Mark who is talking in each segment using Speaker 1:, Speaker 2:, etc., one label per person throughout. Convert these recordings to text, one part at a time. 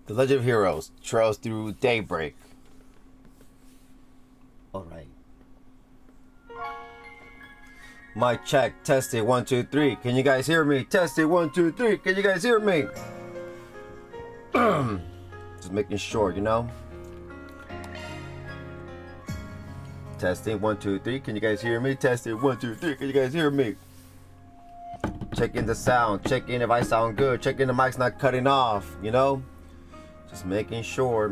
Speaker 1: The Legend of Heroes, Trails Through Daybreak. Alright. Mic check, test it, 1, 2, 3. Can you guys hear me? Test it, 1, 2, 3. Can you guys hear me? Just making sure, you know? Testing, 1, 2, 3. Can you guys hear me? Testing, 1, 2, 3. Can you guys hear me? Checking the sound, checking if I sound good, checking the mic's not cutting off, you know? Just making sure,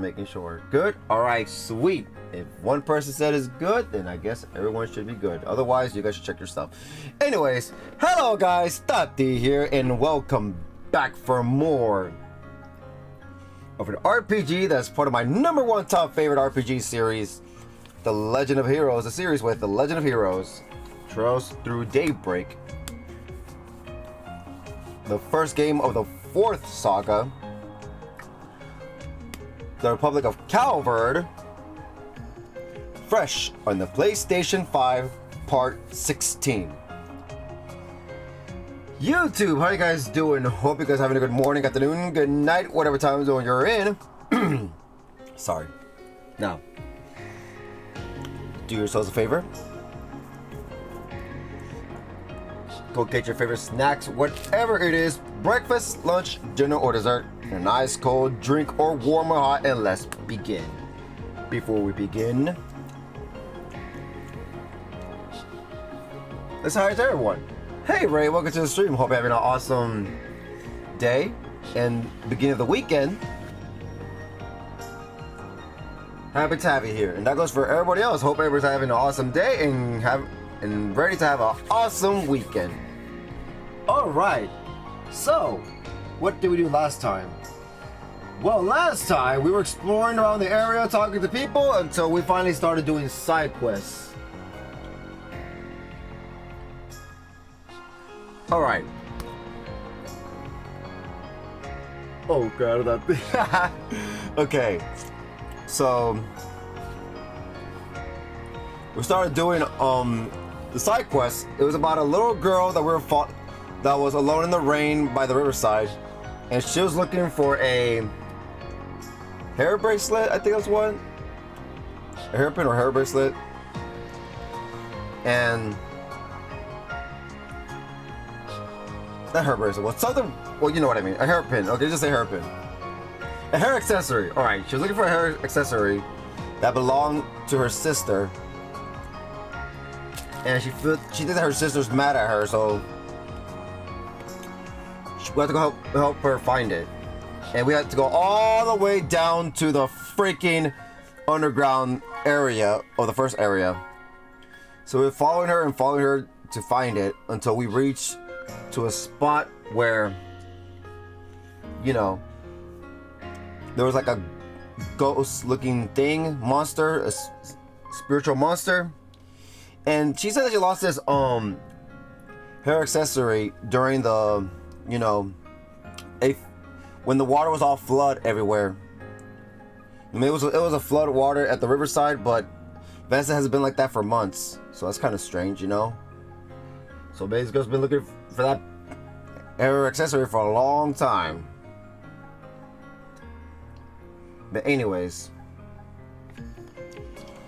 Speaker 1: Good? Alright, sweet. If one person said it's good, then I guess everyone should be good. Otherwise, you guys should check yourself. Anyways, hello guys, Taty here, and welcome back for more of an RPG that's part of my #1 top favorite RPG series, The Legend of Heroes, a series with The Legend of Heroes, Trails Through Daybreak. The first game of the 4th saga, The Republic of Calvard, fresh on the PlayStation 5, Part 16. YouTube, how you guys doing? Hope you guys having a good morning, afternoon, good night, whatever time zone you're in. Sorry. Now, do yourselves a favor. Go get your favorite snacks, whatever it is, breakfast, lunch, dinner, or dessert, an ice cold drink or warm or hot, and let's begin. Before we begin, let's hi to everyone. Hey Ray, welcome to the stream. Hope you're having an awesome day and beginning of the weekend. Happy to have you here, and that goes for everybody else. Hope everybody's having an awesome day and ready to have an awesome weekend. All right. So, what did we do last time? Well, last time we were exploring around the area, talking to people until we finally started doing side quests. All right. Oh god, that. Okay. So we started doing the side quest. It was about a little girl that that was alone in the rain by the riverside, and she was looking for a hair bracelet. I think that's one. A hairpin or hair bracelet. And not hair bracelet. Well, something. Well, you know what I mean. A hairpin. Okay, just a hairpin. A hair accessory. All right, she was looking for a hair accessory that belonged to her sister, and she thinks that her sister's mad at her, so we had to go help her find it. And we had to go all the way down to the freaking underground area, or the first area. So we were following her to find it until we reached to a spot where, you know, there was like a ghost-looking thing, monster, a spiritual monster, and she said that she lost this hair accessory during the, you know, when the water was all flood everywhere. I mean, it was a flood water at the riverside, but Vanessa has been like that for months, so that's kind of strange, you know. So basically, girl's been looking for that hair accessory for a long time. But anyways,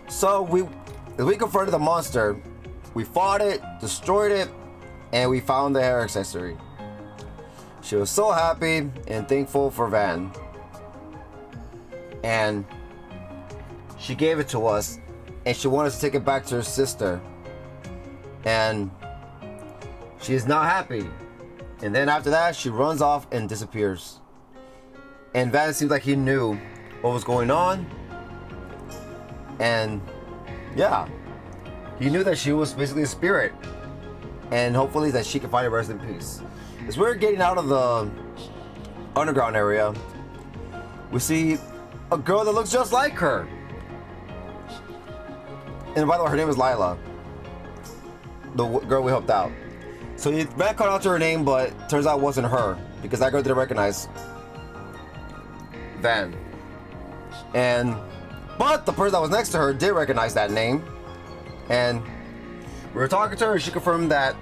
Speaker 1: so we confronted the monster, we fought it, destroyed it, and we found the hair accessory. She was so happy and thankful for Van, and she gave it to us, and she wanted us to take it back to her sister, and she is not happy. And then after that, she runs off and disappears. And Van seems like he knew what was going on, and yeah, he knew that she was basically a spirit, and hopefully that she can find a rest in peace. As we're getting out of the underground area, we see a girl that looks just like her, and by the way, her name is Lila, the girl we helped out. So Van called out to her name, but turns out it wasn't her, because that girl didn't recognize Van. But the person that was next to her did recognize that name, and we were talking to her. She confirmed that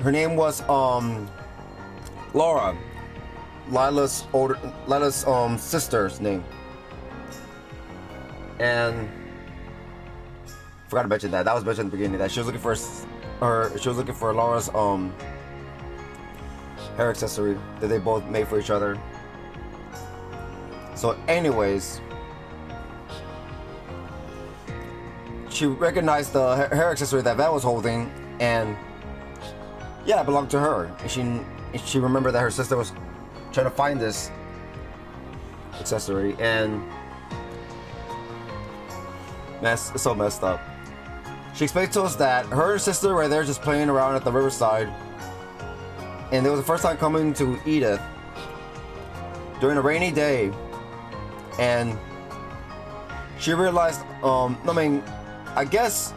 Speaker 1: her name was Laura, Lila's sister's name. And forgot to mention that was mentioned at the beginning, that she was looking for Laura's hair accessory that they both made for each other. So anyways, she recognized the hair accessory that Van was holding, and yeah, it belonged to her. And she remembered that her sister was trying to find this accessory, and it's so messed up. She explained to us that her and her sister were there just playing around at the riverside, and it was the first time coming to Edith during a rainy day. And she realized, I guess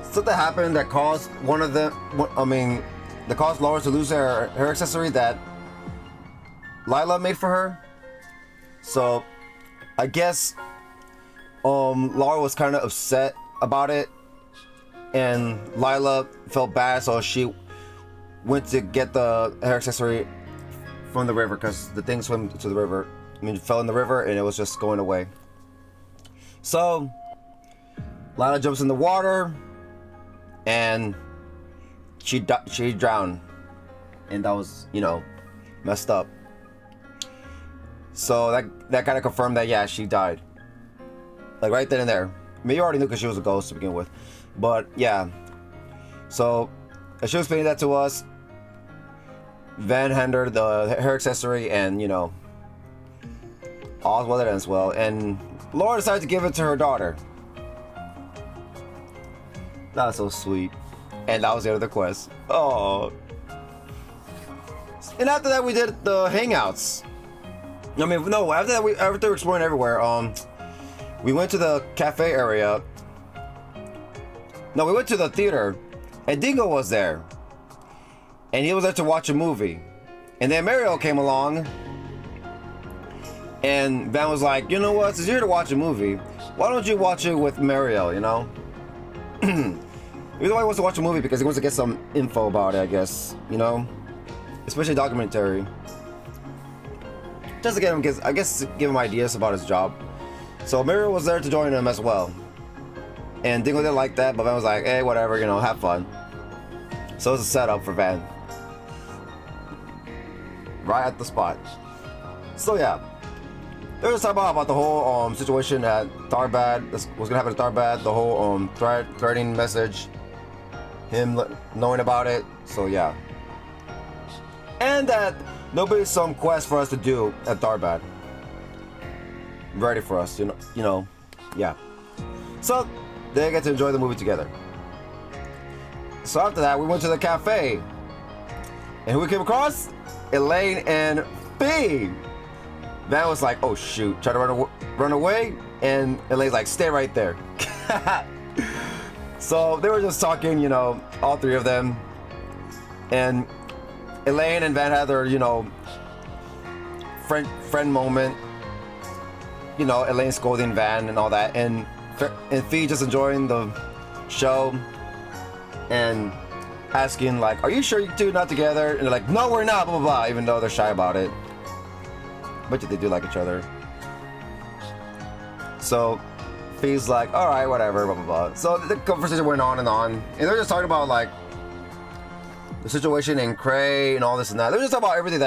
Speaker 1: something happened that caused that caused Laura to lose her hair accessory that Lila made for her. So I guess Laura was kind of upset about it, and Lila felt bad, so she went to get the hair accessory from the river, because the thing swam to the river. It fell in the river and it was just going away. So Lila jumps in the water, and she drowned, and that was, you know, messed up. So that kind of confirmed that, yeah, she died, like right then and there. I mean, you already knew because she was a ghost to begin with, but yeah. So as she was explaining that to us, Van handed her the hair accessory, and you know, all's well that ends well. And Laura decided to give it to her daughter. That's so sweet. And that was the end of the quest. Oh. And after that, we did the hangouts. I mean, no. After that, after exploring everywhere, we went to the cafe area. No, we went to the theater, and Dingo was there, and he was there to watch a movie. And then Mario came along, and Van was like, you know what? Since you're here to watch a movie, why don't you watch it with Mario? You know. The reason why he wants to watch a movie because he wants to get some info about it, I guess, you know, especially documentary. Just to get him, I guess, give him ideas about his job. So Mario was there to join him as well, and Dingo didn't like that, but Van was like, hey, whatever, you know, have fun. So it's a setup for Van, right at the spot. So yeah, they were just talking about the whole situation at Tarbad. This was gonna happen at Tarbad. The whole threatening message. Him knowing about it, so yeah. And that nobody's some quest for us to do at Darbad. Ready for us, you know, yeah. So they get to enjoy the movie together. So after that, we went to the cafe, and who we came across? Elaine and Fee. Van was like, "Oh shoot!" Try to run away, and Elaine's like, "Stay right there." So they were just talking, you know, all three of them, and Elaine and Van had their, you know, friend moment. You know, Elaine scolding Van and all that, and Fee just enjoying the show and asking like, "Are you sure you two not together?" And they're like, "No, we're not." Blah blah blah. Even though they're shy about it, but they do like each other. So Fee's like, all right, whatever, blah, blah, blah. So the conversation went on, and they're just talking about, like, the situation in Cray and all this and that. They're just talking about everything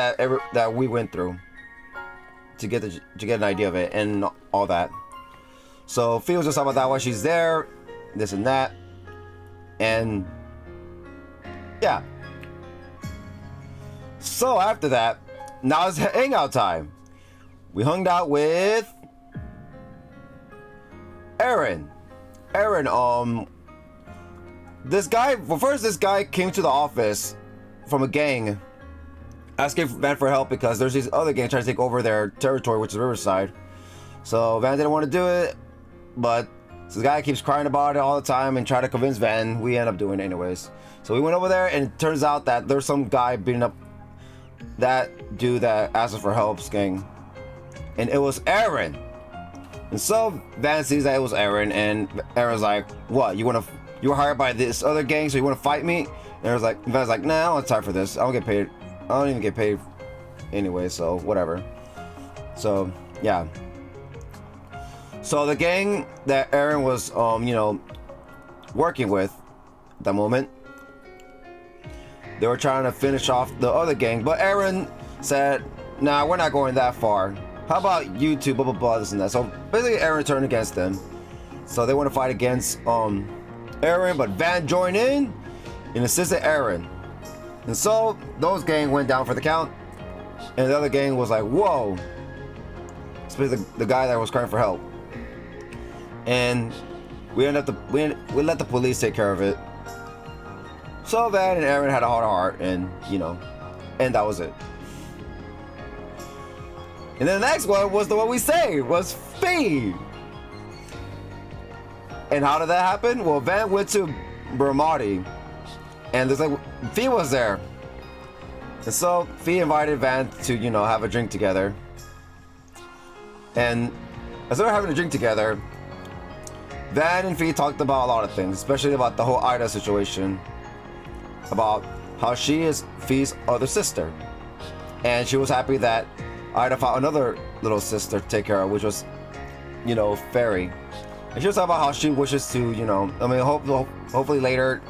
Speaker 1: that we went through to get an idea of it and all that. So Fee was just talking about that while she's there, this and that. And, yeah. So after that, now it's hangout time. We hung out with Aaron, this guy, well, first this guy came to the office from a gang asking Van for help because there's these other gangs trying to take over their territory, which is Riverside. So Van didn't want to do it, but this guy keeps crying about it all the time and trying to convince Van. We end up doing it anyways. So we went over there, and it turns out that there's some guy beating up that dude that asked us for help, gang, and it was Aaron. And so Van sees that it was Aaron, and Aaron's like, "What? You were hired by this other gang, so you want to fight me?" And Van's like, "Nah, I don't have time for this. I don't get paid. I don't even get paid anyway, so whatever." So yeah. So the gang that Aaron was, you know, working with at that moment, they were trying to finish off the other gang, but Aaron said, "Nah, we're not going that far. How about you two, blah, blah, blah, this and that." So basically Aaron turned against them. So they want to fight against Aaron, but Van joined in and assisted Aaron. And so those gang went down for the count. And the other gang was like, whoa. Especially the guy that was crying for help. And we let the police take care of it. So Van and Aaron had a heart-to-heart, and, you know, and that was it. And then the next one was the one we saved, was Fee. And how did that happen? Well, Van went to Brahmati, and there's like, Fee was there. And so Fee invited Van to, you know, have a drink together. And as they were having a drink together, Van and Fee talked about a lot of things, especially about the whole Ida situation. About how she is Fee's other sister. And she was happy that Ida found another little sister to take care of, which was, you know, Fairy. And she was talking about how she wishes to, you know, I mean, hopefully later,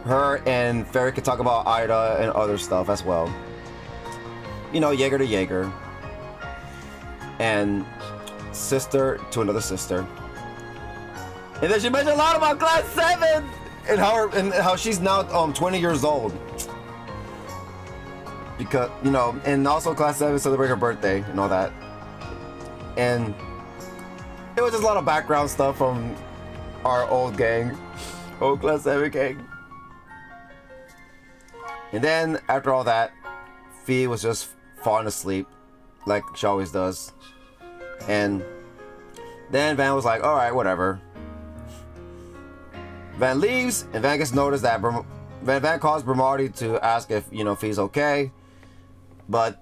Speaker 1: her and Fairy could talk about Ida and other stuff as well. You know, Jaeger to Jaeger. And sister to another sister. And then she mentioned a lot about Class 7 and how she's now 20 years old. Because, you know, and also Class 7 celebrate her birthday and all that. And it was just a lot of background stuff from our old gang. Old Class 7 gang. And then after all that, Fee was just falling asleep like she always does. And then Van was like, alright, whatever. Van leaves, and Van gets noticed that Van calls Bernardi to ask if, you know, Fee's okay. But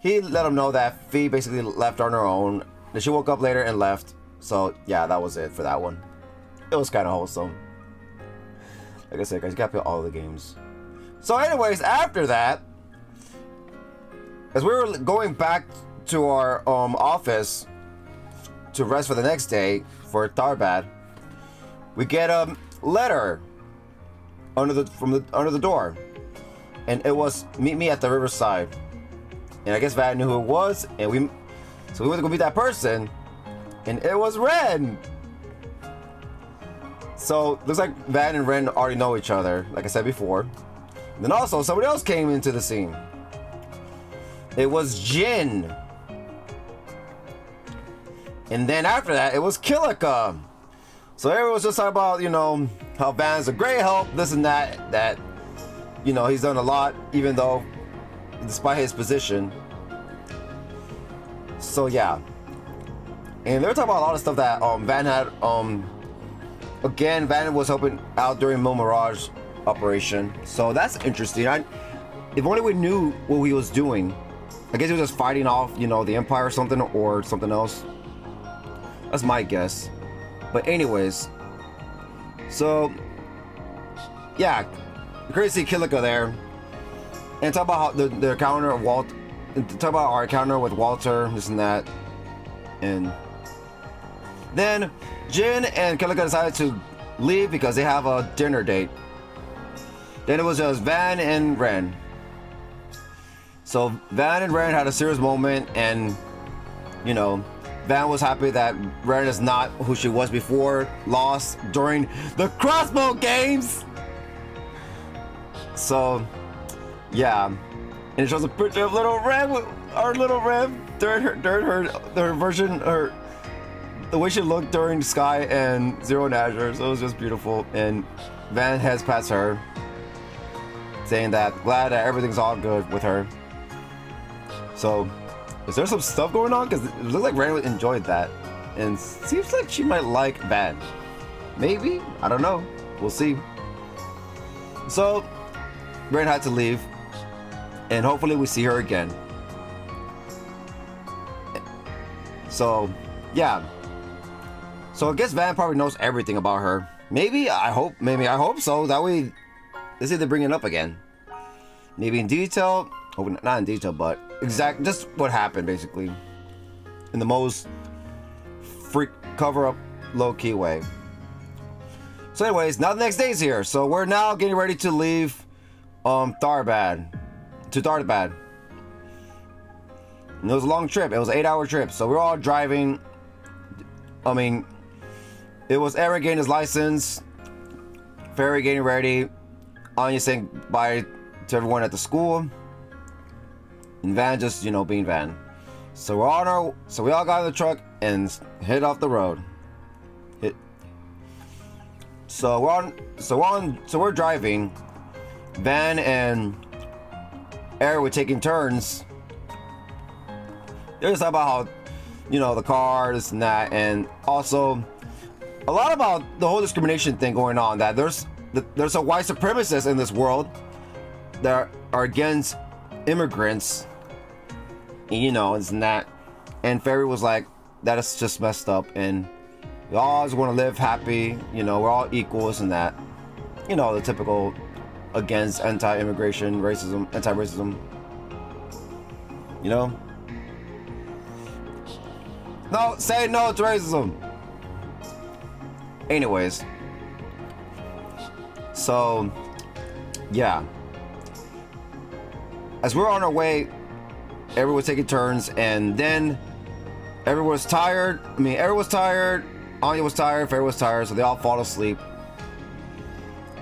Speaker 1: he let him know that Fee basically left on her own. Then she woke up later and left. So, yeah, that was it for that one. It was kind of wholesome. Like I said, guys, you gotta play all the games. So, anyways, after that, as we were going back to our office to rest for the next day for Tarbad, we get a letter under the door, and it was meet me at the riverside. And I guess Van knew who it was, and we went to go meet that person, and it was Ren. So looks like Van and Ren already know each other, like I said before. And then also somebody else came into the scene. It was Jin. And then after that, it was Kilika. So everyone was just talking about, you know, how Van's a great help, this and that, you know, he's done a lot, even though, despite his position. So yeah. And they were talking about a lot of stuff that Van had, again, Van was helping out during Mill Mirage operation. So that's interesting. If only we knew what he was doing. I guess he was just fighting off, you know, the Empire or something else. That's my guess. But anyways, so yeah, great to see Kilika there. And talk about how the encounter of talk about our encounter with Walter, this and that. And then Jin and Kilika decided to leave because they have a dinner date. Then it was just Van and Ren. So Van and Ren had a serious moment, and you know, Van was happy that Ren is not who she was before, lost during the crossbow games. So yeah, and it shows a picture of little Ren, our little Ren during her version, the way she looked during Sky and Zero and Azure. So it was just beautiful. And Van heads past her, saying that glad that everything's all good with her. So, is there some stuff going on? Because it looks like Ren enjoyed that. And seems like she might like Van. Maybe? I don't know. We'll see. So, Ren had to leave. And hopefully we see her again. So, yeah. So I guess Van probably knows everything about her. Maybe I hope so. That way, let's see if they bring it up again. Maybe in detail. Oh, not in detail, but just what happened basically. In the most freak cover-up, low-key way. So, anyways, now the next day's here. So we're now getting ready to leave Tarbad. And it was a long trip. It was an 8-hour trip. So we're all driving. I mean, it was Eric getting his license, Fairy getting ready, Anya saying bye to everyone at the school, and Van just, you know, being Van. So we all got in the truck and hit off the road. So we're driving. Van and Eric were taking turns. They're just talking about how, you know, the cars and that, and also a lot about the whole discrimination thing going on, that there's a white supremacist in this world that are against immigrants, you know, and that. And Fairy was like, that is just messed up, and we all just want to live happy, you know, we're all equals and that, you know, the typical against anti-immigration, racism, anti-racism, you know. No, say no to racism. Anyways, so yeah. As we're on our way, everyone was taking turns, and then everyone was tired. Everyone was tired. Anya was tired. Faye was tired, so they all fall asleep.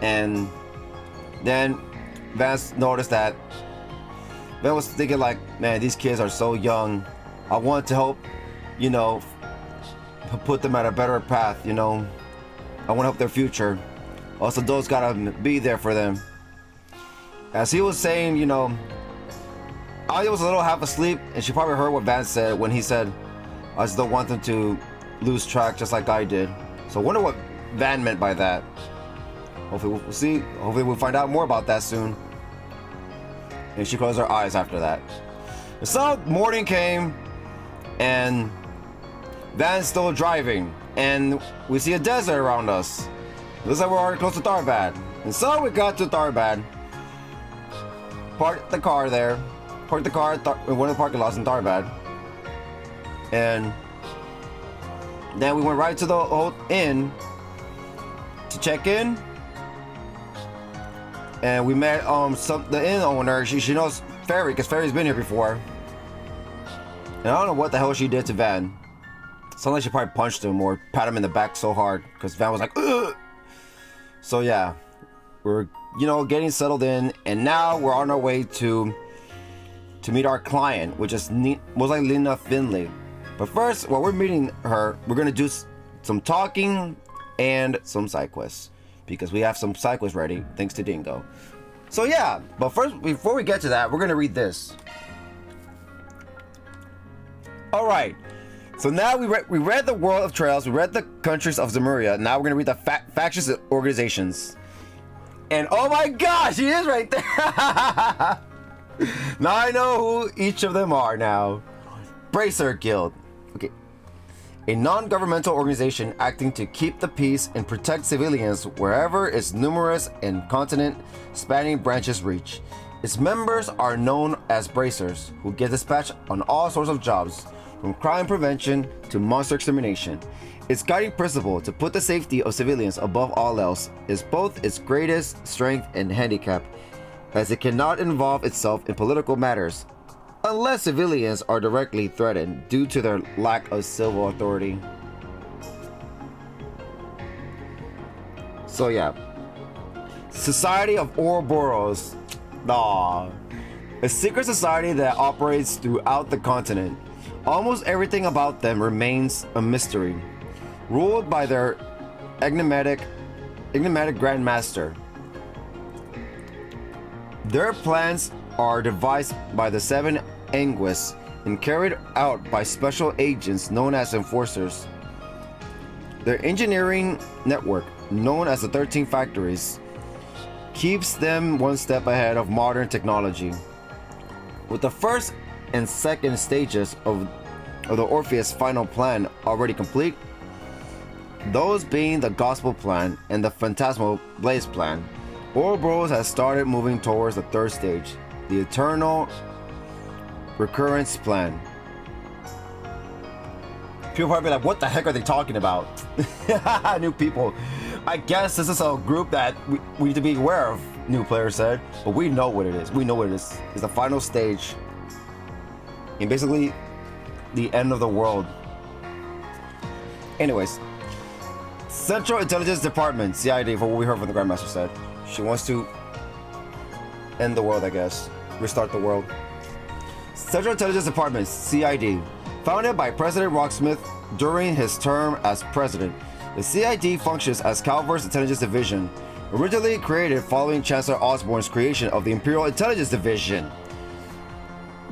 Speaker 1: And then Vance noticed that. Vance was thinking like, man, these kids are so young. I want to help, put them at a better path, I want to help their future. Also, those gotta be there for them. As he was saying, Anya was a little half asleep, and she probably heard what Vance said when he said, I just don't want them to lose track just like I did. So I wonder what Van meant by that. Hopefully we'll see. Hopefully we'll find out more about that soon. And she closed her eyes after that. So morning came, and Van's still driving, and we see a desert around us. Looks like we're already close to Tharbad. And so we got to Tharbad. Parked the car there. Parked the car in one of the parking lots in Tharbad. And then we went right to the inn to check in. And we met the inn owner. She knows Ferry, because Ferry's been here before. And I don't know what the hell she did to Van. Sounds like she probably punched him or pat him in the back so hard, because Van was like, ugh! So yeah, we're getting settled in, and now we're on our way to meet our client, which is most likely Lena Finley. But first, while we're meeting her, we're gonna do some talking and some side quests, because we have some side quests ready thanks to Dingo. So yeah, but first, before we get to that, we're gonna read this. All right. So now we read the World of Trails, we read the countries of Zemuria. Now we're gonna read the factions and organizations. And oh my gosh, he is right there. Now I know who each of them are now. Bracer Guild. Okay. A non-governmental organization acting to keep the peace and protect civilians wherever its numerous and continent-spanning branches reach. Its members are known as bracers, who get dispatched on all sorts of jobs, from crime prevention to monster extermination. Its guiding principle, to put the safety of civilians above all else, is both its greatest strength and handicap, as it cannot involve itself in political matters, unless civilians are directly threatened due to their lack of civil authority. So yeah. Society of Ouroboros. A secret society that operates throughout the continent. Almost everything about them remains a mystery. Ruled by their enigmatic Grandmaster. Their plans are devised by the Seven Anguis and carried out by special agents known as enforcers. Their engineering network, known as the 13 Factories, keeps them one step ahead of modern technology. With the first and second stages of the Orpheus final plan already complete, those being the Gospel plan and the Phantasmal Blaze plan, Ouroboros has started moving towards the third stage, the Eternal Recurrence plan. People probably be like, what the heck are they talking about? New people. I guess this is a group that we need to be aware of, new player said, but we know what it is. We know what it is. It's the final stage. And basically, the end of the world. Anyways, Central Intelligence Department, CID, for what we heard from the Grandmaster said. She wants to end the world, I guess. Restart the world. Central Intelligence Department, CID. Founded by President Rocksmith during his term as president, the CID functions as Calvert's intelligence division, originally created following Chancellor Osborne's creation of the Imperial Intelligence Division.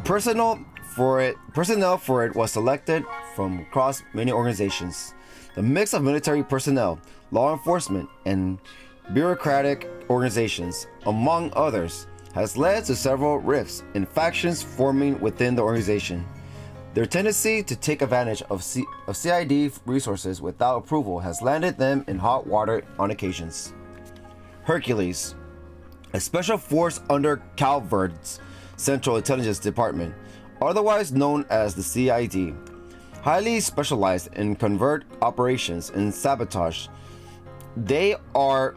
Speaker 1: Personnel for it was selected from across many organizations. The mix of military personnel, law enforcement, and bureaucratic organizations, among others, has led to several rifts and factions forming within the organization. Their tendency to take advantage of CID resources without approval has landed them in hot water on occasions. Hercules, a special force under Calvert's Central Intelligence Department, otherwise known as the CID, highly specialized in covert operations and sabotage. They are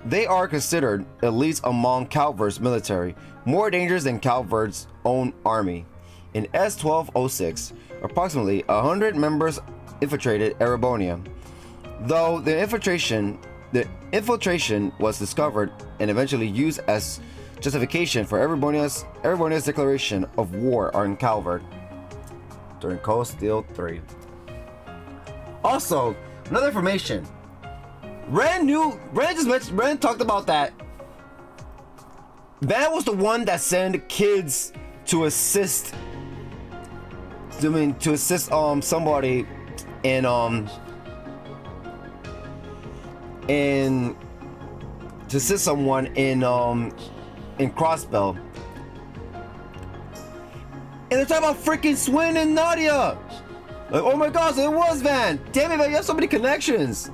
Speaker 1: They are considered elites among Calvert's military, more dangerous than Calvert's own army. In S1206, approximately 100 members infiltrated Erebonia. Though the infiltration was discovered and eventually used as justification for Erebonia's declaration of war on Calvert during Cold Steel 3. Also, another information. Ren talked about that. Van was the one that sent kids to assist. To assist somebody in to assist someone in Crossbell. And they're talking about freaking Swin and Nadia. Like, oh my gosh, it was Van. Damn it, man, you have so many connections.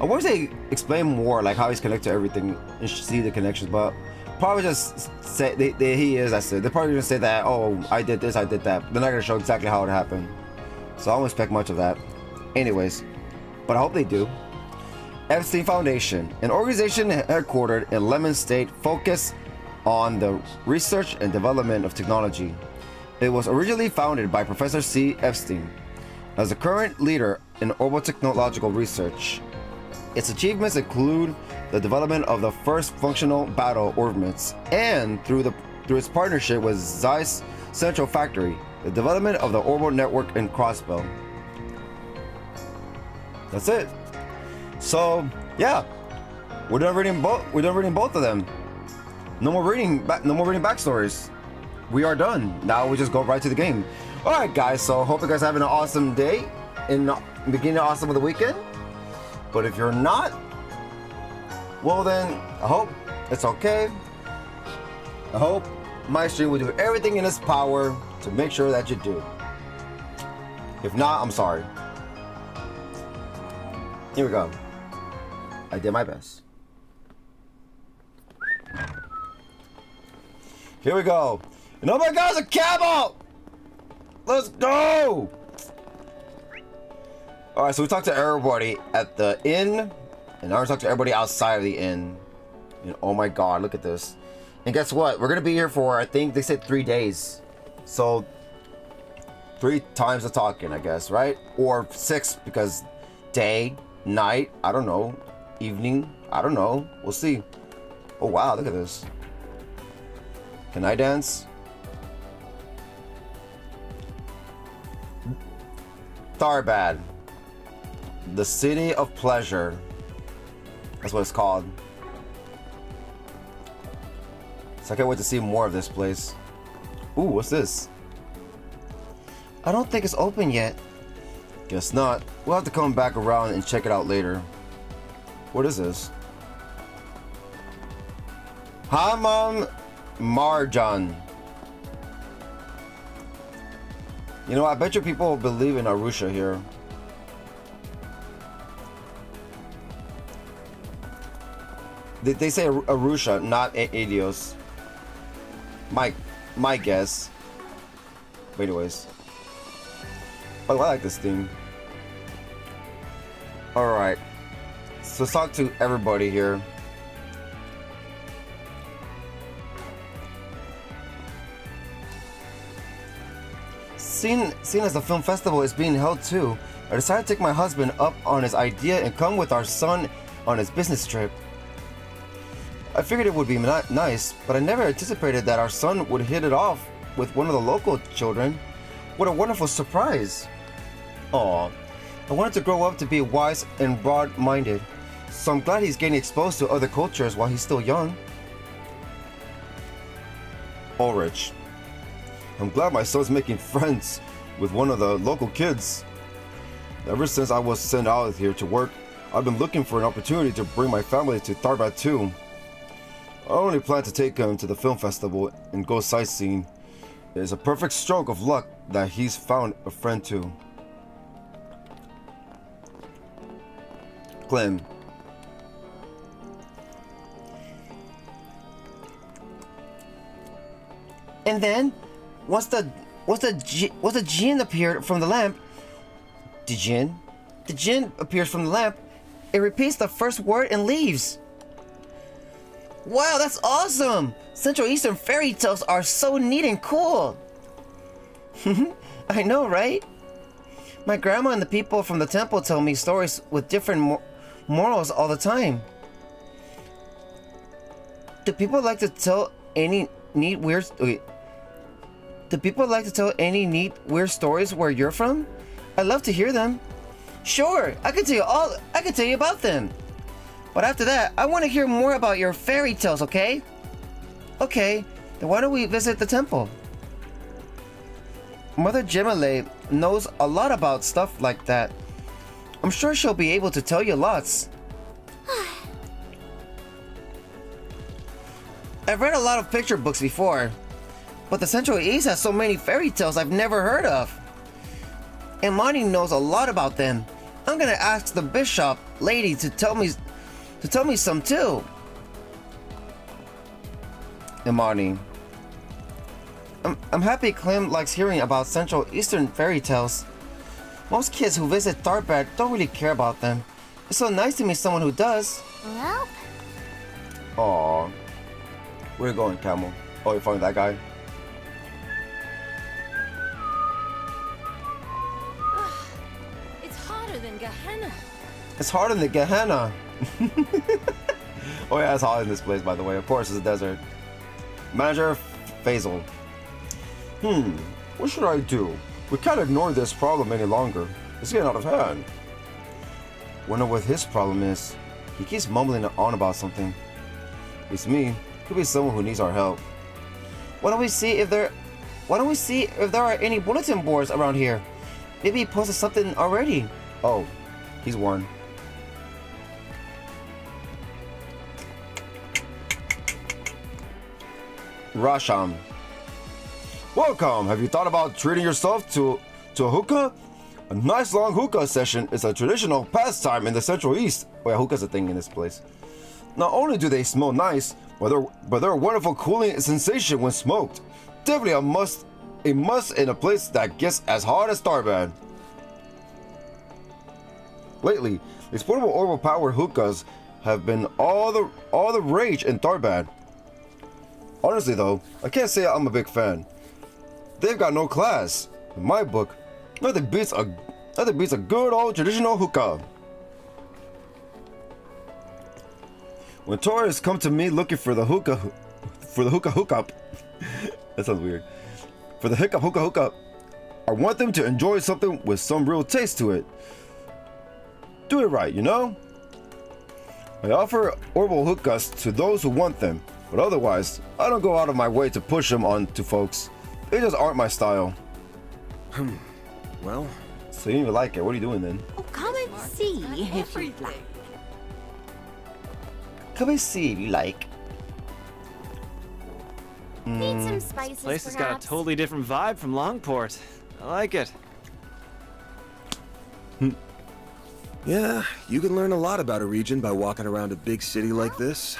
Speaker 1: I wish they explain more, like how he's connected to everything and see the connections, but probably just say he is. I said they're probably gonna say that. Oh, I did this, I did that. They're not gonna show exactly how it happened, so I don't expect much of that. Anyways, but I hope they do. Epstein Foundation, an organization headquartered in Lemon State, focused on the research and development of technology. It was originally founded by Professor C. Epstein as the current leader in orbital technological research. Its achievements include the development of the first functional battle ordnance, and through its partnership with Zeiss Central Factory, the development of the orbital network in Crossbell. That's it. So yeah, we're done reading both of them. No more reading backstories. We are done. Now we just go right to the game. All right, guys. So hope you guys are having an awesome day and beginning awesome of the weekend. But if you're not, well then, I hope it's okay. I hope my stream will do everything in its power to make sure that you do. If not, I'm sorry. Here we go. I did my best. Here we go. And oh my god, it's a camel! Let's go! Alright, so we talked to everybody at the inn, and now we're talking to everybody outside of the inn. And oh my god, look at this. And guess what? We're gonna be here for, I think they said 3 days. So 3 times the talking, I guess, right? Or 6, because day, night, I don't know. Evening, I don't know. We'll see. Oh wow, look at this. Can I dance? Tharbad. The City of Pleasure. That's what it's called. So I can't wait to see more of this place. Ooh, what's this? I don't think it's open yet. Guess not. We'll have to come back around and check it out later. What is this? Hamam Marjan. You know, I bet you people believe in Arusha here. They say Arusha, not Adios. My guess. But anyways. Oh, I like this theme. Alright. So let's talk to everybody here. Seeing as the film festival is being held too, I decided to take my husband up on his idea and come with our son on his business trip. I figured it would be nice, but I never anticipated that our son would hit it off with one of the local children. What a wonderful surprise. Aw, I wanted to grow up to be wise and broad-minded, so I'm glad he's getting exposed to other cultures while he's still young. Ulrich. I'm glad my son's making friends with one of the local kids. Ever since I was sent out here to work, I've been looking for an opportunity to bring my family to Tharbat too. I only plan to take him to the film festival and go sightseeing. It is a perfect stroke of luck that he's found a friend too. Clem. And then, once the djinn appeared from the lamp, the djinn appears from the lamp, it repeats the first word and leaves. Wow, that's awesome! Central Eastern fairy tales are so neat and cool! I know, right? My grandma and the people from the temple tell me stories with different morals all the time. Do people like to tell any neat weird stories where you're from? I'd love to hear them. Sure, I can tell you about them. But after that, I want to hear more about your fairy tales, okay? Okay, then why don't we visit the temple? Mother Jemile knows a lot about stuff like that. I'm sure she'll be able to tell you lots. I've read a lot of picture books before, but the Central East has so many fairy tales I've never heard of. And Monty knows a lot about them. I'm gonna ask the bishop lady to tell me some too. Imani. I'm happy Clem likes hearing about Central Eastern fairy tales. Most kids who visit Tharbad don't really care about them. It's so nice to meet someone who does.
Speaker 2: Well.
Speaker 1: Aww. Where you going, Camel? Oh, you're following that guy?
Speaker 2: It's hotter than Gehenna.
Speaker 1: It's hotter than Gehenna. Oh yeah, it's hot in this place, by the way. Of course, it's a desert. Manager Faisal. What should I do? We can't ignore this problem any longer. It's getting out of hand. Wonder what his problem is. He keeps mumbling on about something. It's me. Could be someone who needs our help. Why don't we see if there are any bulletin boards around here? Maybe he posted something already. Oh, he's one. Rasham. Welcome! Have you thought about treating yourself to a hookah? A nice long hookah session is a traditional pastime in the Central East. Oh yeah, hookah's a thing in this place. Not only do they smell nice, but they're a wonderful cooling sensation when smoked. Definitely a must in a place that gets as hot as Tharbad. Lately, these portable orbital powered hookahs have been all the rage in Tharbad. Honestly though, I can't say I'm a big fan. They've got no class. In my book, nothing beats a good old traditional hookah. When tourists come to me looking for the hookah hookup, that sounds weird. For the hookah hookup, I want them to enjoy something with some real taste to it. Do it right, you know? I offer orbital hookahs to those who want them, but otherwise, I don't go out of my way to push them on to folks. They just aren't my style.
Speaker 3: Well,
Speaker 1: so you didn't even like it. What are you doing then?
Speaker 2: Oh, come and see if you'd like.
Speaker 1: Come and see if you like.
Speaker 2: Need some spices,
Speaker 3: place has
Speaker 2: perhaps?
Speaker 3: got a totally different vibe from Longport. I like it.
Speaker 4: Yeah, you can learn a lot about a region by walking around a big city like this.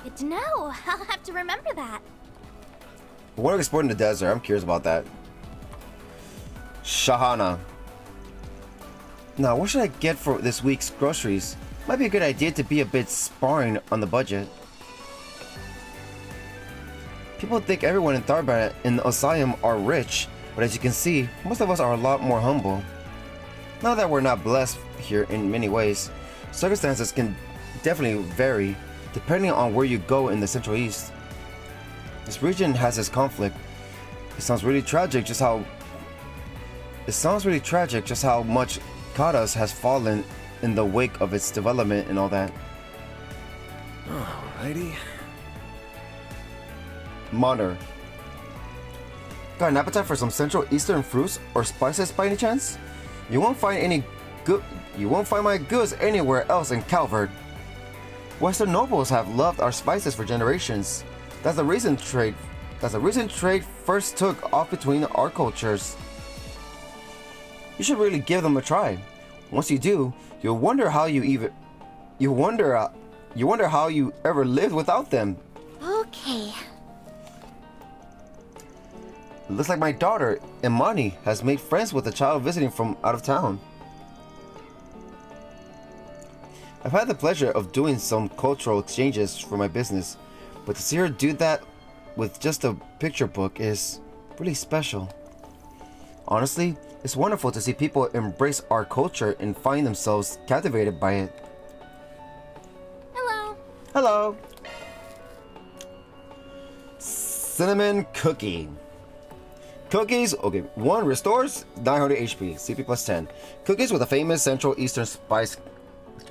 Speaker 2: Good to know. I'll have to remember that.
Speaker 1: What are we exploring in the desert? I'm curious about that. Shahana. Now, what should I get for this week's groceries? Might be a good idea to be a bit sparring on the budget. People think everyone in Tharbad and Osayam are rich, but as you can see, most of us are a lot more humble. Not that we're not blessed here in many ways, circumstances can definitely vary depending on where you go in the Central East. This region has its conflict. It sounds really tragic just how much Kadas has fallen in the wake of its development and all that.
Speaker 4: Alrighty.
Speaker 1: Monitor. Got an appetite for some Central Eastern fruits or spices by any chance? You won't find my goods anywhere else in Calvert. Western nobles have loved our spices for generations. That's the reason trade first took off between our cultures. You should really give them a try. Once you do, you'll wonder how you ever lived without them.
Speaker 2: Okay.
Speaker 1: Looks like my daughter, Imani, has made friends with a child visiting from out of town. I've had the pleasure of doing some cultural exchanges for my business, but to see her do that with just a picture book is really special. Honestly, it's wonderful to see people embrace our culture and find themselves captivated by it.
Speaker 2: Hello.
Speaker 1: Hello. Cinnamon cookie. Cookies, okay, 1 restores 900 HP, CP plus 10. Cookies with a famous Central Eastern spice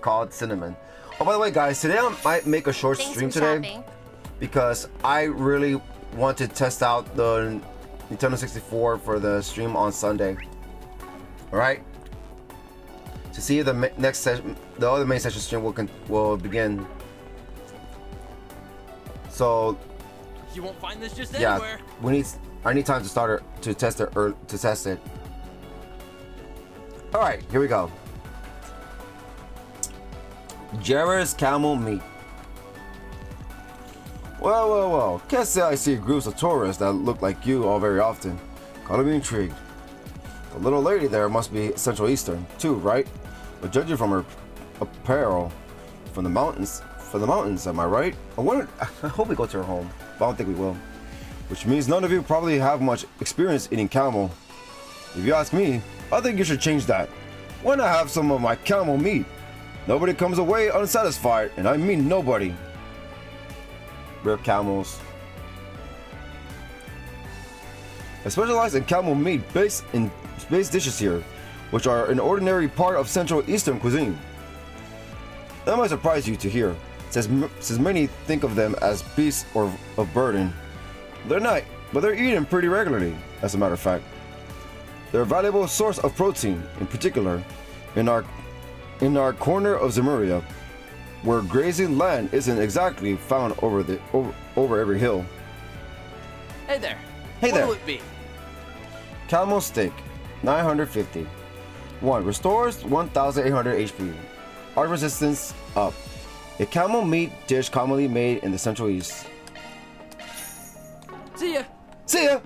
Speaker 1: called cinnamon. Oh, by the way, guys, today I might make a short
Speaker 2: Thanks
Speaker 1: stream
Speaker 2: for
Speaker 1: today
Speaker 2: shopping.
Speaker 1: because I really want to test out the Nintendo 64 for the stream on Sunday. All right, to see if the next session, the other main session stream will begin. So
Speaker 5: You won't find this just
Speaker 1: yeah,
Speaker 5: anywhere.
Speaker 1: I need time to start it, to test it, or to test it. All right, here we go. Jerry's camel meat. Well. Can't say I see groups of tourists that look like you all very often. Gotta be intrigued. The little lady there must be Central Eastern, too, right? But judging from her apparel, from the mountains, am I right? I hope we go to her home, but I don't think we will. Which means none of you probably have much experience eating camel. If you ask me, I think you should change that. Why not have some of my camel meat? Nobody comes away unsatisfied, and I mean nobody. Rare camels. I specialize in camel meat based dishes here, which are an ordinary part of Central Eastern cuisine. That might surprise you to hear, since many think of them as beasts or of burden. They're not, but they're eaten pretty regularly, as a matter of fact. They're a valuable source of protein, in particular, in our corner of Zemuria, where grazing land isn't exactly found over every hill.
Speaker 5: Hey there.
Speaker 1: Hey there.
Speaker 5: What'll it be?
Speaker 1: Camel steak, 950. 1. Restores 1,800 HP. Art resistance up. A camel meat dish commonly made in the Central East.
Speaker 5: See ya.
Speaker 1: See ya!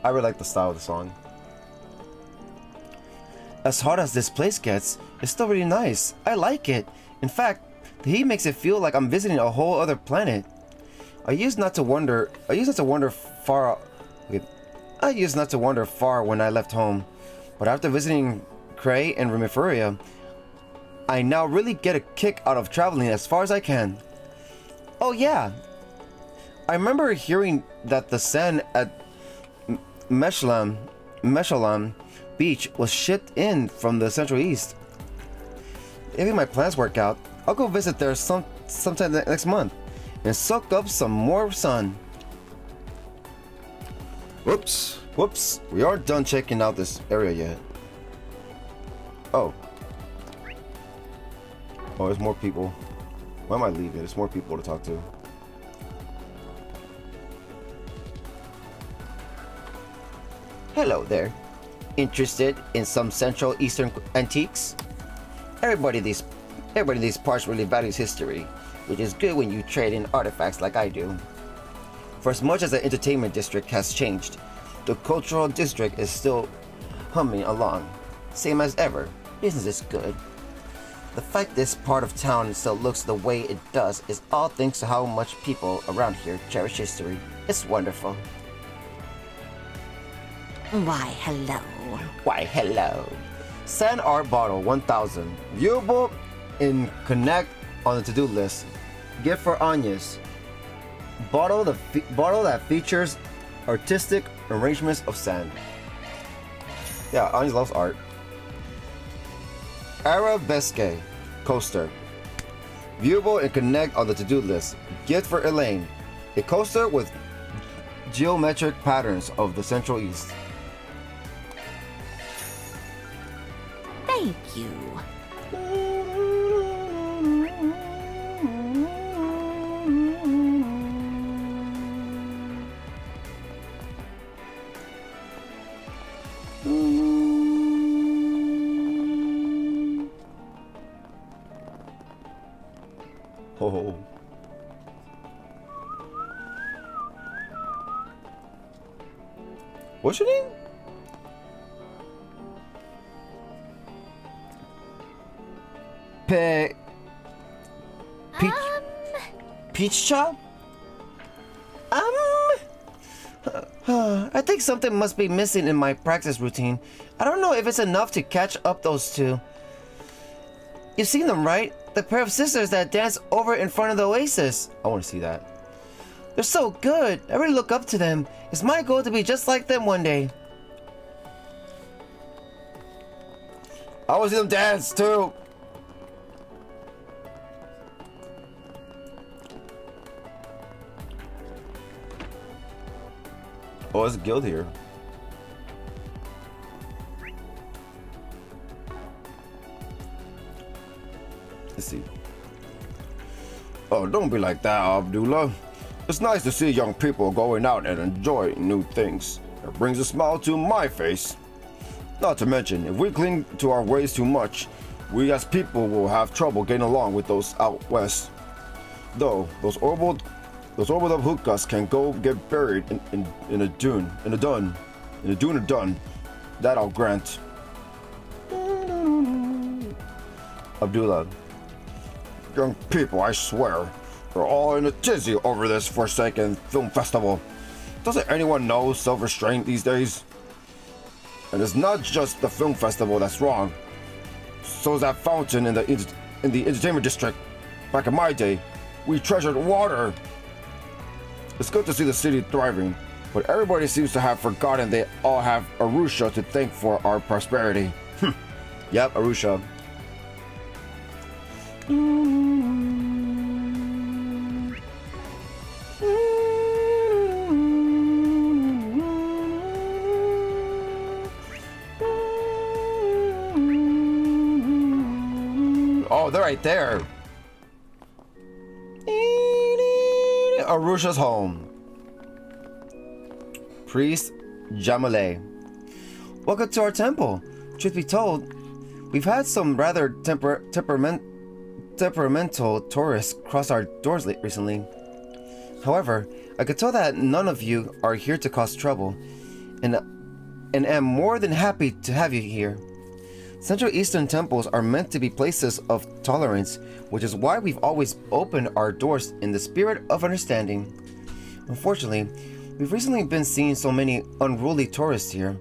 Speaker 1: I really like the style of the song. As hot as this place gets, it's still really nice. I like it. In fact, the heat makes it feel like I'm visiting a whole other planet. I used not to wonder far when I left home, but after visiting Cray and Remiferia, I now really get a kick out of traveling as far as I can. Oh yeah, I remember hearing that the sand at Meshalam Beach was shipped in from the Central East. If my plans work out, I'll go visit there sometime next month and soak up some more sun. Whoops, we aren't done checking out this area yet. Oh, there's more people. Why am I leaving? There's more people to talk to. Hello there. Interested in some Central Eastern antiques? Everybody in these parts really values history, which is good when you trade in artifacts like I do. For as much as the entertainment district has changed, the cultural district is still humming along. Same as ever, business is good. The fact this part of town still looks the way it does is all thanks to how much people around here cherish history. It's wonderful.
Speaker 2: Why, hello.
Speaker 1: Why, hello. Sand art bottle 1000. Viewable in Connect on the to-do list. Gift for Anya's. Bottle that features artistic arrangements of sand. Yeah, Anya loves art. Arabesque coaster. Viewable and Connect on the to-do list. Gift for Elaine. A coaster with geometric patterns of the Central East.
Speaker 2: Thank you.
Speaker 1: Oh. What's your name? Peach. Peach Chop? I think something must be missing in my practice routine. I don't know if it's enough to catch up those two. You've seen them, right? The pair of sisters that dance over in front of the oasis. I want to see that. They're so good. I really look up to them. It's my goal to be just like them one day. I want to see them dance too. Oh, there's a guild here. Let's see. Oh, don't be like that, Abdullah. It's nice to see young people going out and enjoying new things. It brings a smile to my face. Not to mention, if we cling to our ways too much, we as people will have trouble getting along with those out west. Though, those orbital up hookahs can go get buried in a dune of dun. That I'll grant. Abdullah. Young people, I swear, they're all in a tizzy over this forsaken film festival. Doesn't anyone know self-restraint these days? And it's not just the film festival that's wrong. So is that fountain in the entertainment district. Back in my day, we treasured water. It's good to see the city thriving, but everybody seems to have forgotten they all have Arusha to thank for our prosperity. Yep, Arusha. Oh, they're right there. Arusha's home. Priest Jamale. Welcome to our temple. Truth be told, we've had some rather temperamental tourists cross our doors recently. However, I could tell that none of you are here to cause trouble, and am more than happy to have you here. Central Eastern temples are meant to be places of tolerance, which is why we've always opened our doors in the spirit of understanding. Unfortunately, we've recently been seeing so many unruly tourists here.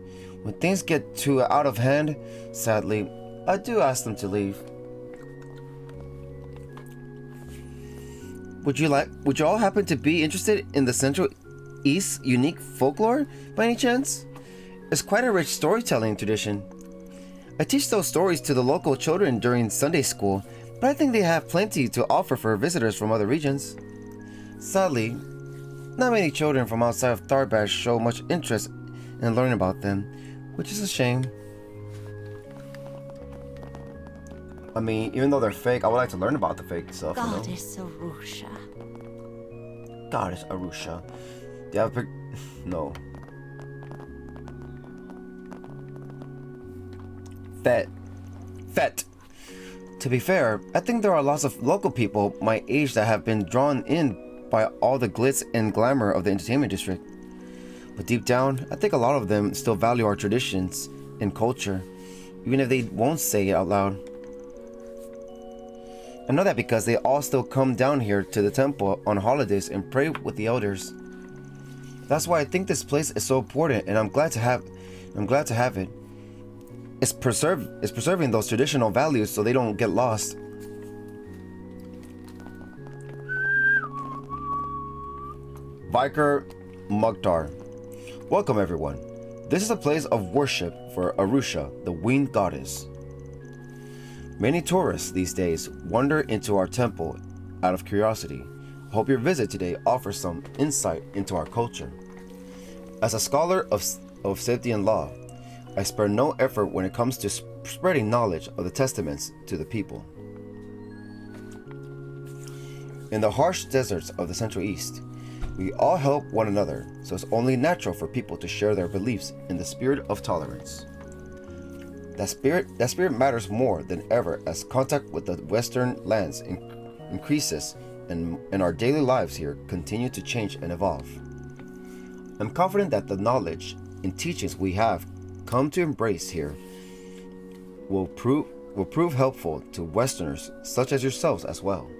Speaker 1: When things get too out of hand, sadly, I do ask them to leave. Would you all happen to be interested in the Central East's unique folklore by any chance? It's quite a rich storytelling tradition. I teach those stories to the local children during Sunday school, but I think they have plenty to offer for visitors from other regions. Sadly, not many children from outside of Tharbash show much interest in learning about them, which is a shame. I mean, even though they're fake, I would like to learn about the fake stuff.
Speaker 2: Goddess Arusha.
Speaker 1: Goddess Arusha. Do you have a pic? No. Fet. To be fair, I think there are lots of local people my age that have been drawn in by all the glitz and glamour of the entertainment district. But deep down, I think a lot of them still value our traditions and culture, even if they won't say it out loud. I know that because they all still come down here to the temple on holidays and pray with the elders. That's why I think this place is so important, and I'm glad to have it. It's preserving those traditional values so they don't get lost. Vicar Mukhtar. Welcome everyone. This is a place of worship for Arusha, the winged goddess. Many tourists these days wander into our temple out of curiosity. I hope your visit today offers some insight into our culture. As a scholar of safety and law, I spare no effort when it comes to spreading knowledge of the testaments to the people. In the harsh deserts of the Central East, we all help one another, so it's only natural for people to share their beliefs in the spirit of tolerance. That spirit matters more than ever as contact with the Western lands increases and our daily lives here continue to change and evolve. I'm confident that the knowledge and teachings we have come to embrace here will prove helpful to Westerners such as yourselves as well.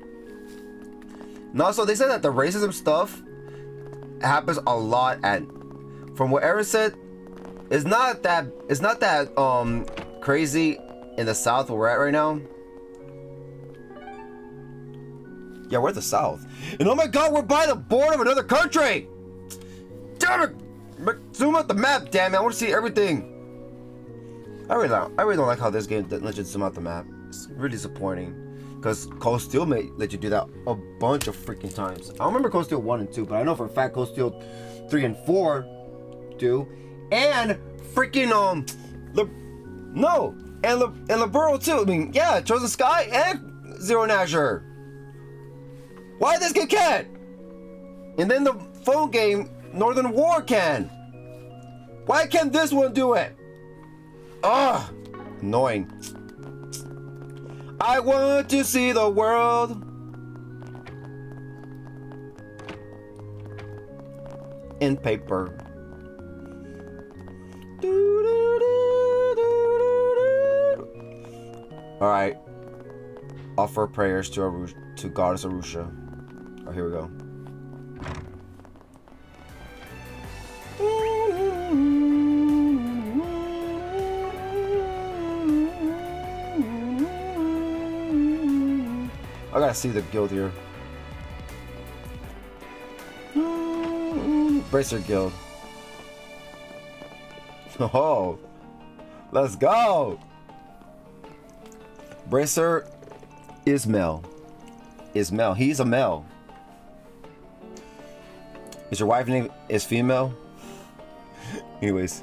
Speaker 1: And also, they said that the racism stuff happens a lot from what Aaron said, it's not that crazy in the South where we're at right now. Yeah, we're at the South. And oh my god, we're by the border of another country! Damn it! Zoom out the map, damn it, I want to see everything. I really don't like how this game lets you zoom out the map. It's really disappointing. Because Cold Steel may let you do that a bunch of freaking times. I don't remember Cold Steel 1 and 2, but I know for a fact Cold Steel 3 and 4 do. And freaking Liberal too. I mean, yeah, Chosen Sky and Zero and Azure. Why this game can't? And then the phone game Northern War can. Why can't this one do it? Ugh, annoying. I want to see the world. In paper. Alright. Offer prayers to Goddess Arusha. Oh, here we go. I gotta see the guild here. Bracer Guild. Oh, let's go. Bracer Ismail. He's a male. Is your wife name is female? Anyways,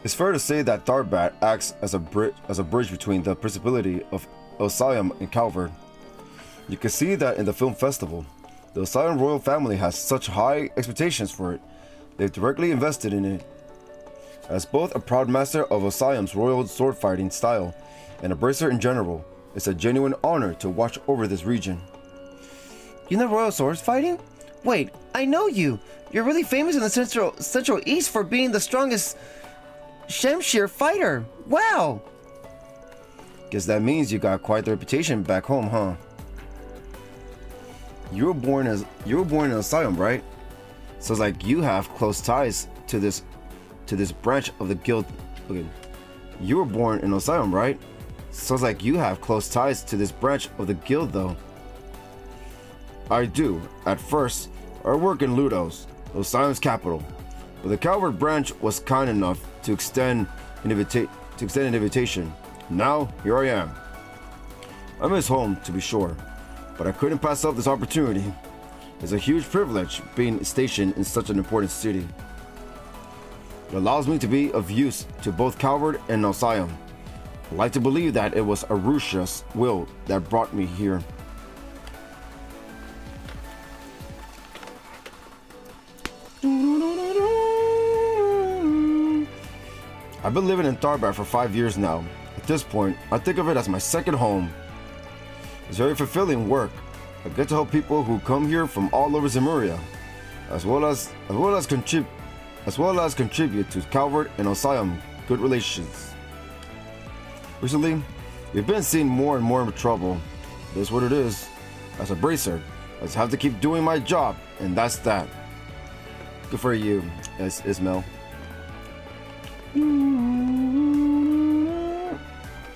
Speaker 1: it's fair to say that Tharbat acts as a bridge between the Principality of Osalium and Calvard. You can see that in the film festival. The Osalium royal family has such high expectations for it. They've directly invested in it. As both a proud master of Osalium's royal sword fighting style and a bracer in general, it's a genuine honor to watch over this region. You know royal swords fighting? Wait, I know you. You're really famous in the Central East for being the strongest Shamshir fighter. Wow. Guess that means you got quite the reputation back home, huh? You were born in Osalium, right? So it's like you have close ties to this branch of the guild. Okay. You were born in Osalium, right? So it's like you have close ties to this branch of the guild, though. I do. At first, I work in Ludos, Osalium's capital, but the Calvard branch was kind enough to extend an invitation. Now, here I am. I miss home, to be sure, but I couldn't pass up this opportunity. It's a huge privilege being stationed in such an important city. It allows me to be of use to both Calvard and Osalium. I like to believe that it was Arusha's will that brought me here. I've been living in Tharbat for 5 years now. At this point, I think of it as my second home. It's very fulfilling work. I get to help people who come here from all over Zemuria, as well as contribute to Calvard and Osalium good relations. Recently, we've been seeing more and more trouble. That's what it is. As a bracer, I just have to keep doing my job, and that's that. Good for you, Ismail.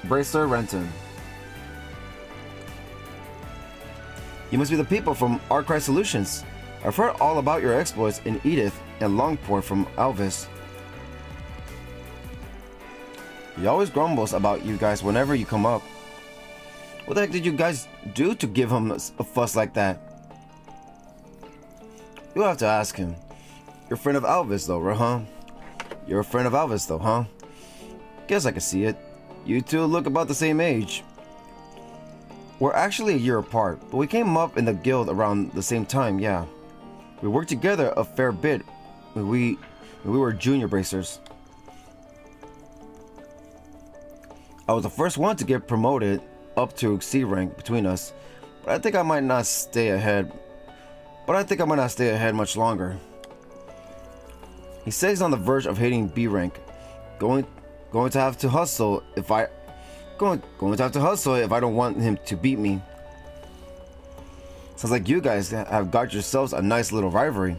Speaker 1: Bracer Renton. You must be the people from Arcry Solutions. I've heard all about your exploits in Edith and Longport from Alvis. He always grumbles about you guys whenever you come up. What the heck did you guys do to give him a fuss like that? You'll have to ask him. You're a friend of Alvis though, huh? You're a friend of Alvis though, huh? Guess I can see it. You two look about the same age. We're actually a year apart, but we came up in the guild around the same time, yeah. We worked together a fair bit when we were junior bracers. I was the first one to get promoted up to C rank between us, but I think I might not stay ahead much longer. He says he's on the verge of hitting B rank. Going to have to hustle if I don't want him to beat me. Sounds like you guys have got yourselves a nice little rivalry.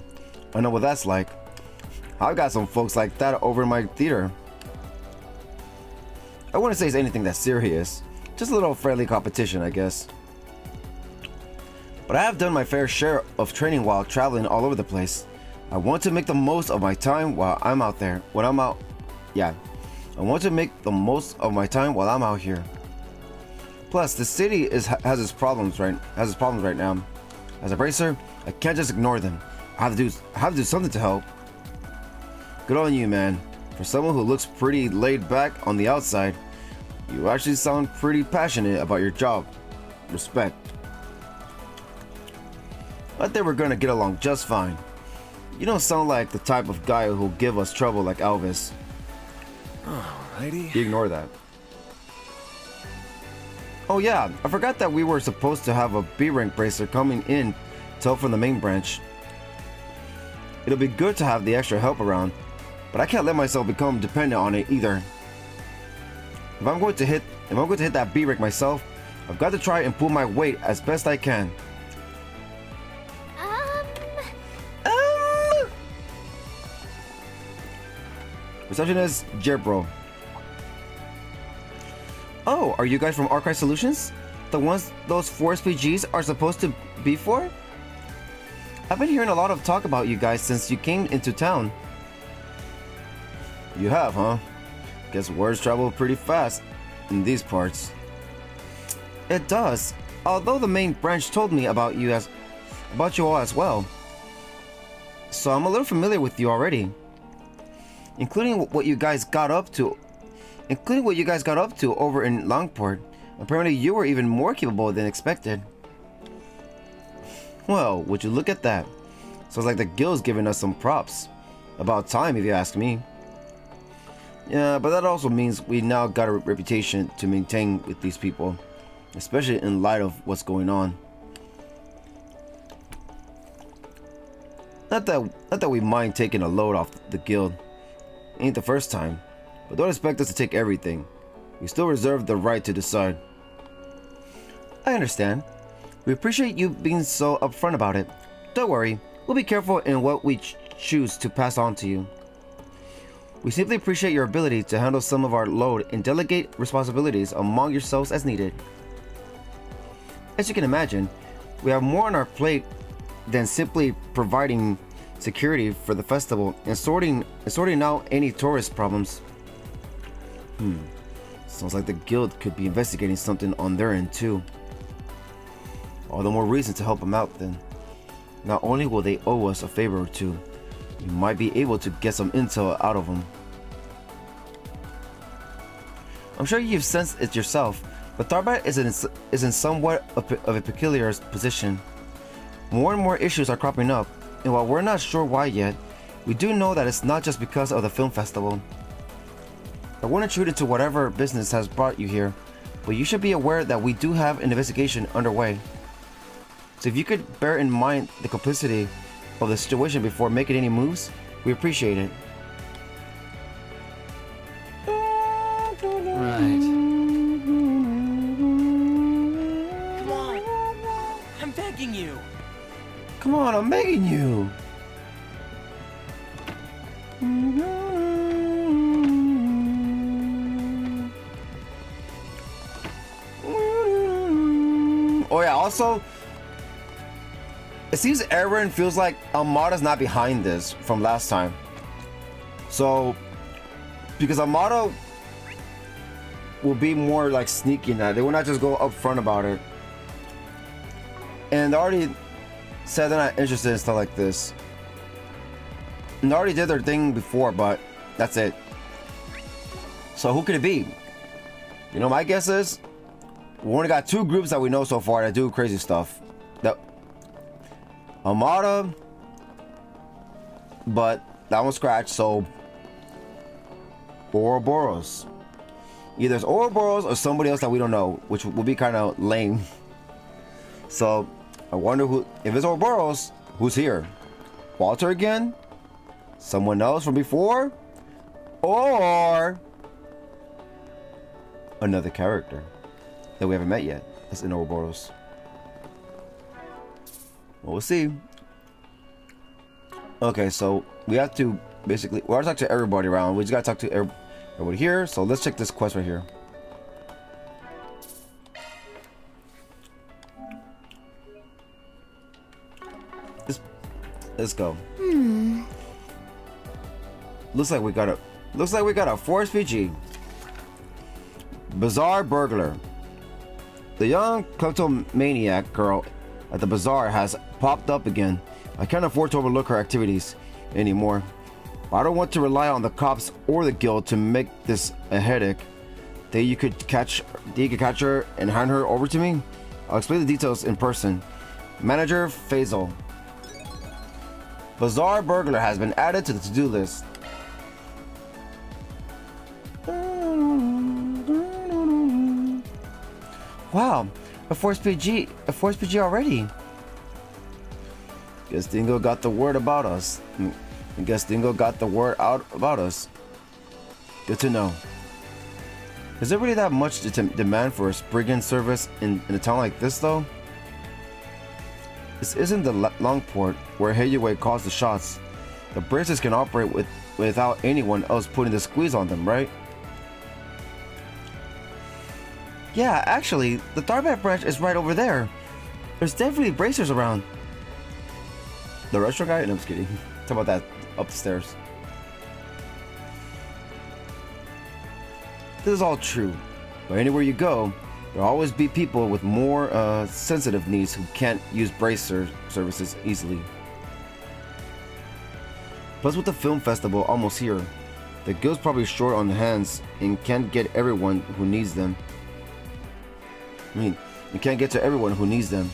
Speaker 1: I know what that's like. I've got some folks like that over in my theater. I wouldn't say it's anything that serious. Just a little friendly competition, I guess. But I have done my fair share of training while traveling all over the place. I want to make the most of my time while I'm out there. I want to make the most of my time while I'm out here. Plus, the city has its problems right now. As a racer, I can't just ignore them. I have to do something to help. Good on you, man. For someone who looks pretty laid back on the outside, you actually sound pretty passionate about your job. Respect. I think we're gonna get along just fine. You don't sound like the type of guy who'll give us trouble like Elvis.
Speaker 4: Alrighty.
Speaker 1: You ignore that. Oh yeah, I forgot that we were supposed to have a B rank bracer coming in to help from the main branch. It'll be good to have the extra help around, but I can't let myself become dependent on it either. If I'm going to hit that B rank myself, I've got to try and pull my weight as best I can. Receptionist Jebro. Oh, are you guys from Archive Solutions? The ones those 4 SPGs are supposed to be for? I've been hearing a lot of talk about you guys since you came into town. You have, huh? Guess words travel pretty fast in these parts. It does. Although the main branch told me about you all as well. So I'm a little familiar with you already. Including what you guys got up to over in Longport. Apparently you were even more capable than expected. Well, would you look at that? Sounds like the guild's giving us some props. About time, if you ask me. Yeah, but that also means we now got a reputation to maintain with these people, especially in light of what's going on. Not that we mind taking a load off the guild. Ain't the first time, but don't expect us to take everything. We still reserve the right to decide. I understand. We appreciate you being so upfront about it. Don't worry, we'll be careful in what we choose to pass on to you. We simply appreciate your ability to handle some of our load and delegate responsibilities among yourselves as needed. As you can imagine, we have more on our plate than simply providing security for the festival and sorting out any tourist problems. Sounds like the guild could be investigating something on their end too. All the more reason to help them out then. Not only will they owe us a favor or two, we might be able to get some intel out of them. I'm sure you've sensed it yourself, but Tharbad is in somewhat of a peculiar position. More and more issues are cropping up, and while we're not sure why yet, we do know that it's not just because of the film festival. I won't intrude into whatever business has brought you here, but you should be aware that we do have an investigation underway. So if you could bear in mind the complicity of the situation before making any moves, we appreciate it.
Speaker 3: Right.
Speaker 5: Come on. I'm begging you.
Speaker 1: Come on, I'm begging you. Oh yeah, also, it seems Aaron feels like Amada's not behind this from last time. So, because Amada will be more like sneaky now. They will not just go up front about it. And they already said they're not interested in stuff like this. And they already did their thing before, but that's it. So who could it be? You know, my guess is we only got 2 groups that we know so far that do crazy stuff. That Amada, but that one's scratched, so Ouroboros. Either it's Ouroboros or somebody else that we don't know, which will be kind of lame. So I wonder who, if it's Ouroboros, who's here? Walter again? Someone else from before? Or another character that we haven't met yet. That's in Ouroboros. Well, we'll see. Okay, so we have to basically, we have to talk to everybody around. We just gotta talk to everybody here. So let's check this quest right here. Let's go. Looks like we got a forest PG. Bazaar burglar. The young kleptomaniac girl at the bazaar has popped up again. I can't afford to overlook her activities anymore. I don't want to rely on the cops or the guild to make this a headache. You could catch her and hand her over to me? I'll explain the details in person. Manager Faisal. Bazaar burglar has been added to the to-do list. Wow, a force PG already. Guess Dingo got the word about us. Guess Dingo got the word out about us. Good to know. Is there really that much demand for a brigand service in a town like this, though? This isn't the Longport where Hayway calls the shots. The braces can operate without anyone else putting the squeeze on them, right? Yeah, actually, the Daybreak branch is right over there. There's definitely bracers around. The restaurant guy? No, I'm just kidding. Talk about that upstairs. This is all true, but anywhere you go, there'll always be people with more sensitive needs who can't use bracer services easily. Plus, with the film festival almost here, the guild's probably short on hands and can't get everyone who needs them. I mean, you can't get to everyone who needs them.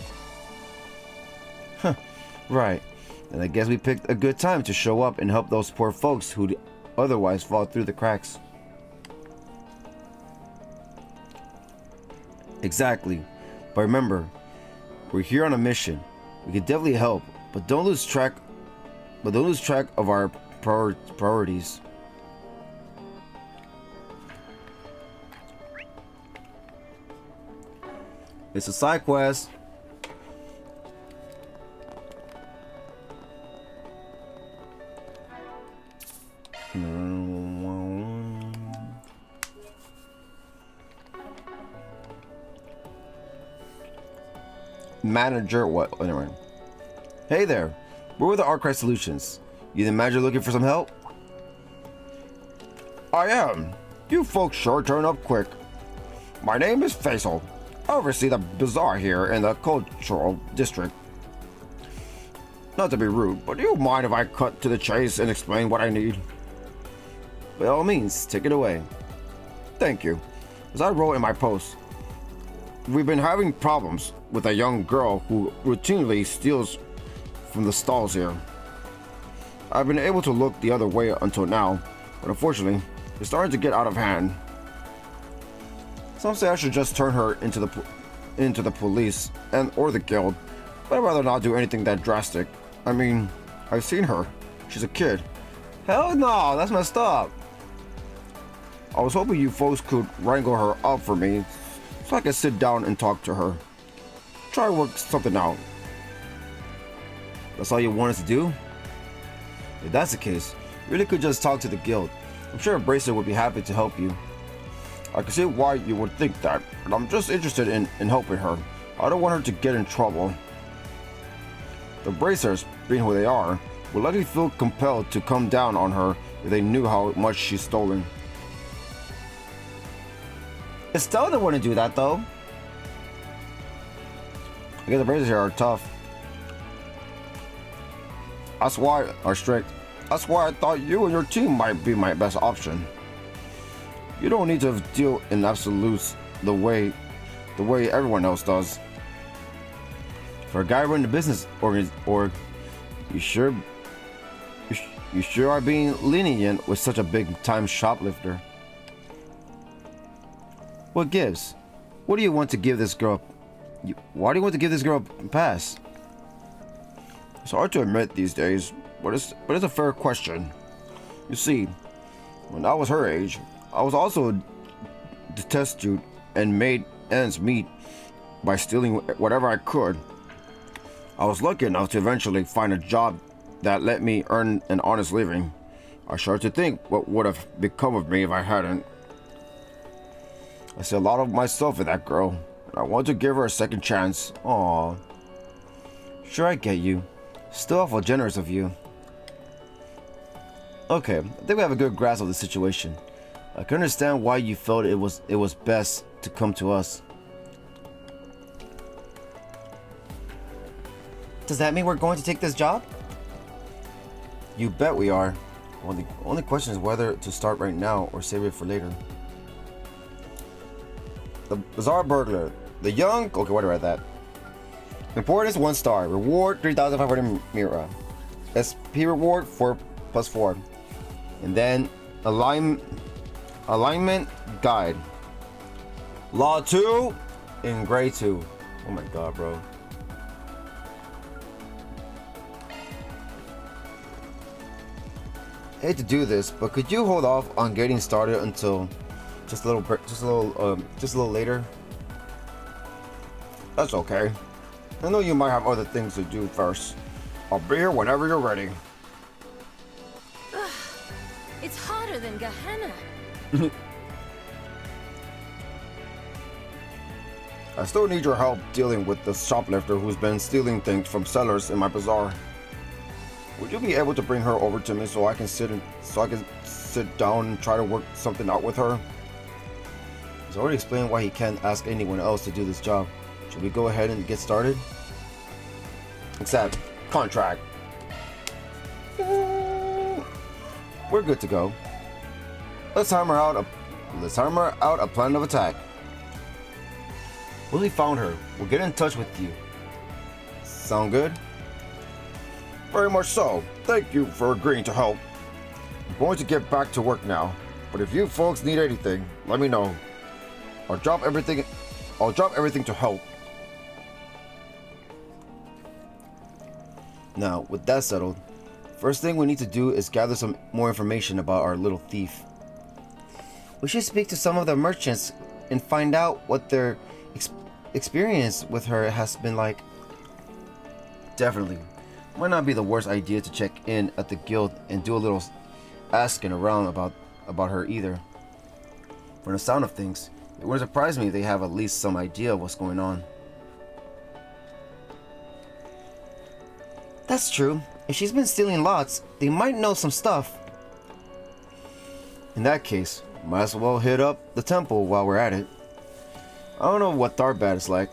Speaker 1: Huh, right. And I guess we picked a good time to show up and help those poor folks who'd otherwise fall through the cracks. Exactly. But remember, we're here on a mission. We can definitely help, but don't lose track of our priorities. It's a side quest. Manager, what? Anyway. Hey there. We're with the Archive Solutions. You the manager looking for some help? I am. You folks sure turn up quick. My name is Faisal. I oversee the bazaar here in the cultural district. Not to be rude, but do you mind if I cut to the chase and explain what I need? By all means, take it away. Thank you. As I wrote in my post, we've been having problems with a young girl who routinely steals from the stalls here. I've been able to look the other way until now, but unfortunately, it's starting to get out of hand. Some say I should just turn her into the police or the guild, but I'd rather not do anything that drastic. I mean, I've seen her. She's a kid. Hell no, that's messed up. I was hoping you folks could wrangle her up for me so I could sit down and talk to her. Try to work something out. That's all you want us to do? If that's the case, you really could just talk to the guild. I'm sure a bracer would be happy to help you. I can see why you would think that, but I'm just interested in helping her. I don't want her to get in trouble. The bracers, being who they are, would likely feel compelled to come down on her if they knew how much she's stolen. Estelle didn't want to do that, though. I guess the bracers here are tough. That's why are strict. That's why I thought you and your team might be my best option. You don't need to deal in absolutes the way everyone else does. For a guy running the business org, you sure are being lenient with such a big-time shoplifter. What gives? What do you want to give this girl? Why do you want to give this girl a pass? It's hard to admit these days, but it's a fair question. You see, when I was her age, I was also a destitute and made ends meet by stealing whatever I could. I was lucky enough to eventually find a job that let me earn an honest living. I shudder to think what would have become of me if I hadn't. I see a lot of myself in that girl, and I want to give her a second chance. Aww. Sure, I get you. Still awful generous of you. Okay, I think we have a good grasp of the situation. I can understand why you felt it was best to come to us. Does that mean we're going to take this job? You bet we are. Only question is whether to start right now or save it for later. The Bazaar Burglar. The young... Okay, why do I write that? Importance 1 star. Reward 3,500 Mira. SP reward 4+4. And then alignment guide. Law 2 in grade 2. Oh my god, bro. I hate to do this, but could you hold off on getting started until just a little later? That's okay. I know you might have other things to do first. I'll be here whenever you're ready.
Speaker 2: It's hotter than Gehenna.
Speaker 1: I still need your help dealing with the shoplifter who's been stealing things from sellers in my bazaar. Would you be able to bring her over to me so I can sit down and try to work something out with her? He's already explained why he can't ask anyone else to do this job. Should we go ahead and get started? Accept. Contract. We're good to go. Let's hammer out a plan of attack. Once we found her, we'll get in touch with you. Sound good? Very much so. Thank you for agreeing to help. I'm going to get back to work now, but if you folks need anything, let me know. I'll drop everything to help. Now, with that settled, first thing we need to do is gather some more information about our little thief. We should speak to some of the merchants and find out what their experience with her has been like. Definitely. Might not be the worst idea to check in at the guild and do a little asking around about her either. From the sound of things, it would surprise me if they have at least some idea of what's going on. That's true. If she's been stealing lots, they might know some stuff. In that case, might as well hit up the temple while we're at it. I don't know what Tharbad is like,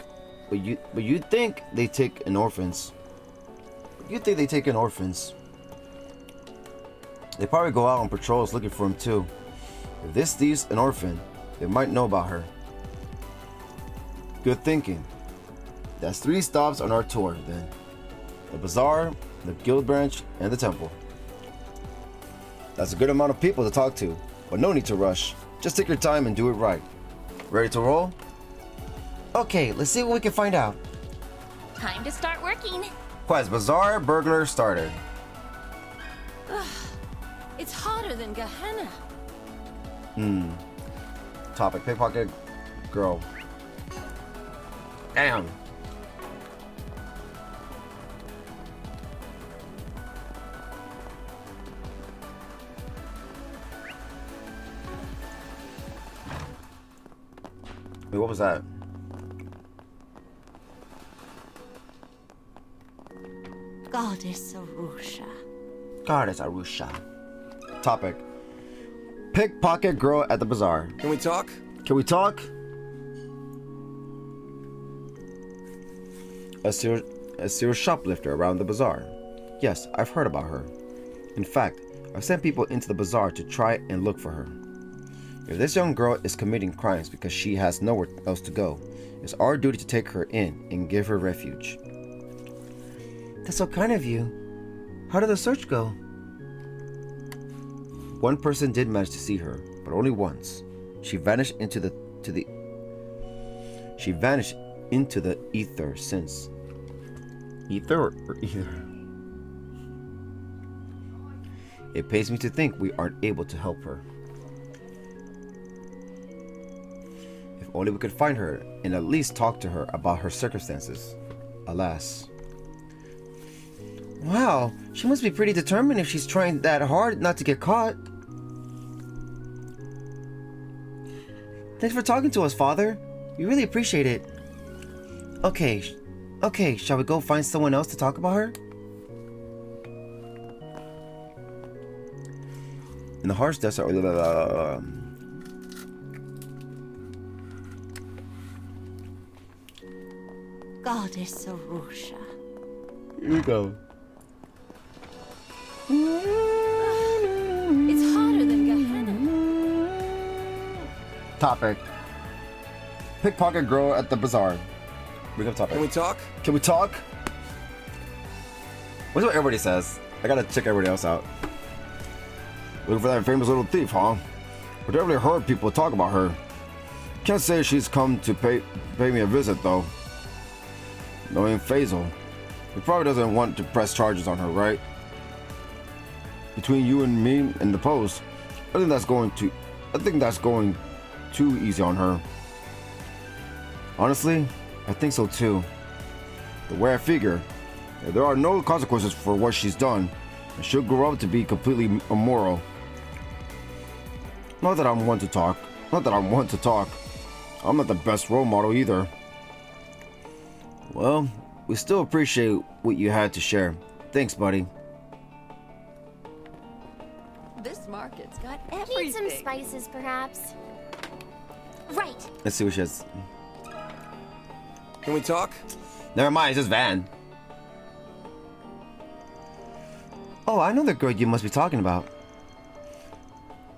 Speaker 1: but you'd think they take in orphans. They probably go out on patrols looking for him too. If this thief's an orphan, they might know about her. Good thinking. That's 3 stops on our tour then. The bazaar, the guild branch, and the temple. That's a good amount of people to talk to, but no need to rush. Just take your time and do it right. Ready to roll? Okay, let's see what we can find out.
Speaker 2: Time to start working.
Speaker 1: Quest Bazaar Burglar started.
Speaker 2: It's hotter than Gehenna.
Speaker 1: Topic: pickpocket girl. Damn. Wait, what was that?
Speaker 2: Goddess Arusha.
Speaker 1: Goddess Arusha. Topic: pickpocket girl at the bazaar.
Speaker 4: Can we talk?
Speaker 1: Can we talk? A serious shoplifter around the bazaar. Yes, I've heard about her. In fact, I've sent people into the bazaar to try and look for her. If this young girl is committing crimes because she has nowhere else to go, it's our duty to take her in and give her refuge. That's so kind of you. How did the search go? One person did manage to see her, but only once. She vanished into the ether since. Ether or ether? It pains me to think we aren't able to help her. If only we could find her and at least talk to her about her circumstances. Alas. Wow, she must be pretty determined if she's trying that hard not to get caught. Thanks for talking to us, Father. We really appreciate it. Okay, shall we go find someone else to talk about her? In the harsh desert.
Speaker 2: Goddess Arusha.
Speaker 1: Here you go.
Speaker 2: It's hotter than Gehenna.
Speaker 1: Topic. Pickpocket girl at the bazaar. Bring up topic.
Speaker 4: Can we talk?
Speaker 1: Can we talk? What's what everybody says? I gotta check everybody else out. Looking for that famous little thief, huh? I definitely heard people talk about her. Can't say she's come to pay me a visit, though. Knowing Faisal, he probably doesn't want to press charges on her, right? Between you and me and the post, I think that's going too easy on her. Honestly, I think so too. The way I figure, there are no consequences for what she's done, and she'll grow up to be completely immoral. Not that I'm one to talk. I'm not the best role model either. Well, we still appreciate what you had to share. Thanks, buddy.
Speaker 6: This market's got
Speaker 7: Need some
Speaker 6: everything.
Speaker 7: spices, perhaps? Right.
Speaker 1: Let's see what she has.
Speaker 4: Can we talk?
Speaker 1: Never mind, it's just Van. Oh, I know the girl you must be talking about.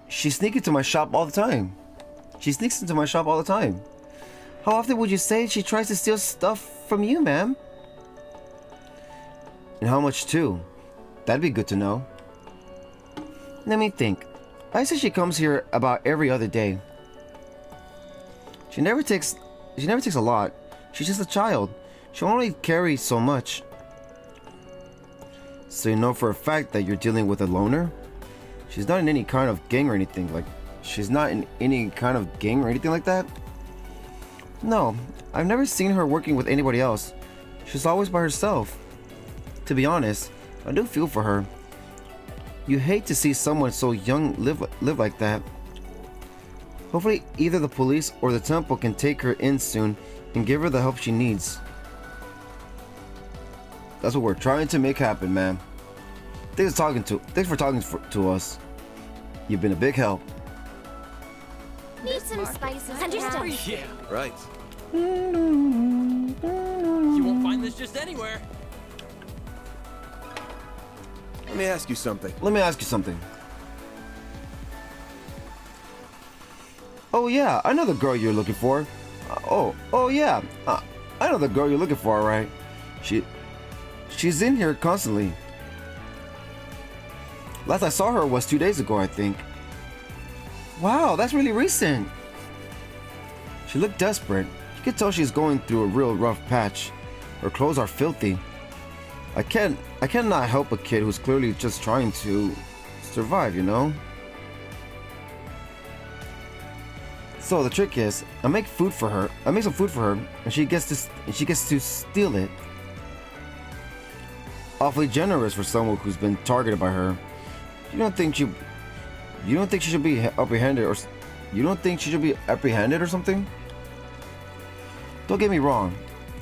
Speaker 1: She sneaks into my shop all the time. How often would you say she tries to steal stuff from you, ma'am? And how much too? That'd be good to know. Let me think. I say she comes here about every other day. She never takes a lot. She's just a child. She'll only carry so much. So you know for a fact that you're dealing with a loner? She's not in any kind of gang or anything like that? No, I've never seen her working with anybody else. She's always by herself. To be honest, I do feel for her. You hate to see someone so young live like that. Hopefully either the police or the temple can take her in soon and give her the help she needs. That's what we're trying to make happen, man. Thanks for talking to us. You've been a big help.
Speaker 7: Need some spices,
Speaker 6: Understood.
Speaker 7: perhaps?
Speaker 5: Yeah.
Speaker 4: Right.
Speaker 5: You won't find this just anywhere.
Speaker 4: Let me ask you something.
Speaker 1: Oh yeah, I know the girl you're looking for. Oh yeah, I know the girl you're looking for, right? She's in here constantly. Last I saw her was 2 days ago, I think. Wow, that's really recent. She looked desperate. You could tell she's going through a real rough patch. Her clothes are filthy. I cannot help a kid who's clearly just trying to survive, you know? So the trick is, I make some food for her, and she gets to steal it. Awfully generous for someone who's been targeted by her. You don't think she should be apprehended or something? Don't get me wrong.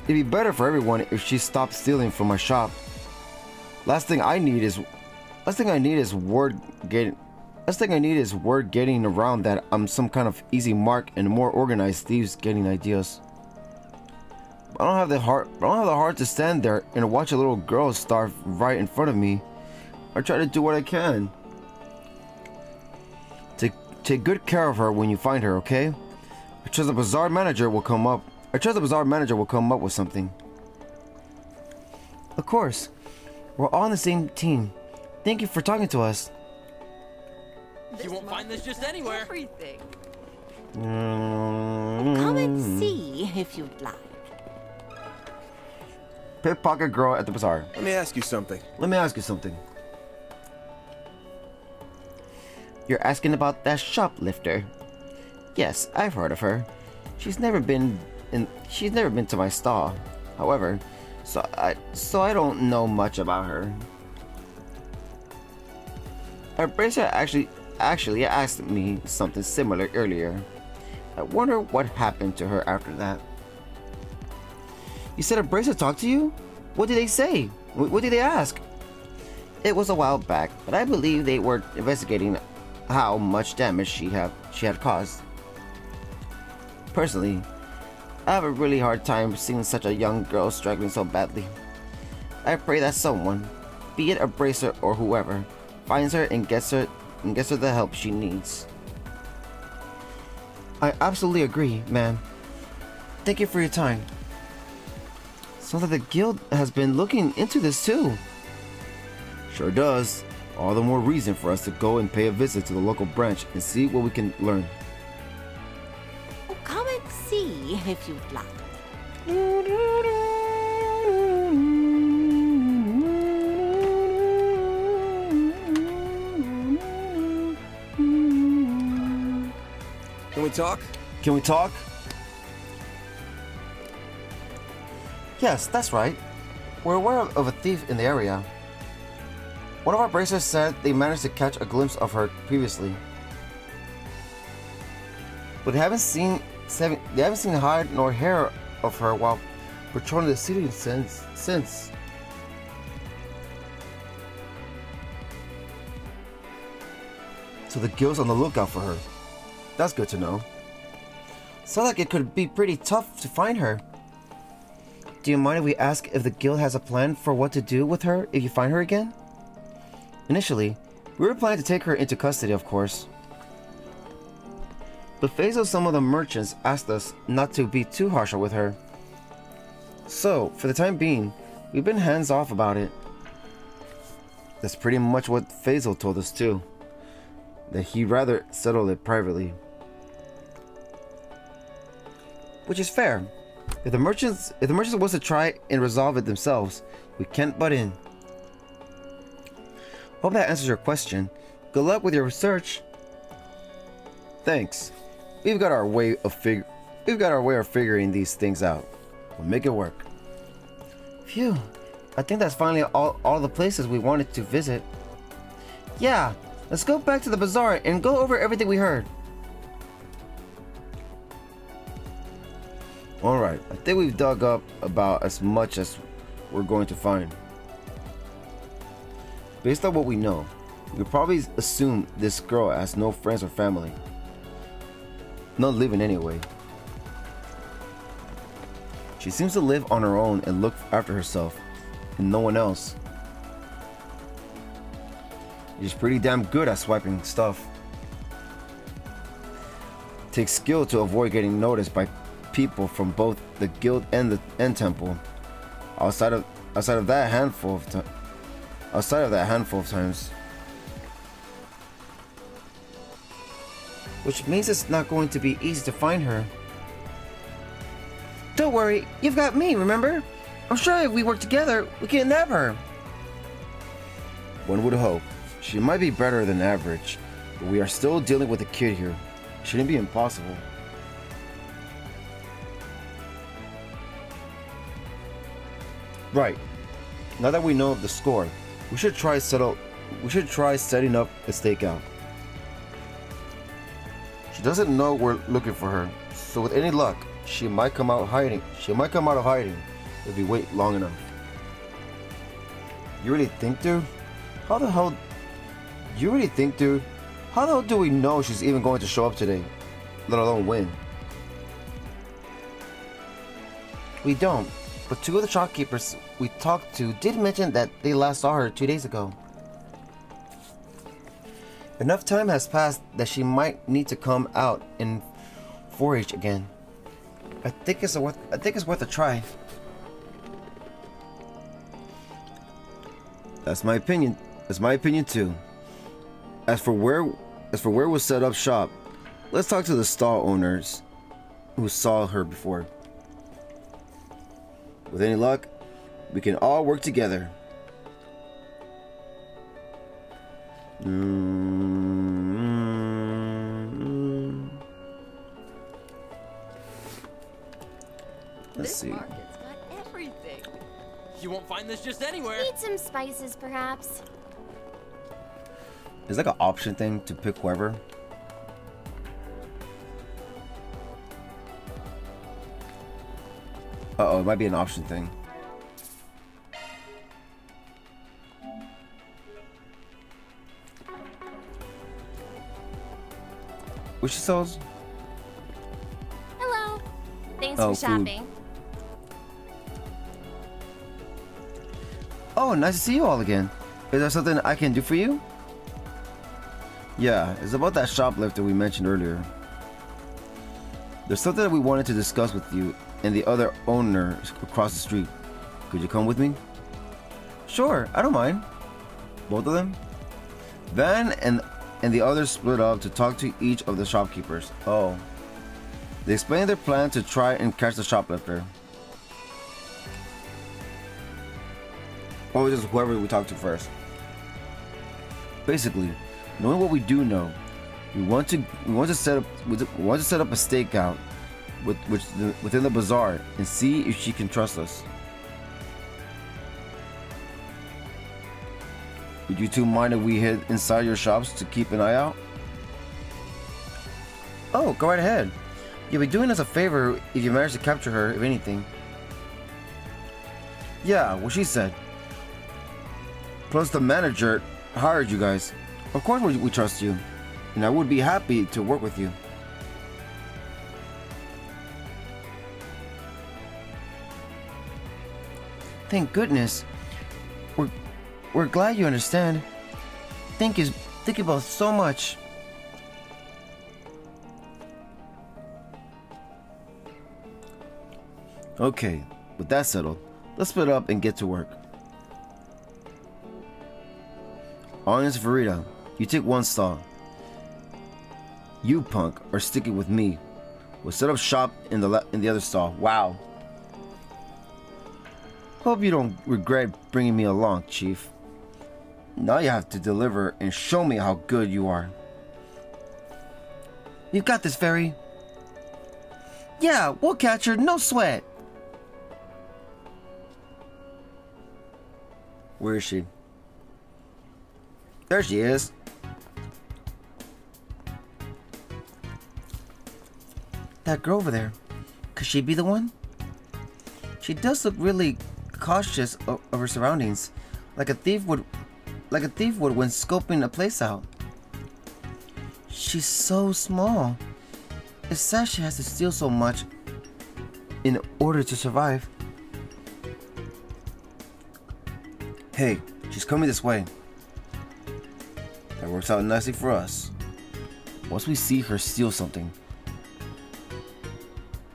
Speaker 1: It'd be better for everyone if she stopped stealing from my shop. Last thing I need is word getting around that I'm some kind of easy mark and more organized thieves getting ideas. I don't have the heart to stand there and watch a little girl starve right in front of me. I try to do what I can. Take good care of her when you find her, okay? I trust the bazaar manager will come up with something. Of course. We're all on the same team. Thank you for talking to us.
Speaker 5: You won't find this just anywhere.
Speaker 6: Everything.
Speaker 2: Come and see if you'd like.
Speaker 1: Pickpocket girl at the bazaar.
Speaker 4: Let me ask you something.
Speaker 1: You're asking about that shoplifter? Yes, I've heard of her. She's never been to my stall. However, so I don't know much about her. Our bracer actually asked me something similar earlier. I wonder what happened to her after that. You said a bracer talked to you? What did they say? What did they ask? It was a while back, but I believe they were investigating how much damage she had caused. Personally, I have a really hard time seeing such a young girl struggling so badly. I pray that someone, be it a bracer or whoever, finds her and gets her the help she needs. I absolutely agree, man. Thank you for your time. Sounds like the guild has been looking into this too. Sure does. All the more reason for us to go and pay a visit to the local branch and see what we can learn.
Speaker 2: Oh, come and see if you'd like.
Speaker 4: Can we talk?
Speaker 1: Can we talk? Yes, that's right. We're aware of a thief in the area. One of our bracers said they managed to catch a glimpse of her previously, but they haven't seen hide nor hair of her while patrolling the city since. So the guild's on the lookout for her. That's good to know. Sounds like it could be pretty tough to find her. Do you mind if we ask if the guild has a plan for what to do with her if you find her again? Initially, we were planning to take her into custody, of course. But Faisal, some of the merchants asked us not to be too harsh with her. So, for the time being, we've been hands off about it. That's pretty much what Faisal told us too. That he'd rather settle it privately. Which is fair. If the merchants wants to try and resolve it themselves, we can't butt in. Hope that answers your question. Good luck with your research. Thanks. We've got our way of figuring these things out. We'll make it work. Phew. I think that's finally all the places we wanted to visit. Yeah, let's go back to the bazaar and go over everything we heard. Alright, I think we've dug up about as much as we're going to find. Based on what we know, we could probably assume this girl has no friends or family. Not living anyway. She seems to live on her own and look after herself, and no one else. She's pretty damn good at swiping stuff. Takes skill to avoid getting noticed by people from both the guild and the temple. Outside of that handful of times. Which means it's not going to be easy to find her. Don't worry, you've got me, remember? I'm sure if we work together, we can nab her. One would hope. She might be better than average, but we are still dealing with a kid here. Shouldn't be impossible. Right. Now that we know the score, we should try setting up a stakeout. She doesn't know we're looking for her, so with any luck, she might come out of hiding if we wait long enough. You really think, dude? How the hell do we know she's even going to show up today, let alone win? We don't, but two of the shopkeepers we talked to did mention that they last saw her 2 days ago. Enough time has passed that she might need to come out and forage again. I think it's worth a try. That's my opinion. That's my opinion too. As for where we'll set up shop, let's talk to the stall owners who saw her before. With any luck, we can all work together. Let's
Speaker 6: This
Speaker 1: see.
Speaker 6: market's got everything.
Speaker 5: You won't find this just anywhere.
Speaker 7: Need some spices, perhaps.
Speaker 1: It's like an option thing to pick whoever. Uh-oh, it might be an option thing. What she sells?
Speaker 7: Hello. Thanks
Speaker 1: Oh,
Speaker 7: for
Speaker 1: food.
Speaker 7: shopping.
Speaker 1: Oh, nice to see you all again. Is there something I can do for you? Yeah, it's about that shoplifter we mentioned earlier. There's something that we wanted to discuss with you and the other owner across the street. Could you come with me? Sure, I don't mind. Both of them? Van and the others split up to talk to each of the shopkeepers. Oh. They explained their plan to try and catch the shoplifter. Or just whoever we talk to first. Basically, knowing what we do know, we want to set up a stakeout within the bazaar and see if she can trust us. Would you two mind if we hid inside your shops to keep an eye out? Oh, go right ahead. You'll be doing us a favor if you manage to capture her, if anything. Yeah, what she said. Plus the manager hired you guys. Of course we trust you, and I would be happy to work with you. Thank goodness. We're glad you understand. Thank you both so much. Okay, with that settled, let's split up and get to work. Onions Farida, you take one stall. You, punk, are sticking with me. We'll set up shop in the other stall. Wow. Hope you don't regret bringing me along, Chief. Now you have to deliver and show me how good you are. You've got this, Fairy. Yeah, we'll catch her, no sweat. Where is she? There she is. That girl over there. Could she be the one? She does look really cautious of her surroundings, like a thief would when scoping a place out. She's so small. It's sad she has to steal so much in order to survive. Hey, she's coming this way. That works out nicely for us. Once we see her steal something,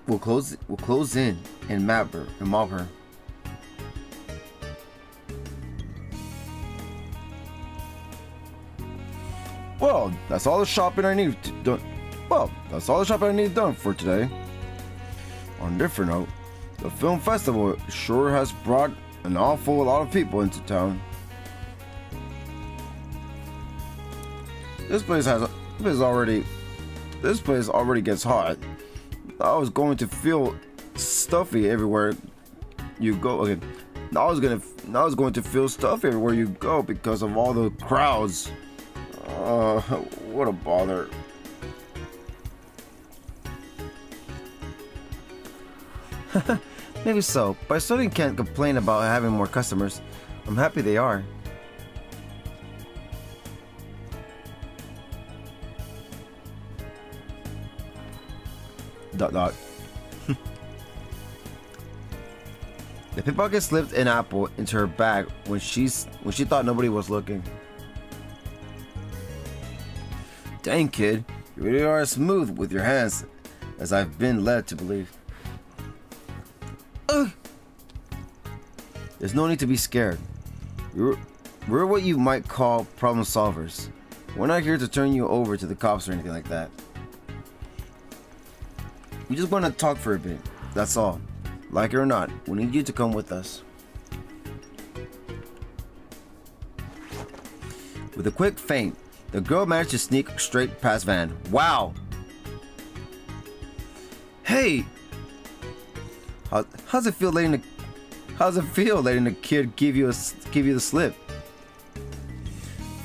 Speaker 1: we'll close in and mob her. Well, that's all the shopping I need done. Well, that's all the shopping I need done for today. On a different note, the film festival sure has brought an awful lot of people into town. This place already gets hot. I was going to feel stuffy everywhere you go. Okay, I was going to feel stuffy everywhere you go because of all the crowds. What a bother. Maybe so, but I certainly can't complain about having more customers. I'm happy they are. Dot dot. The pickpocket slipped an apple into her bag when she thought nobody was looking. Dang, kid, you really are smooth with your hands, as I've been led to believe. Ugh. There's no need to be scared. We're what you might call problem solvers. We're not here to turn you over to the cops or anything like that. We just want to talk for a bit, that's all. Like it or not, we need you to come with us. With a quick feint, the girl managed to sneak straight past Van. Wow! Hey! How's it feel letting the kid give you the slip?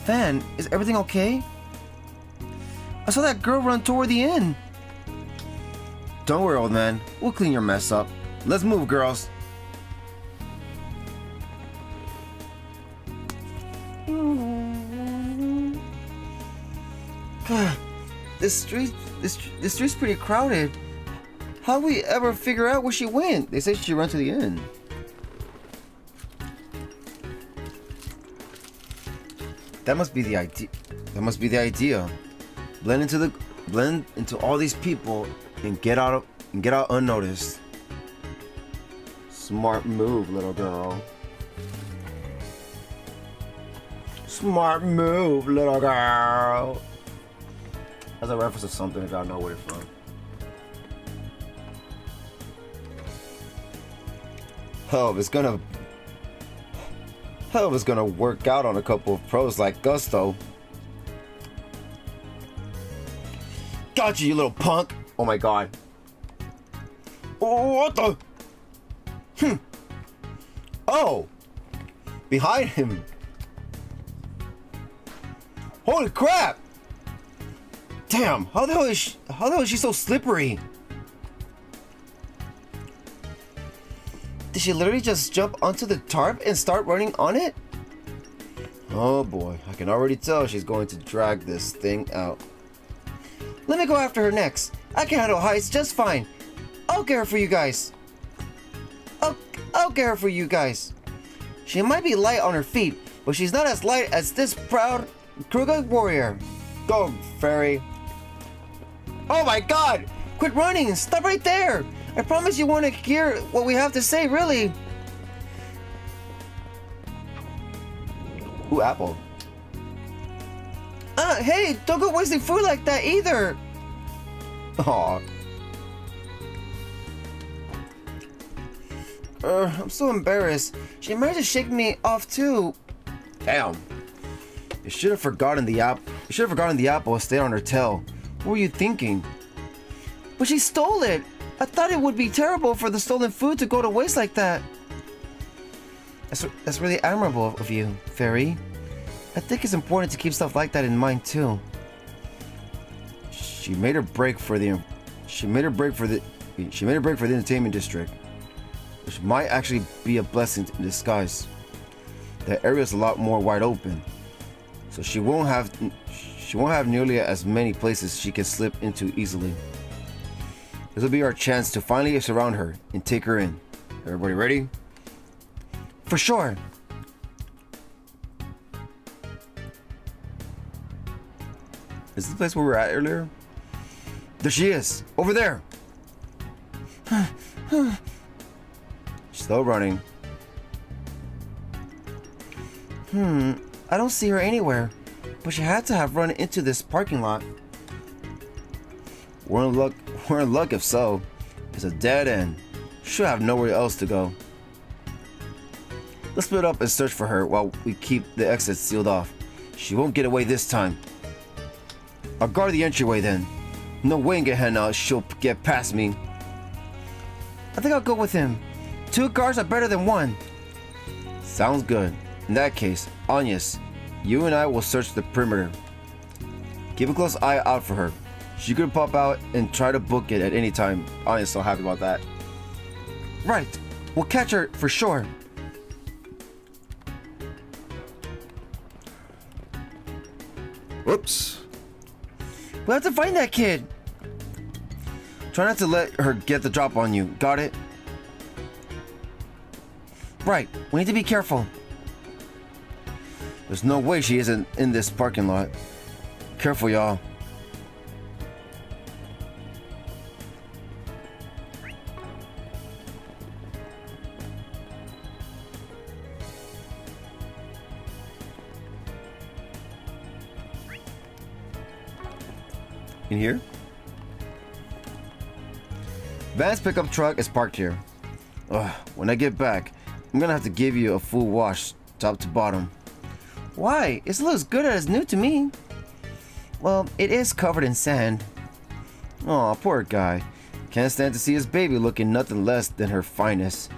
Speaker 1: Van, is everything okay? I saw that girl run toward the inn. Don't worry, old man. We'll clean your mess up. Let's move, girls. This street's pretty crowded. How we ever figure out where she went? They said she ran to the inn. That must be the idea. Blend into all these people and get out unnoticed. Smart move, little girl. Smart move, little girl. That's a reference to something I gotta know where it's from. Hell, if it's gonna work out on a couple of pros like Gusto. Got you, you little punk! Oh my god. Oh, what the? Oh! Behind him! Holy crap! Damn, how the hell is she so slippery? Did she literally just jump onto the tarp and start running on it? Oh boy, I can already tell she's going to drag this thing out. Let me go after her next. I can handle heights just fine. I'll get her for you guys. I'll get her for you guys. She might be light on her feet, but she's not as light as this proud Kruger warrior. Go, fairy. Oh my god! Quit running! Stop right there! I promise you want to hear what we have to say, really. Ooh, apple. Hey, don't go wasting food like that either. Aw. I'm so embarrassed. She managed to shake me off too. Damn. You should have forgotten the apple. You should have forgotten the apple stayed on her tail. What were you thinking? But she stole it. I thought it would be terrible for the stolen food to go to waste like that. That's really admirable of you, Fairy. I think it's important to keep stuff like that in mind too. She made her break for the entertainment district, which might actually be a blessing in disguise. The area is a lot more wide open, so she won't have nearly as many places she can slip into easily. This will be our chance to finally surround her and take her in. Everybody ready? For sure. Is this the place where we were at earlier? There she is! Over there! Still running. I don't see her anywhere, but she had to have run into this parking lot. We're in luck if so. It's a dead end. She'll have nowhere else to go. Let's split up and search for her while we keep the exits sealed off. She won't get away this time. I'll guard the entryway then. No way in Gehenna she'll get past me. I think I'll go with him. 2 guards are better than 1. Sounds good. In that case, Agnes, you and I will search the perimeter. Keep a close eye out for her. She could pop out and try to book it at any time. Agnes is so happy about that. Right. We'll catch her for sure.
Speaker 4: Whoops.
Speaker 1: We'll have to find that kid. Try not to let her get the drop on you. Got it? Right. We need to be careful. There's no way she isn't in this parking lot. Careful, y'all. In here? Van's pickup truck is parked here. When I get back, I'm gonna have to give you a full wash, top to bottom. Why? It looks good as new to me. Well, it is covered in sand. Aw, poor guy. Can't stand to see his baby looking nothing less than her finest.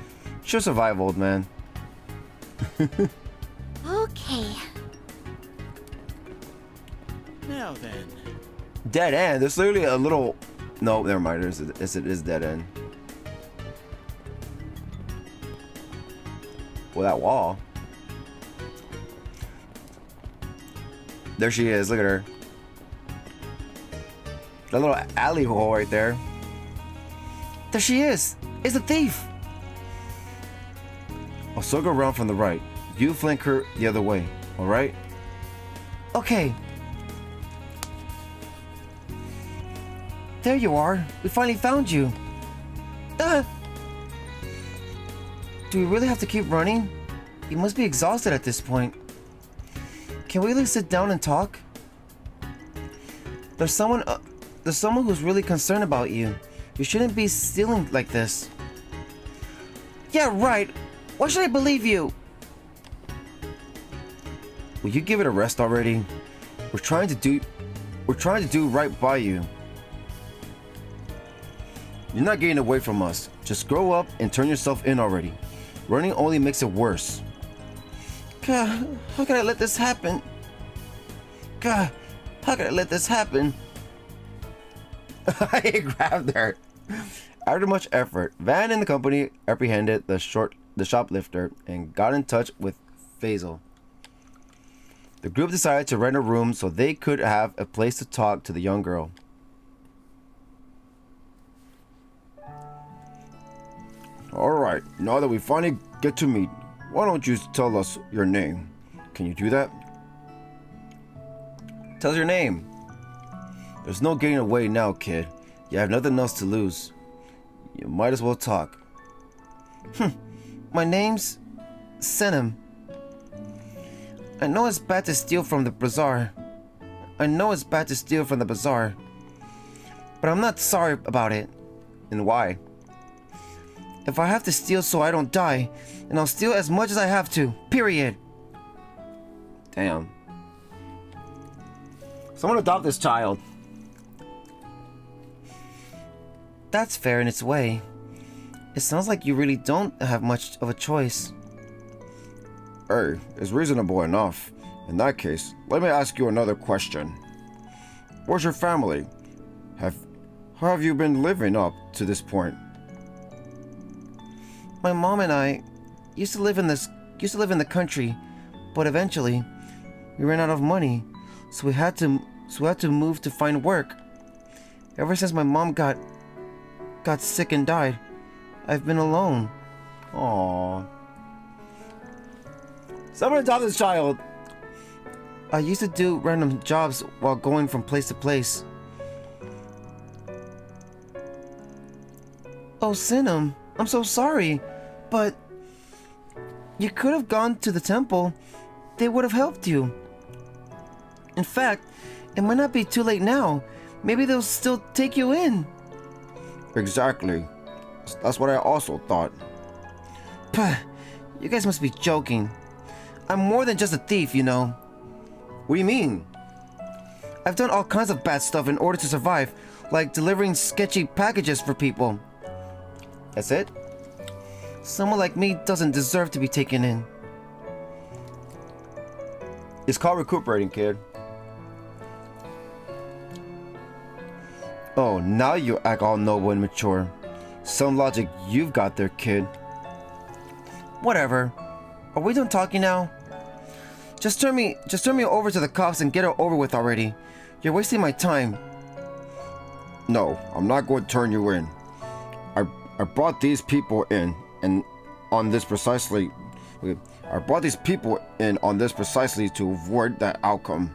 Speaker 1: She'll survive, old man.
Speaker 2: Okay.
Speaker 5: Now then.
Speaker 1: Dead end. There's literally a little... No, never mind. It is dead end. Well, that wall. There she is. Look at her. That little alley hole right there. There she is. It's a thief. I'll circle around from the right. You flank her the other way. All right? Okay. There you are. We finally found you. Do we really have to keep running? You must be exhausted at this point. Can we at least sit down and talk? There's someone who's really concerned about you. You shouldn't be stealing like this. Yeah, right. Why should I believe you? Will you give it a rest already? We're trying to do right by you. You're not getting away from us. Just grow up and turn yourself in already. Running only makes it worse. God, how could I let this happen? God, how could I let this happen? I grabbed her. After much effort, Van and the company apprehended the shoplifter and got in touch with Faisal. The group decided to rent a room so they could have a place to talk to the young girl. Alright, now that we finally get to meet, why don't you tell us your name? Can you do that? Tell us your name. There's no getting away now, kid. You have nothing else to lose. You might as well talk. My name's Senem. I know it's bad to steal from the bazaar. But I'm not sorry about it. And why? If I have to steal so I don't die, then I'll steal as much as I have to. Period. Damn. Someone adopt this child. That's fair in its way. It sounds like you really don't have much of a choice. Hey, it's reasonable enough. In that case, let me ask you another question. Where's your family? How have you been living up to this point? My mom and I used to live in the country, but eventually we ran out of money, so we had to move to find work. Ever since my mom got sick and died, I've been alone. Aww. Someone adopt this child. I used to do random jobs while going from place to place. Oh, Sinem, I'm so sorry, but you could have gone to the temple. They would have helped you. In fact, it might not be too late now. Maybe they'll still take you in. Exactly. That's what I also thought. Puh, you guys must be joking. I'm more than just a thief, you know. What do you mean? I've done all kinds of bad stuff in order to survive, like delivering sketchy packages for people. That's it? Someone like me doesn't deserve to be taken in. It's called recuperating, kid. Oh, now you act all noble and mature. Some logic you've got there, kid. Whatever. Are we done talking now? Just turn me over to the cops and get it over with already. You're wasting my time. No, I'm not going to turn you in. I brought these people in on this precisely to avoid that outcome.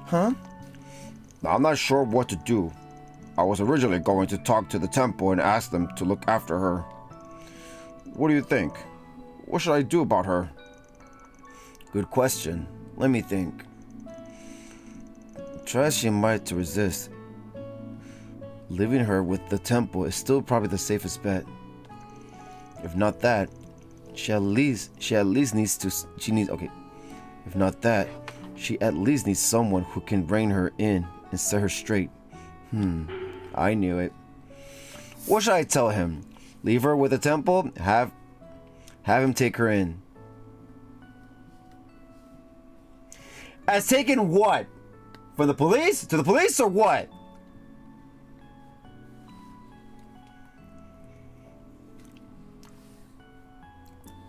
Speaker 1: Huh? I'm not sure what to do. I was originally going to talk to the temple and ask them to look after her. What do you think? What should I do about her? Good question. Let me think. Try as she might to resist, leaving her with the temple is still probably the safest bet. If not that, she at least needs someone who can rein her in and set her straight. I knew it. What should I tell him? Leave her with the temple? Have him take her in. As taken what? From the police? To the police or what?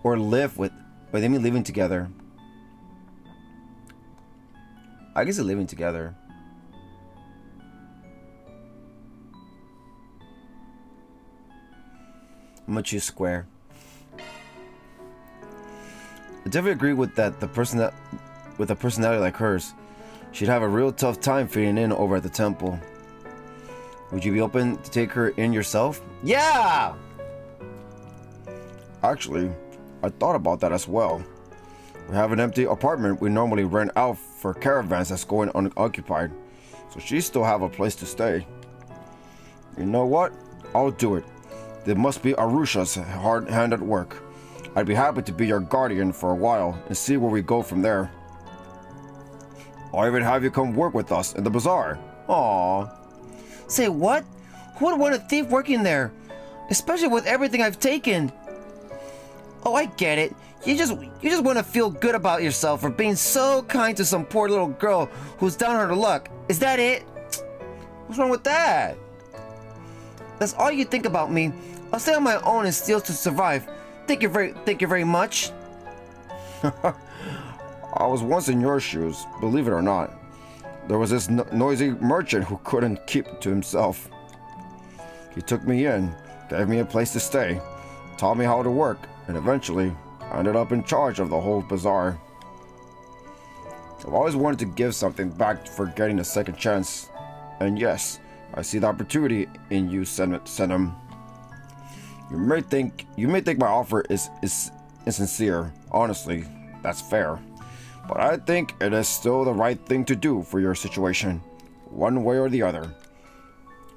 Speaker 1: Or live with... Wait, they mean living together. I guess they're living together. I'm gonna choose square. I definitely agree with that. With a personality like hers, she'd have a real tough time fitting in over at the temple. Would you be open to take her in yourself? Yeah! Actually, I thought about that as well. We have an empty apartment we normally rent out for caravans that's going unoccupied, so she still have a place to stay. You know what? I'll do it. There must be Arusha's hard hand at work. I'd be happy to be your guardian for a while and see where we go from there. I'll even have you come work with us in the bazaar. Aww. Say what? Who would want a thief working there? Especially with everything I've taken. Oh, I get it. You just want to feel good about yourself for being so kind to some poor little girl who's down on her luck. Is that it? What's wrong with that? That's all you think about me. I'll stay on my own and steal to survive. Thank you very much. I was once in your shoes, believe it or not. There was this noisy merchant who couldn't keep to himself. He took me in, gave me a place to stay, taught me how to work, and eventually I ended up in charge of the whole bazaar. I've always wanted to give something back for getting a second chance. And yes, I see the opportunity in you, Senem. You may think my offer is insincere. Honestly, that's fair. But I think it is still the right thing to do for your situation, one way or the other.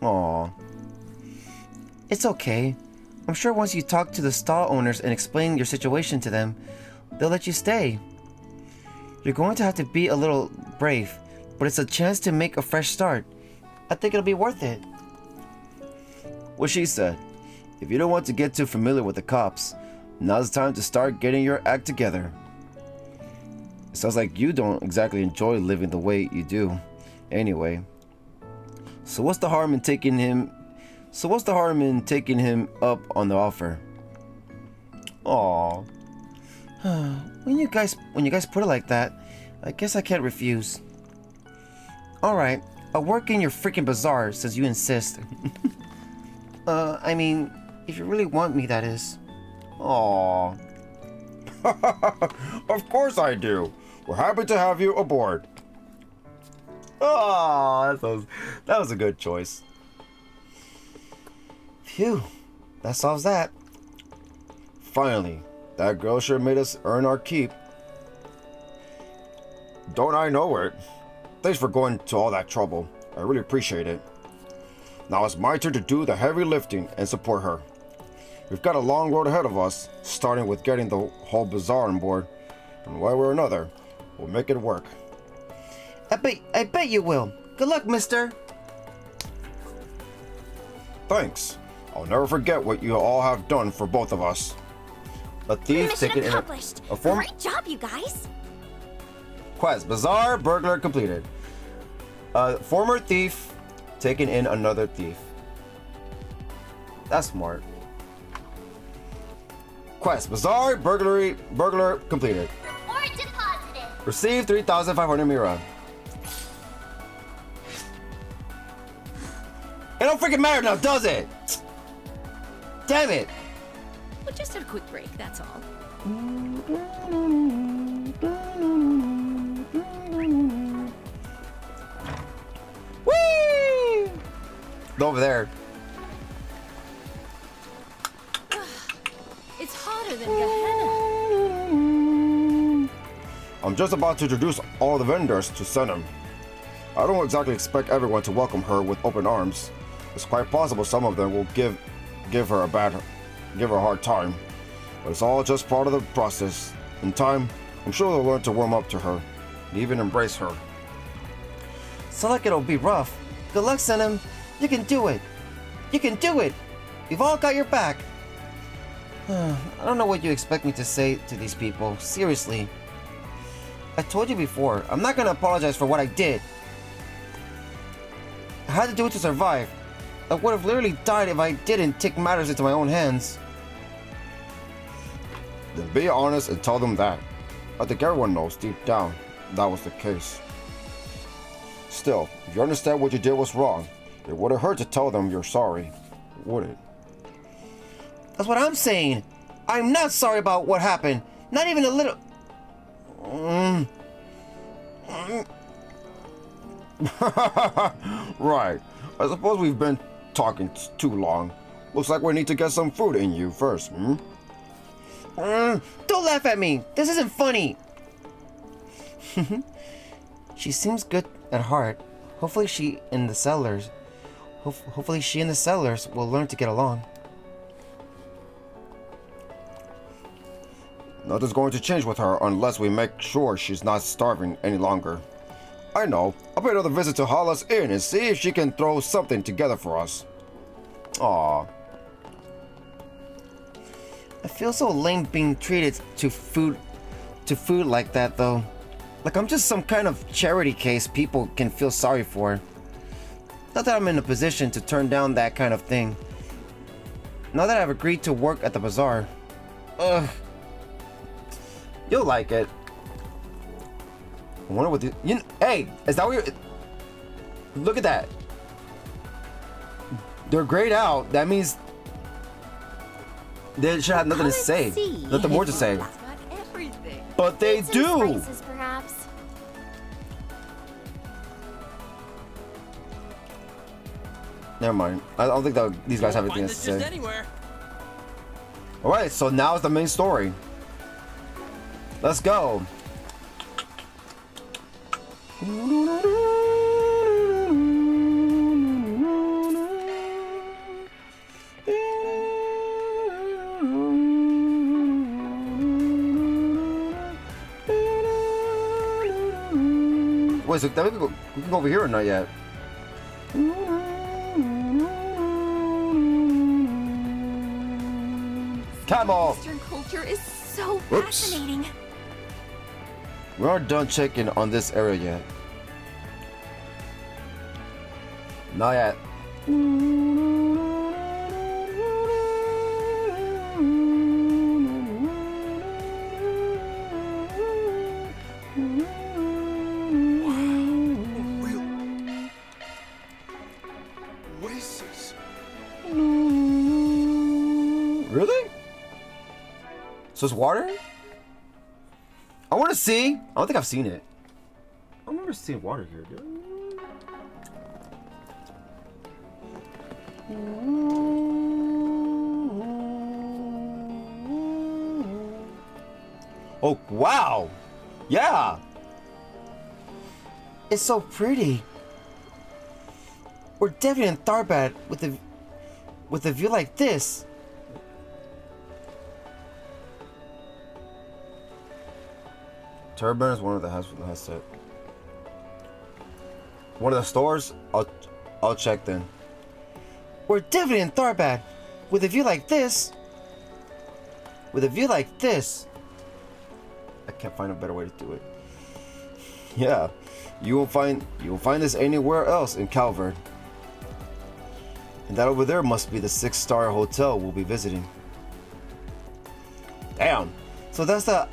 Speaker 1: Aww. It's okay. I'm sure once you talk to the stall owners and explain your situation to them, they'll let you stay. You're going to have to be a little brave, but it's a chance to make a fresh start. I think it'll be worth it. What she said. If you don't want to get too familiar with the cops, now's the time to start getting your act together. It sounds like you don't exactly enjoy living the way you do. Anyway. So what's the harm in taking him up on the offer? Aww. When you guys put it like that, I guess I can't refuse. Alright, I'll work in your freaking bazaar since you insist. I mean, if you really want me, that is. Aww. Of course I do. We're happy to have you aboard. Oh, that was a good choice. Phew, that solves that. Finally, that girl sure made us earn our keep. Don't I know it? Thanks for going to all that trouble. I really appreciate it. Now it's my turn to do the heavy lifting and support her. We've got a long road ahead of us, starting with getting the whole bazaar on board. And one way or another, we'll make it work. I bet you will. Good luck, mister. Thanks. I'll never forget what you all have done for both of us. A thief taken in a former...
Speaker 7: Great job, you guys.
Speaker 1: Quest. Bazaar burglar completed. Former thief taken in another thief. That's smart. Quest. Bazaar burglar completed.
Speaker 7: Reward deposited.
Speaker 1: Receive 3,500 Mira. It don't freaking matter now, does it? Damn it!
Speaker 6: Well, just a quick break, that's all.
Speaker 1: Whee! Over there.
Speaker 6: It's hotter than Gehenna.
Speaker 1: I'm just about to introduce all the vendors to Senem. I don't exactly expect everyone to welcome her with open arms. It's quite possible some of them will give her a hard time. But it's all just part of the process. In time, I'm sure they'll learn to warm up to her and even embrace her. So like it'll be rough. Good luck, Senem. You can do it. You can do it. We've all got your back. I don't know what you expect me to say to these people. Seriously. I told you before, I'm not gonna apologize for what I did. I had to do it to survive. I would have literally died if I didn't take matters into my own hands. Then be honest and tell them that. I think everyone knows deep down that was the case. Still, if you understand what you did was wrong, it wouldn't hurt to tell them you're sorry, would it? That's what I'm saying. I'm not sorry about what happened. Not even a little. Right. I suppose we've been talking too long. Looks like we need to get some food in you first, Don't laugh at me. This isn't funny. She seems good at heart. Hopefully she and the settlers will learn to get along. Nothing's going to change with her unless we make sure she's not starving any longer. I know. I'll pay another visit to Hala's Inn and see if she can throw something together for us. Aww. I feel so lame being treated to food like that though. Like I'm just some kind of charity case people can feel sorry for. Not that I'm in a position to turn down that kind of thing. Now that I've agreed to work at the bazaar. Ugh. You'll like it. I wonder what hey, is that what you're... Look at that. They're grayed out. That means they should have nothing to say. Nothing more to say.
Speaker 6: Not everything.
Speaker 1: But they
Speaker 7: Some
Speaker 1: do.
Speaker 7: spices, perhaps.
Speaker 1: Never mind. I don't think that these guys have anything to say.
Speaker 5: Anywhere.
Speaker 1: Alright, so now is the main story. Let's go. Wait, so we can go over here or not yet? Camel!
Speaker 6: Eastern culture is so
Speaker 1: Oops.
Speaker 6: fascinating.
Speaker 1: We aren't done checking on this area yet. Not yet.
Speaker 4: Oasis.
Speaker 1: Really? So it's water? I want to see. I don't think I've seen it. I don't remember seeing water here, dude. Oh, wow. Yeah. It's so pretty. We're definitely in Tharbad with a view like this. Turban is one of the headset. One of the stores? I'll check then. We're definitely in Tharbad with a view like this. With a view like this. I can't find a better way to do it. Yeah, you won't find this anywhere else in Calvert. And that over there must be the 6-star hotel we'll be visiting. Damn. So that's the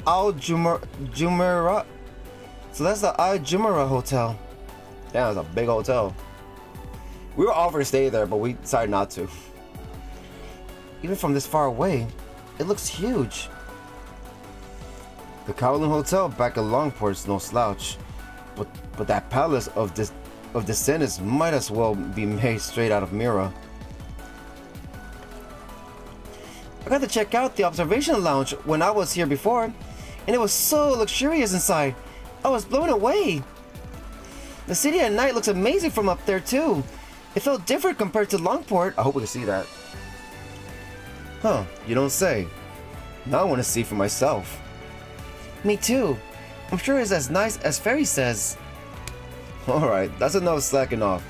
Speaker 1: Al Jumeirah. So that's the Al Jumeirah hotel. Damn, it's a big hotel. We were offered to stay there, but we decided not to. Even from this far away, it looks huge. The Kowloon Hotel back at Longport's no slouch, but that palace of descendants might as well be made straight out of Mira. I got to check out the observation lounge when I was here before, and it was so luxurious inside. I was blown away. The city at night looks amazing from up there too. It felt different compared to Longport. I hope we can see that. Huh, you don't say. Now I want to see for myself. Me too. I'm sure it's as nice as Fairy says. Alright, that's enough slacking off.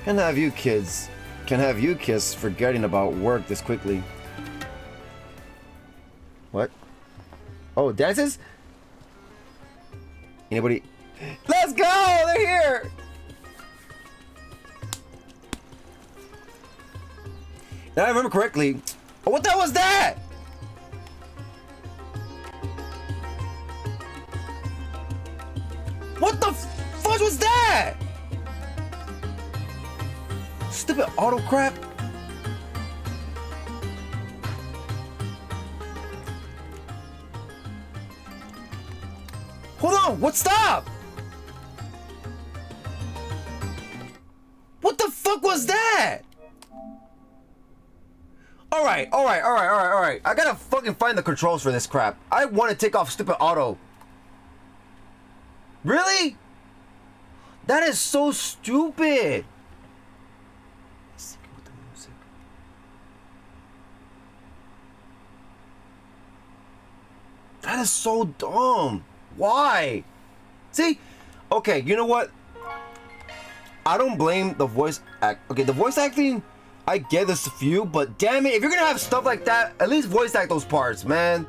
Speaker 1: Can't have you kids forgetting about work this quickly. What? Oh, dances? Anybody? Let's go! They're here! If I remember correctly, oh, what the hell was that? What the fudge was that? Stupid auto crap. Hold on, what stop? What the fuck was that? Alright. I gotta fucking find the controls for this crap. I want to take off stupid auto. Really? That is so stupid. That is so dumb. Why? See? Okay, you know what? I don't blame the voice act. Okay, the voice acting, I get this few, but damn it, if you're gonna have stuff like that, at least voice act those parts, man.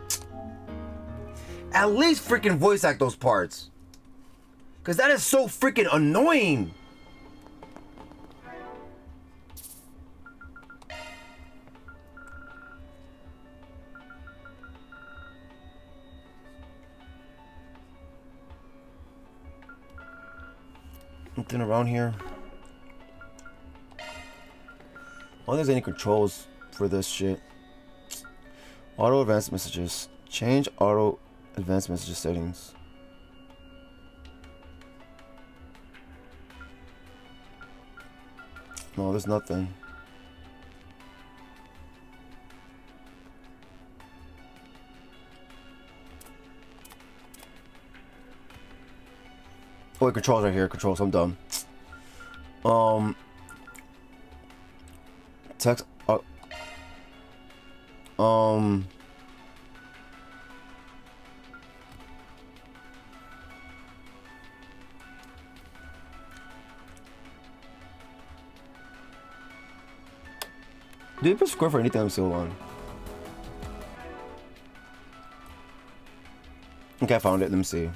Speaker 1: At least freaking voice act those parts. Because that is so freaking annoying. Nothing around here. I don't think there's any controls for this shit. Auto advanced messages. Change auto advanced messages settings. No, there's nothing. Oh, wait, controls right here. Controls. I'm done. Text. Do you press square for anything I'm still on? Okay, I found it. Let me see.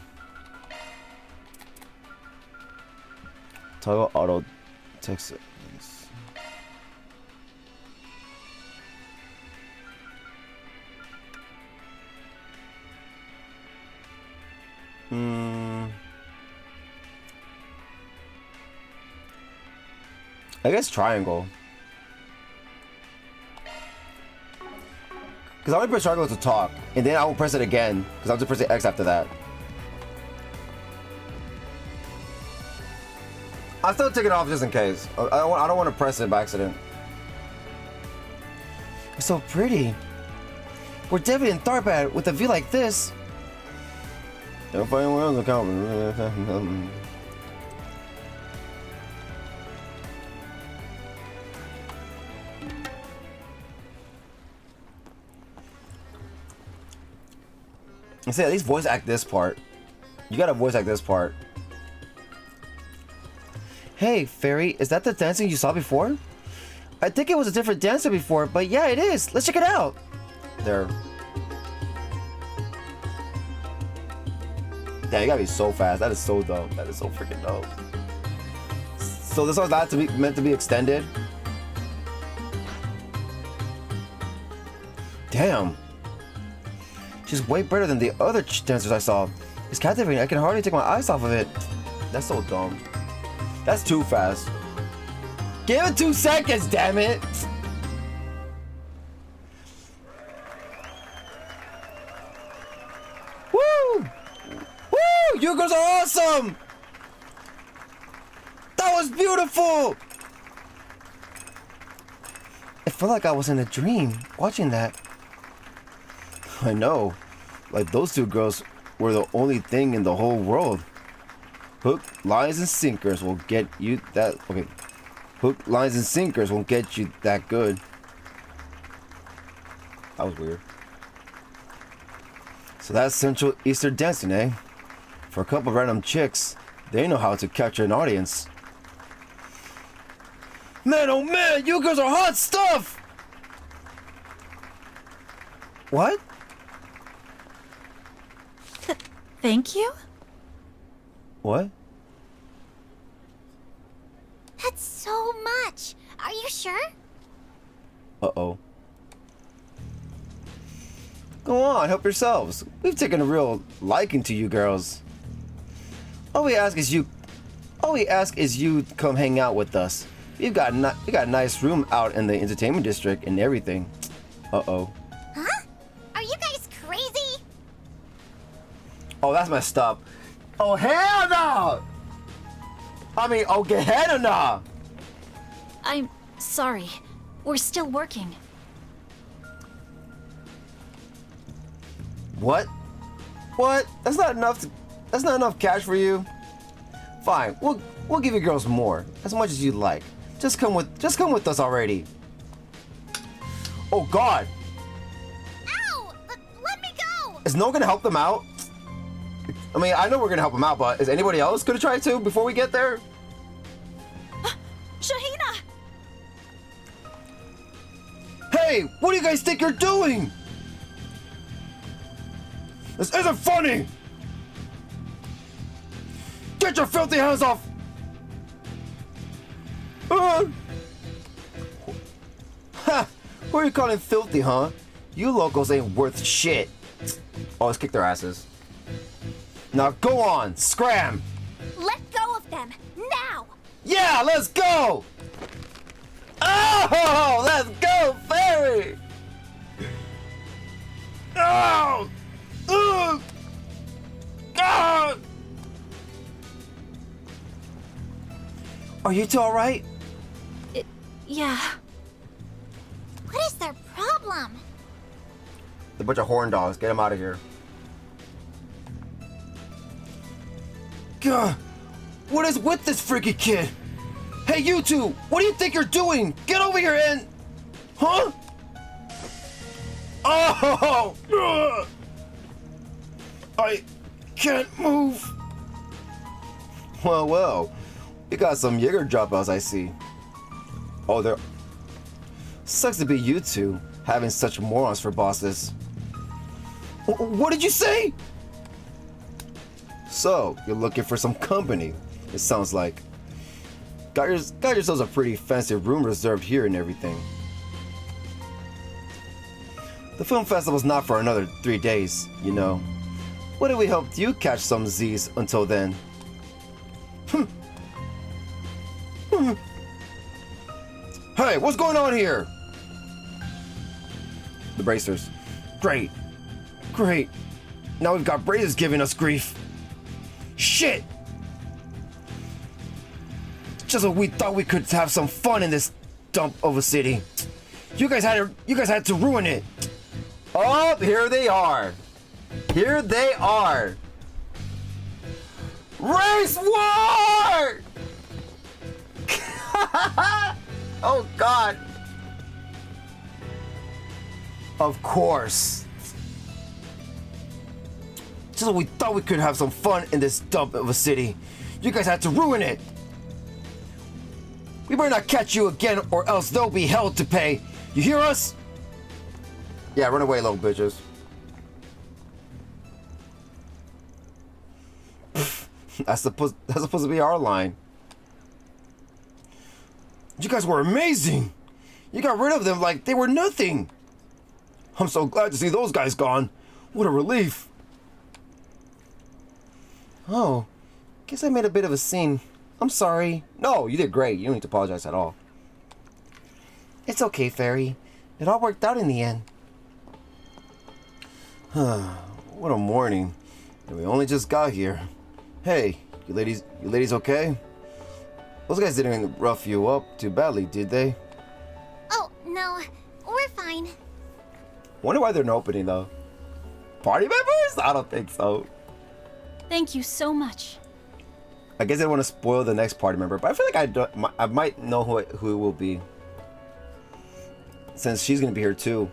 Speaker 1: Toggle auto text settings. I guess triangle. Because I only press triangle to talk, and then I will press it again, because I'll just press X after that. I'll still take it off just in case. I don't want to press it by accident. It's so pretty. We're definitely in Tharbad with a view like this. Don't find anyone else account. I say at least voice act this part. You gotta voice act this part. Hey, Fairy, is that the dancing you saw before? I think it was a different dancer before, but yeah, it is. Let's check it out. There. Damn, you gotta be so fast. That is so dope. That is so freaking dope. So this one's not meant to be extended. Damn. She's way better than the other dancers I saw. It's captivating. I can hardly take my eyes off of it. That's so dumb. That's too fast. Give it 2 seconds, damn it! Woo! Woo! You girls are awesome! That was beautiful! It felt like I was in a dream watching that. I know. Like those two girls were the only thing in the whole world. Hook, lines, and sinkers will get you that. Okay. Hook, lines, and sinkers won't get you that good. That was weird. So that's Central Eastern dancing, eh? For a couple of random chicks, they know how to capture an audience. Man, oh man, you girls are hot stuff! What?
Speaker 2: Thank you?
Speaker 1: What?
Speaker 7: That's so much. Are you sure?
Speaker 1: Uh-oh. Go on, help yourselves. We've taken a real liking to you girls. All we ask is you come hang out with us. We got a nice room out in the entertainment district and everything. Uh-oh.
Speaker 7: Huh? Are you guys crazy?
Speaker 1: Oh, that's messed up. Oh, hell no! I mean, oh, Gehenna no!
Speaker 2: I'm sorry. We're still working.
Speaker 1: What? What? That's not enough cash for you. Fine, we'll give you girls more, as much as you'd like. Just come with us already. Oh God!
Speaker 7: Ow! Let me go!
Speaker 1: Is no one gonna help them out? I mean, I know we're gonna help them out, but is anybody else gonna try to before we get there?
Speaker 2: Shahina!
Speaker 1: Hey, what do you guys think you're doing? This isn't funny! Get your filthy hands off! Ha! Who are you calling filthy, huh? You locals ain't worth shit. Oh, let's kick their asses. Now go on, scram!
Speaker 7: Let go of them! Now!
Speaker 1: Yeah, let's go! Oh, let's go, Fairy! Oh! Ugh! Ah! Are you two alright?
Speaker 2: Yeah.
Speaker 7: What is their problem?
Speaker 1: A bunch of horn dogs. Get them out of here. Gah! What is with this freaky kid? Hey, you two! What do you think you're doing? Get over here and... Huh? Oh! Ugh! I can't move. Well, well. You got some Jaeger dropouts, I see. Oh, there... Sucks to be you two, having such morons for bosses. What did you say? So, you're looking for some company, it sounds like. Got yourselves a pretty fancy room reserved here and everything. The film festival's not for another 3 days, you know. What if we helped you catch some Z's until then? Hey, what's going on here? The bracers. Great. Great. Now we've got bracers giving us grief. Shit! Just when we thought we could have some fun in this dump of a city. You guys had to ruin it. Oh, here they are. Here they are. Race war! Oh God. Of course. Just when we thought we could have some fun in this dump of a city, you guys had to ruin it. We better not catch you again or else they'll be hell to pay. You hear us? Yeah, run away, little bitches. That's supposed to be our line. You guys were amazing. You got rid of them like they were nothing. I'm so glad to see those guys gone. What a relief. Oh, guess I made a bit of a scene. I'm sorry. No, you did great. You don't need to apologize at all. It's okay, Fairy. It all worked out in the end. What a morning. And we only just got here. Hey, you ladies okay? Those guys didn't rough you up too badly, did they?
Speaker 7: Oh, no. We're fine.
Speaker 1: Wonder why they're not opening though. Party members? I don't think so.
Speaker 2: Thank you so much.
Speaker 1: I guess I don't want to spoil the next party member, but I feel like I might know who it will be. Since she's gonna be here too.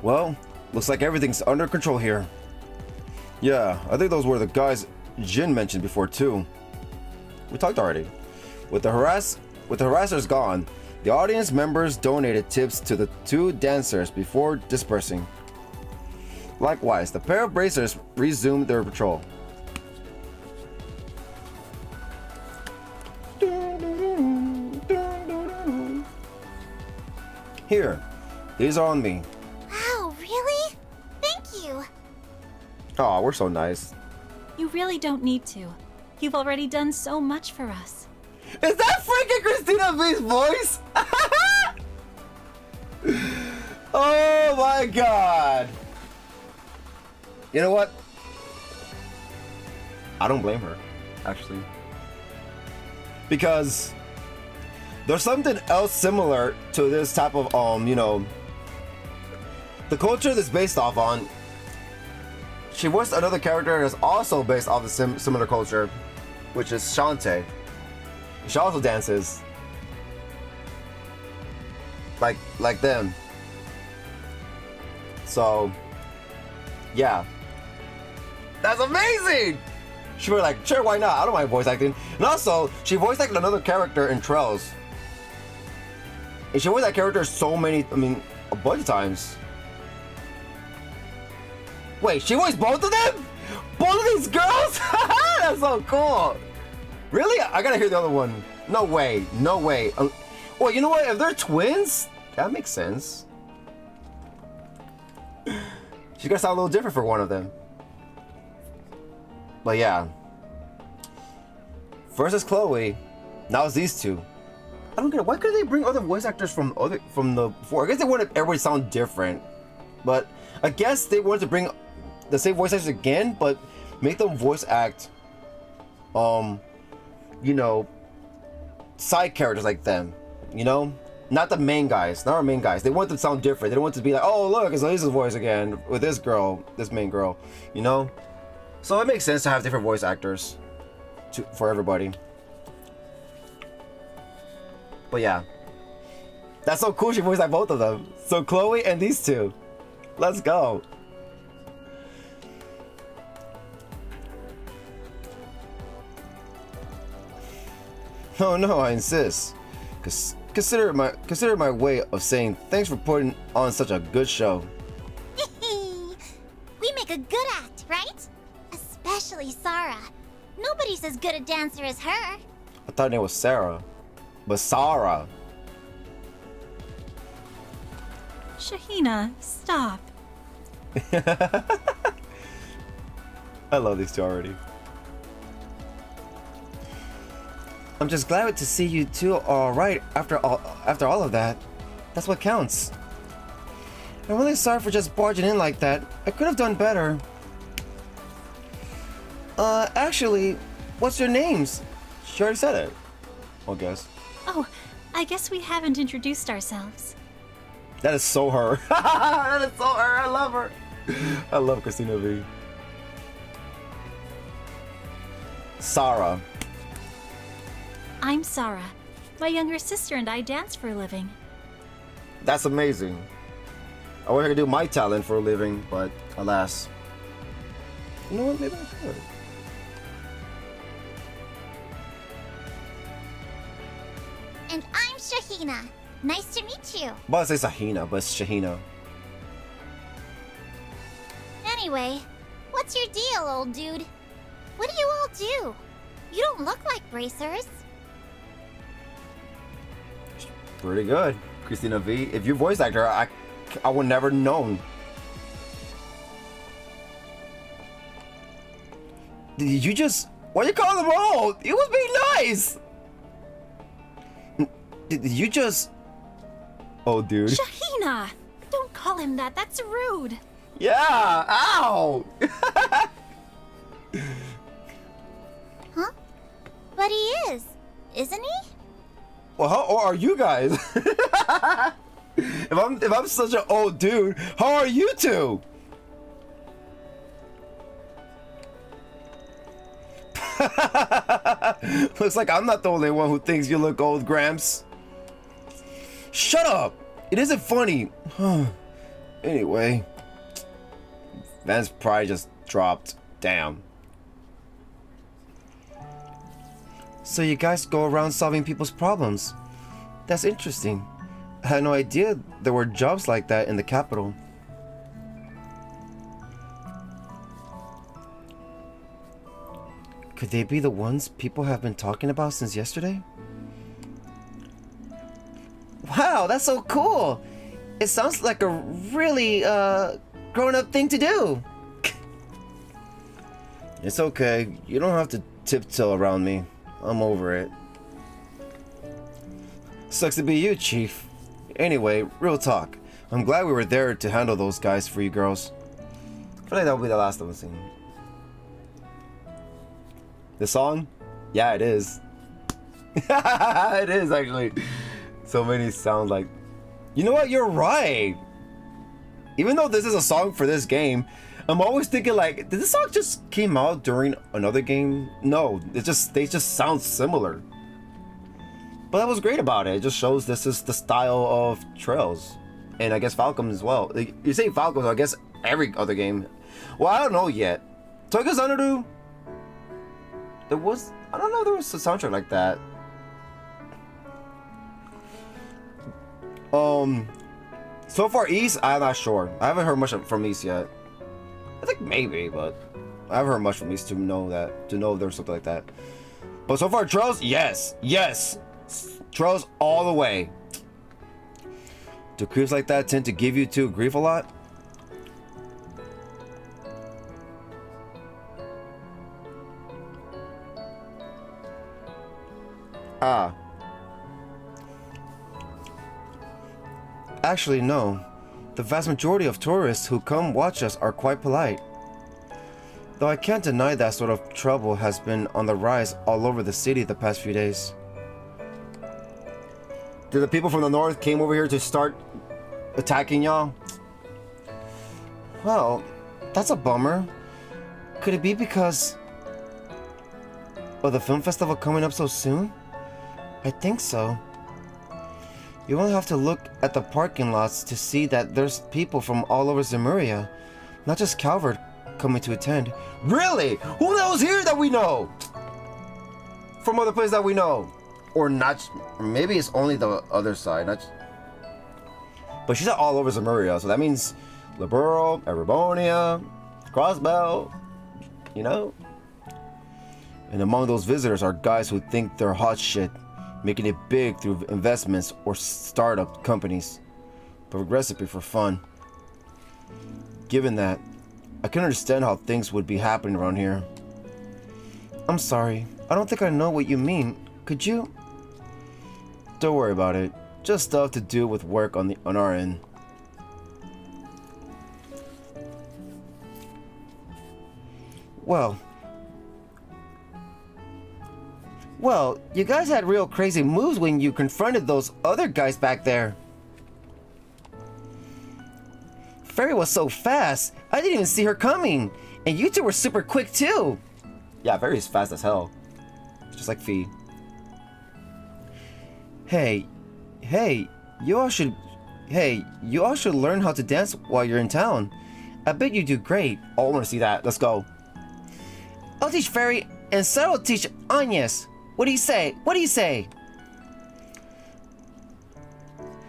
Speaker 1: Well, looks like everything's under control here. Yeah, I think those were the guys Jin mentioned before too. We talked already. With the harassers gone, the audience members donated tips to the two dancers before dispersing. Likewise, the pair of bracers resumed their patrol. Here, these are on me.
Speaker 7: Wow, really? Thank you.
Speaker 1: Oh, we're so nice.
Speaker 8: You really don't need to. You've already done so much for us.
Speaker 1: Is that freaking Christina V's voice? Oh my god. You know what? I don't blame her, actually. Because there's something else similar to this type of, you know, the culture that's based off on. She voiced another character that's also based off the similar culture, which is Shantae. She also dances like them. So, yeah, that's amazing. She was like, sure, why not? I don't mind voice acting. And also, she voiced like another character in Trails. And she voiced that character so many, I mean, a bunch of times. Wait, she voiced both of them? Both of these girls? That's so cool. Really? I gotta hear the other one. No way. No way. Well, you know what? If they're twins, that makes sense. She's gonna sound a little different for one of them. But yeah. First is Chloe. Now it's these two. I don't get it. Why couldn't they bring other voice actors from the before? I guess they wanted everybody to sound different. But I guess they wanted to bring the same voice actors again, but make them voice act you know, side characters like them, you know? Not the main guys, not our main guys. They want them to sound different. They don't want to be like, oh look, it's Lisa's voice again with this girl, this main girl, you know? So it makes sense to have different voice actors for everybody. But yeah, that's so cool. She voiced like both of them. So Chloe and these two, let's go. Oh no, I insist. Consider my way of saying thanks for putting on such a good show.
Speaker 7: We make a good act, right? Especially Sarah. Nobody's as good a dancer as her.
Speaker 1: I thought her name was Sarah, but Sarah.
Speaker 8: Shahina, stop.
Speaker 1: I love these two already. I'm just glad to see you two are alright after all of that. That's what counts. I'm really sorry for just barging in like that. I could have done better. Actually, what's your names? She already said it, I guess.
Speaker 8: Oh, I guess we haven't introduced ourselves.
Speaker 1: That is so her. That is so her. I love her. I love Christina V. Sarah.
Speaker 8: I'm Sarah. My younger sister and I dance for a living.
Speaker 1: That's amazing. I wish I could do my talent for a living, but alas. You know what? Maybe I could.
Speaker 7: And I'm Shahina. Nice to meet you.
Speaker 1: I'm about to say Sahina, but it's Shahina.
Speaker 7: Anyway, what's your deal, old dude? What do you all do? You don't look like bracers.
Speaker 1: Pretty good, Christina V. If you voice actor, I would never known. Did you just? Why you call them old? It was being nice. Did you just? Oh, dude.
Speaker 8: Shahina! Don't call him that. That's rude.
Speaker 1: Yeah. Ow.
Speaker 7: Huh? But he is, isn't he?
Speaker 1: Well, how old are you guys? if I'm such an old dude, how are you two? Looks like I'm not the only one who thinks you look old, Gramps. Shut up! It isn't funny. Anyway, Van's pride just dropped. Damn. So you guys go around solving people's problems. That's interesting. I had no idea there were jobs like that in the capital. Could they be the ones people have been talking about since yesterday? Wow, that's so cool! It sounds like a really, grown-up thing to do. It's okay. You don't have to tiptoe around me. I'm over it. Sucks to be you, Chief. Anyway, real talk. I'm glad we were there to handle those guys for you girls. I feel like that'll be the last of us singing. The song? Yeah, it is. It is, actually. So many sound like... You know what? You're right. Even though this is a song for this game, I'm always thinking like, did this song just came out during another game? No, they just sound similar. But that was great about it. It just shows this is the style of Trails. And I guess Falcom as well. You say Falcom, so I guess every other game. Well, I don't know yet. Toga Xanadu? I don't know, there was a soundtrack like that. So far East, I'm not sure. I haven't heard much from East yet. I think maybe, but I haven't heard much from East to know there's something like that. But so far Trails, yes. Trails all the way. Do creeps like that tend to give you two grief a lot? Actually, no. The vast majority of tourists who come watch us are quite polite. Though I can't deny that sort of trouble has been on the rise all over the city the past few days. Did the people from the north came over here to start attacking y'all? Well, that's a bummer. Could it be because of the film festival coming up so soon? I think so. You won't have to look at the parking lots to see that there's people from all over Zemuria, not just Calvert, coming to attend. Really? Who knows here that we know? From other places that we know. Or not, or maybe it's only the other side. But she's all over Zemuria, so that means Liberal, Erebonia, Crossbell, you know? And among those visitors are guys who think they're hot shit, making it big through investments or startup companies. Perfect recipe for fun. Given that, I can understand how things would be happening around here. I'm sorry, I don't think I know what you mean. Could you? Don't worry about it. Just stuff to do with work on our end. Well, you guys had real crazy moves when you confronted those other guys back there. Fairy was so fast, I didn't even see her coming. And you two were super quick too. Yeah, Fairy's fast as hell. Just like Fee. Hey, you all should learn how to dance while you're in town. I bet you do great. Oh, I want to see that. Let's go. I'll teach Fairy, and Sarah will teach Agnes. What do you say?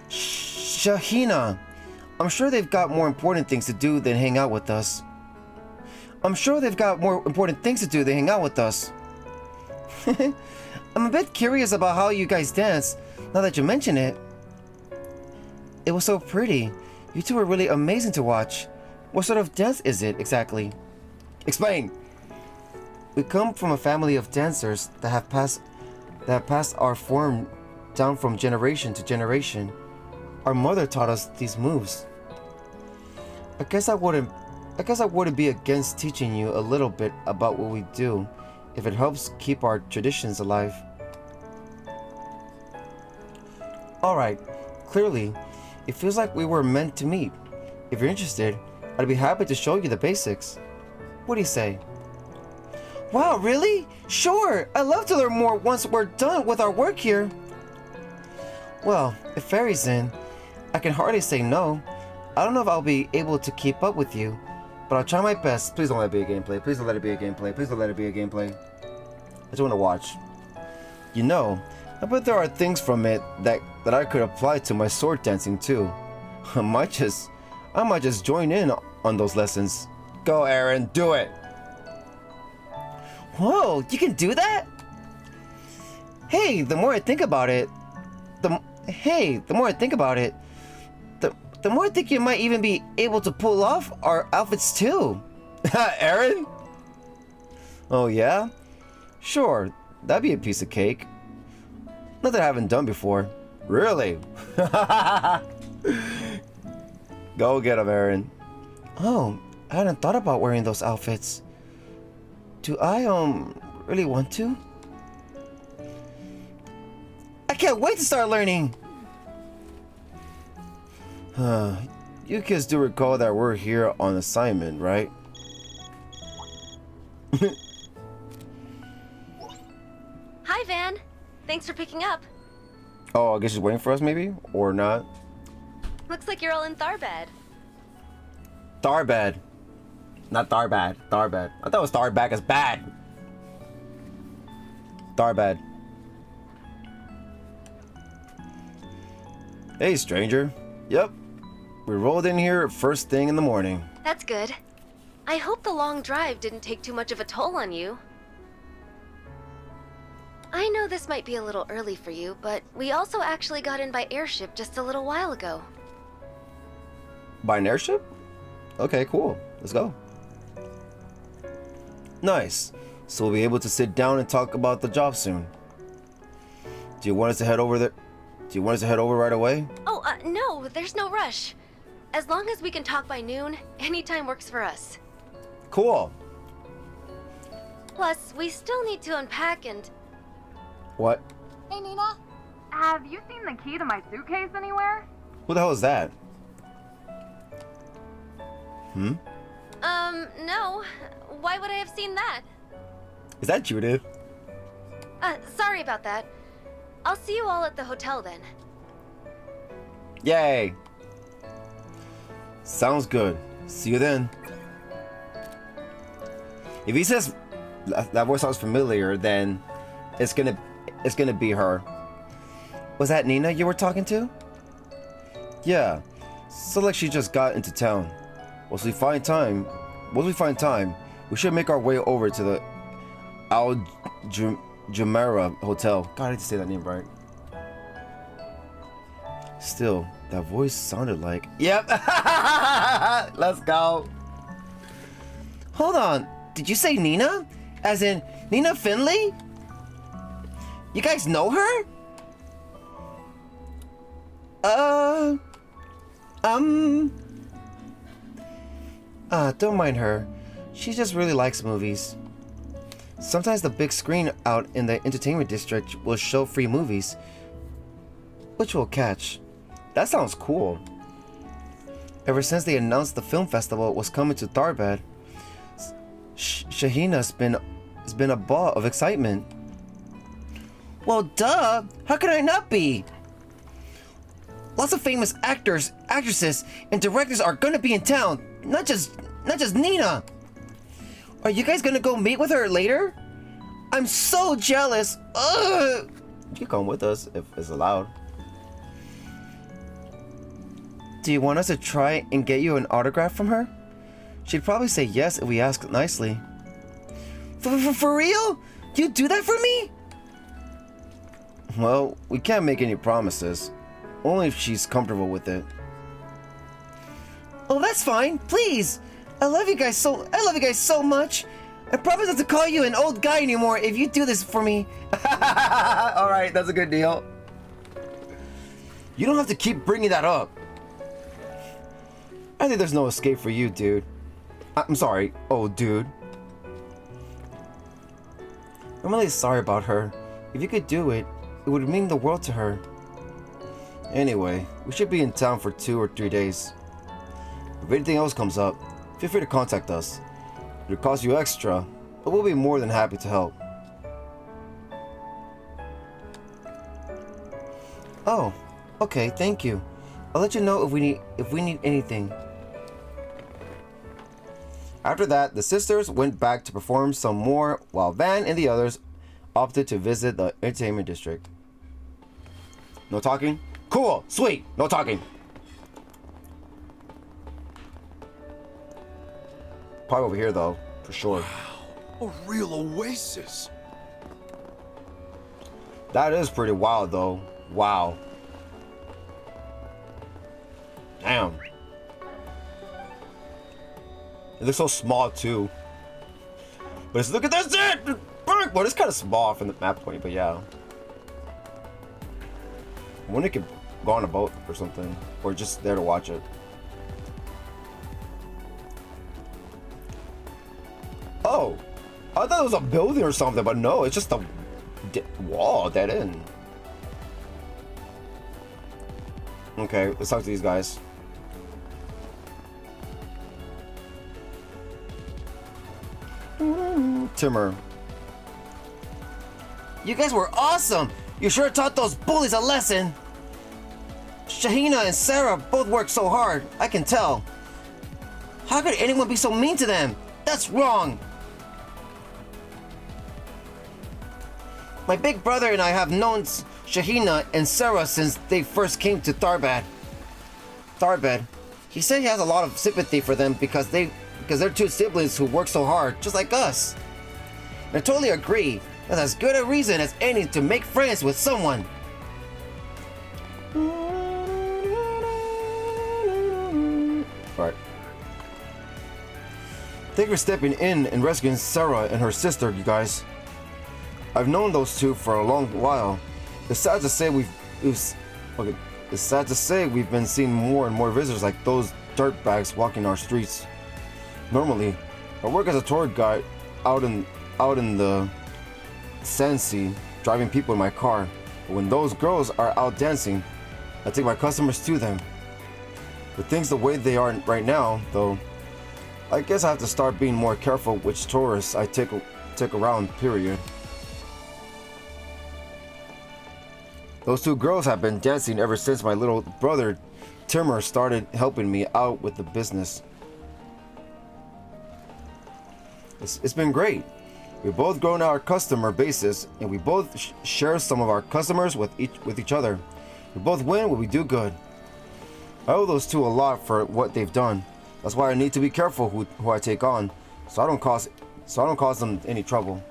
Speaker 1: Shahina, I'm sure they've got more important things to do than hang out with us. I'm a bit curious about how you guys dance, now that you mention it. It was so pretty. You two were really amazing to watch. What sort of dance is it, exactly? Explain! We come from a family of dancers that have passed our form down from generation to generation. Our mother taught us these moves. I guess I wouldn't be against teaching you a little bit about what we do, if it helps keep our traditions alive. Alright, clearly, it feels like we were meant to meet. If you're interested, I'd be happy to show you the basics. What do you say? Wow, really? Sure, I'd love to learn more once we're done with our work here. Well, if Fairy's in, I can hardly say no. I don't know if I'll be able to keep up with you, but I'll try my best. Please don't let it be a gameplay. I just want to watch. You know, I bet there are things from it that I could apply to my sword dancing too. I might just join in on those lessons. Go, Aaron, do it. Whoa, you can do that? Hey, the more I think about it, the more I think you might even be able to pull off our outfits too. Aaron? Oh yeah? Sure, that'd be a piece of cake. Nothing I haven't done before. Really? Go get him, Aaron. Oh, I hadn't thought about wearing those outfits. Do I, really want to? I can't wait to start learning! You kids do recall that we're here on assignment, right?
Speaker 6: Hi, Van. Thanks for picking up.
Speaker 1: Oh, I guess she's waiting for us, maybe? Or not?
Speaker 6: Looks like you're all in Tharbad.
Speaker 1: Tharbad. Not Tharbad. Tharbad. I thought it was Tharbad as bad. Tharbad. Hey, stranger. Yep. We rolled in here first thing in the morning.
Speaker 6: That's good. I hope the long drive didn't take too much of a toll on you. I know this might be a little early for you, but we also actually got in by airship just a little while ago.
Speaker 1: By an airship? Okay, cool. Let's go. Nice. So we'll be able to sit down and talk about the job soon. Do you want us to head over there? Do you want us to head over right away?
Speaker 6: Oh, no, there's no rush. As long as we can talk by noon, any time works for us.
Speaker 1: Cool.
Speaker 6: Plus, we still need to unpack and...
Speaker 1: What?
Speaker 9: Hey, Nina. Have you seen the key to my suitcase anywhere?
Speaker 1: Who the hell is that?
Speaker 6: No. Why would I have seen that?
Speaker 1: Is that Judith?
Speaker 6: Sorry about that. I'll see you all at the hotel then.
Speaker 1: Yay. Sounds good. See you then. If he says that voice sounds familiar, then it's gonna be her. Was that Nina you were talking to? Yeah. So like she just got into town. Once we find time, we should make our way over to the Al Jumeirah Hotel. God, I need to say that name right. Still, that voice sounded like... Yep! Let's go! Hold on, did you say Nina? As in, Nina Finley? You guys know her? Don't mind her. She just really likes movies. Sometimes the big screen out in the entertainment district will show free movies, which we'll catch. That sounds cool. Ever since they announced the film festival was coming to Tharbad, Shahina's been a ball of excitement. Well, duh! How could I not be? Lots of famous actors, actresses, and directors are gonna be in town. Not just Nina. Are you guys gonna go meet with her later? I'm so jealous. Ugh. You can come with us if it's allowed. Do you want us to try and get you an autograph from her? She'd probably say yes if we ask nicely. For real? You do that for me? Well, we can't make any promises. Only if she's comfortable with it. Oh, that's fine. Please. I love you guys so much. I promise not to call you an old guy anymore if you do this for me. Alright, that's a good deal. You don't have to keep bringing that up. I think there's no escape for you, dude. I'm sorry, old dude. I'm really sorry about her. If you could do it, it would mean the world to her. Anyway, we should be in town for 2 or 3 days. If anything else comes up, feel free to contact us. It'll cost you extra, but we'll be more than happy to help. Oh, okay, thank you. I'll let you know if we need anything. After that, the sisters went back to perform some more while Van and the others opted to visit the entertainment district. No talking? Cool, sweet, no talking. Probably over here though, for sure.
Speaker 4: A real oasis.
Speaker 1: That is pretty wild though. Wow. Damn. It looks so small too. But it's, look at this shit! Well, it's kind of small from the map point, but yeah. I wonder if it could go on a boat or something. Or just there to watch it. Oh! I thought it was a building or something, but no, it's just a wall dead end. Okay, let's talk to these guys. Timur. You guys were awesome! You sure taught those bullies a lesson! Shahina and Sarah both worked so hard, I can tell. How could anyone be so mean to them? That's wrong! My big brother and I have known Shahina and Sarah since they first came to Tharbad. He said he has a lot of sympathy for them because they're two siblings who work so hard, just like us. And I totally agree. That's as good a reason as any to make friends with someone. Alright. Thank you for stepping in and rescuing Sarah and her sister, you guys. I've known those two for a long while. It's sad to say we've been seeing more and more visitors like those dirtbags walking our streets. Normally, I work as a tour guide out in the Sandsea, driving people in my car. But when those girls are out dancing, I take my customers to them. With things the way they are right now, though, I guess I have to start being more careful which tourists I take around, period. Those two girls have been dancing ever since my little brother Timur started helping me out with the business. It's been great. We've both grown our customer bases, and we both share some of our customers with each other. We both win when we do good. I owe those two a lot for what they've done. That's why I need to be careful who I take on, so I don't cause them any trouble.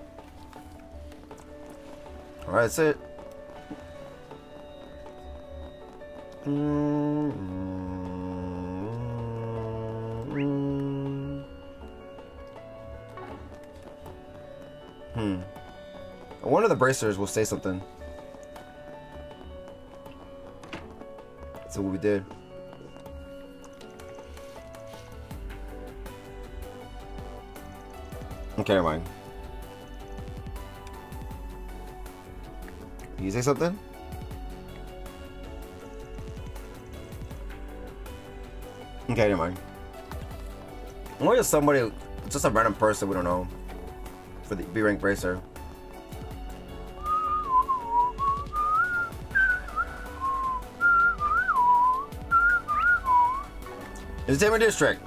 Speaker 1: All right, that's it. I wonder if the bracers will say something. That's what we did. Okay, never mind. Can you say something? Okay, never mind. Or just somebody, just a random person we don't know for the B rank bracer. Entertainment District.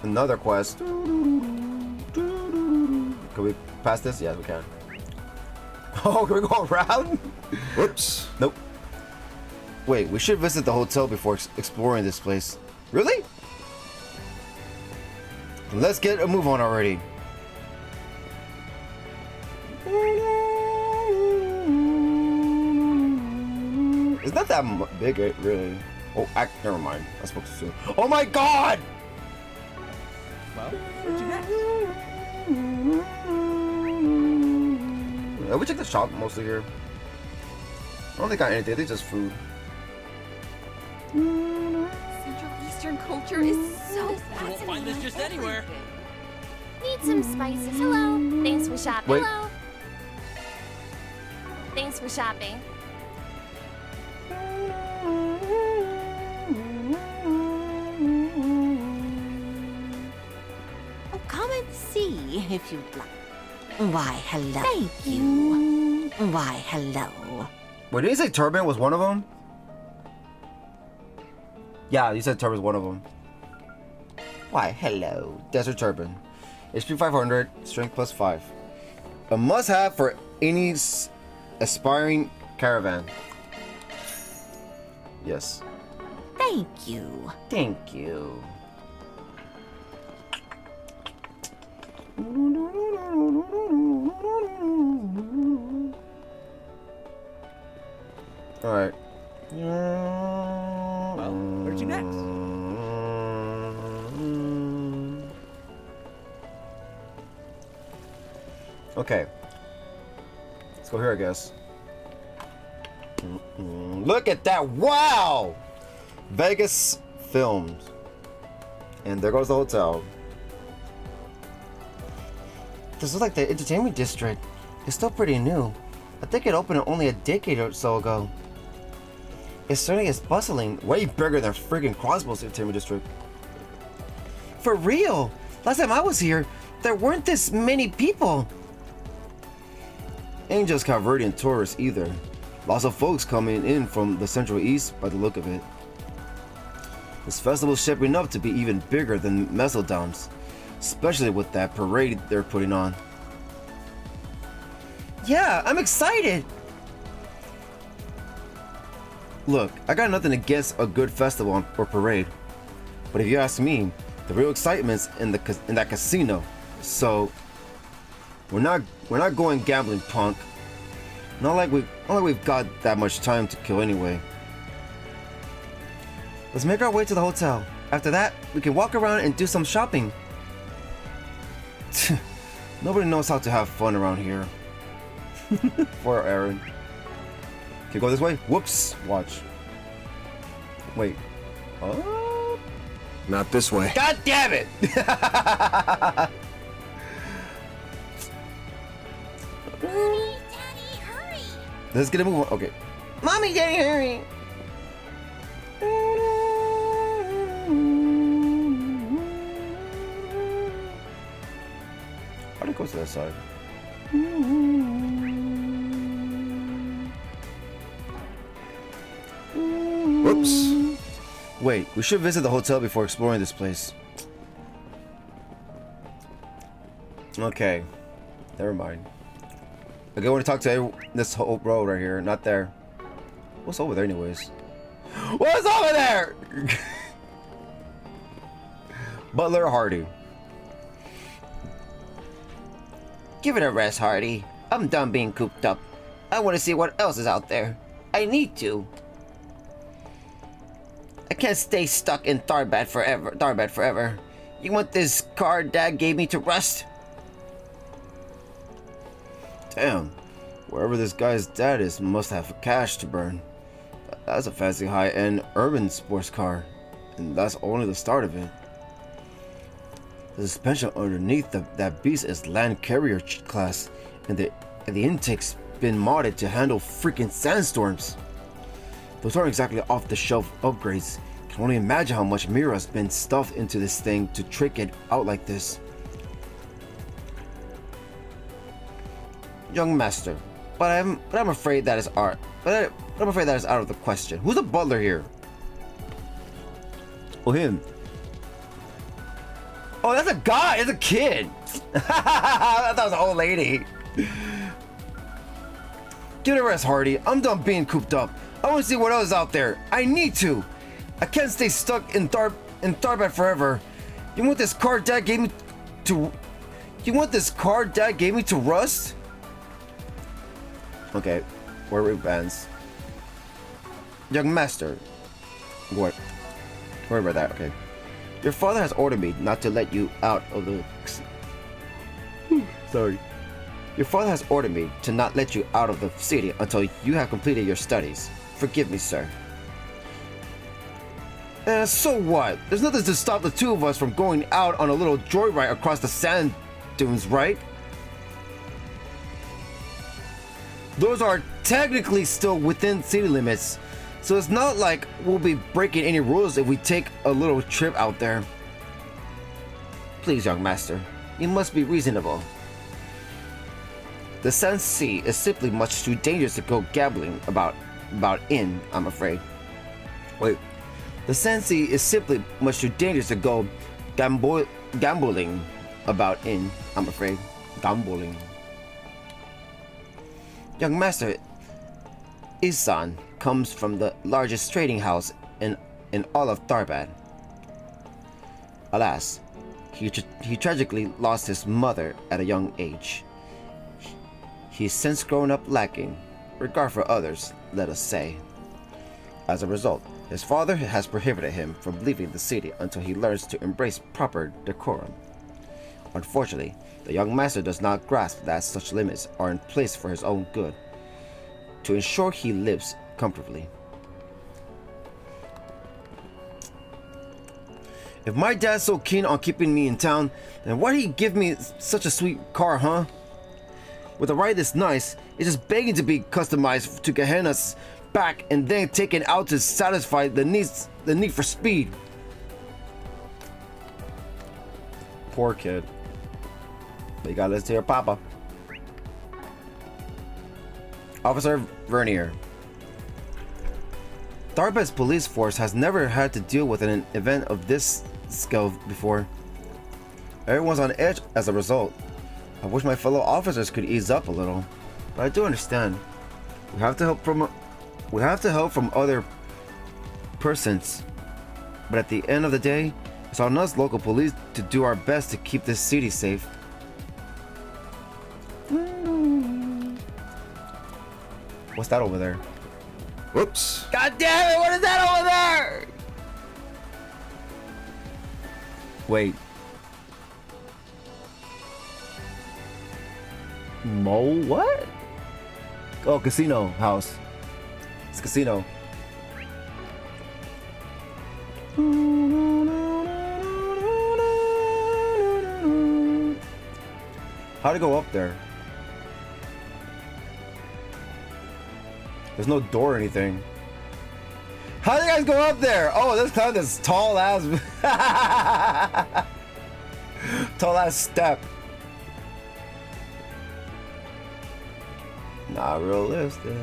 Speaker 1: Another quest. Can we pass this? Yes, we can. Oh, can we go around?
Speaker 4: Whoops.
Speaker 1: Nope. Wait, we should visit the hotel before exploring this place. Really? Let's get a move on already. It's not that big, really. Oh, never mind. I spoke too soon. Oh my god!
Speaker 5: Well, what'd you next?
Speaker 1: Yeah, we checked the shop mostly here. I don't think I got anything. I think just food.
Speaker 2: Central Eastern culture is so fascinating.
Speaker 5: You won't find this just anywhere.
Speaker 7: Need some spices. Hello. Thanks for shopping.
Speaker 1: Wait.
Speaker 7: Hello. Thanks for shopping.
Speaker 2: Oh, come and see if you'd like. Why, hello. Thank you. Why, hello.
Speaker 1: Wait, did you say Turban was one of them? Yeah, you said Turban was one of them. Why, hello. Desert Turban. HP 500, strength plus 5. A must-have for any aspiring caravan. Yes.
Speaker 2: Thank you.
Speaker 1: Thank you. Alright.
Speaker 5: Well, where'd you next?
Speaker 1: Okay. Let's go here, I guess. Look at that! Wow! Vegas Films. And there goes the hotel. This looks like the entertainment district. It's still pretty new. I think it opened only a decade or so ago. It certainly is bustling. Way bigger than friggin' Crossbow's entertainment district. For real! Last time I was here, there weren't this many people. Ain't just Calverdian tourists either. Lots of folks coming in from the Central East by the look of it. This festival's shaping up to be even bigger than Mesodom's, especially with that parade they're putting on. Yeah, I'm excited! Look, I got nothing against a good festival or parade, but if you ask me, the real excitement's in that casino. So we're not going gambling, punk. Not like we've got that much time to kill anyway. Let's make our way to the hotel. After that, we can walk around and do some shopping. Nobody knows how to have fun around here. Poor Aaron. Can you go this way? Whoops. Watch. Wait. Oh.
Speaker 4: Not this way.
Speaker 1: God damn it!
Speaker 7: Mommy, Daddy, hurry!
Speaker 1: Let's get a move on. Okay. Mommy, Daddy, hurry! How do it go to that side?
Speaker 4: Whoops.
Speaker 1: Wait, we should visit the hotel before exploring this place. Okay. Never mind. Okay, I want to talk to this whole road right here, not there. What's over there anyways? What's over there? Butler Hardy. Give it a rest, Hardy. I'm done being cooped up. I want to see what else is out there. I need to. I can't stay stuck in Tharbad forever. You want this car Dad gave me to rust? Damn. Wherever this guy's dad is must have cash to burn. That's a fancy high-end urban sports car. And that's only the start of it. The suspension underneath that beast is land carrier class, and the intake's been modded to handle freaking sandstorms. Those aren't exactly off-the-shelf upgrades. Can only imagine how much Mira's been stuffed into this thing to trick it out like this. Young master, but I'm afraid that is art. But I'm afraid that is out of the question. Who's the butler here? Oh, him. Oh, that's a guy. It's a kid. I thought it was an old lady. Get a rest, Hardy. I'm done being cooped up. I want to see what else is out there. I need to. I can't stay stuck in Tharbad forever. You want this car Dad gave me to? You want this car Dad gave me to rust? Okay, where are we bands? Young master. What? Worry about that. Okay. Your father has ordered me not to let you out of the. Sorry. Your father has ordered me to not let you out of the city until you have completed your studies. Forgive me, sir. So what? There's nothing to stop the two of us from going out on a little joyride across the sand dunes, right? Those are technically still within city limits, so it's not like we'll be breaking any rules if we take a little trip out there. Please, young master, you must be reasonable. The Sand Sea is simply much too dangerous to go gambling about in, I'm afraid. Wait. The Sand Sea is simply much too dangerous to go gambling about in, I'm afraid. Gambling. Young Master Isan comes from the largest trading house in all of Darbad. Alas, he tragically lost his mother at a young age. He's since grown up lacking regard for others, let us say. As a result, his father has prohibited him from leaving the city until he learns to embrace proper decorum. Unfortunately, the young master does not grasp that such limits are in place for his own good, to ensure he lives comfortably. If my dad's so keen on keeping me in town, then why'd he give me such a sweet car, huh? With a ride this nice, it's just begging to be customized to Gehenna's back and then taken out to satisfy the need for speed. Poor kid. But you gotta listen to your papa. Officer Vernier. Darbad's police force has never had to deal with an event of this scale before. Everyone's on edge as a result. I wish my fellow officers could ease up a little, but I do understand. We have to help from other persons, but at the end of the day, it's on us local police to do our best to keep this city safe. What's that over there?
Speaker 4: Whoops.
Speaker 1: God damn it, what is that over there? Wait. Mo what? Oh, casino house. It's casino. How to go up there? There's no door or anything. How do you guys go up there? Oh, this clown is tall ass. Tall ass step. Not realistic.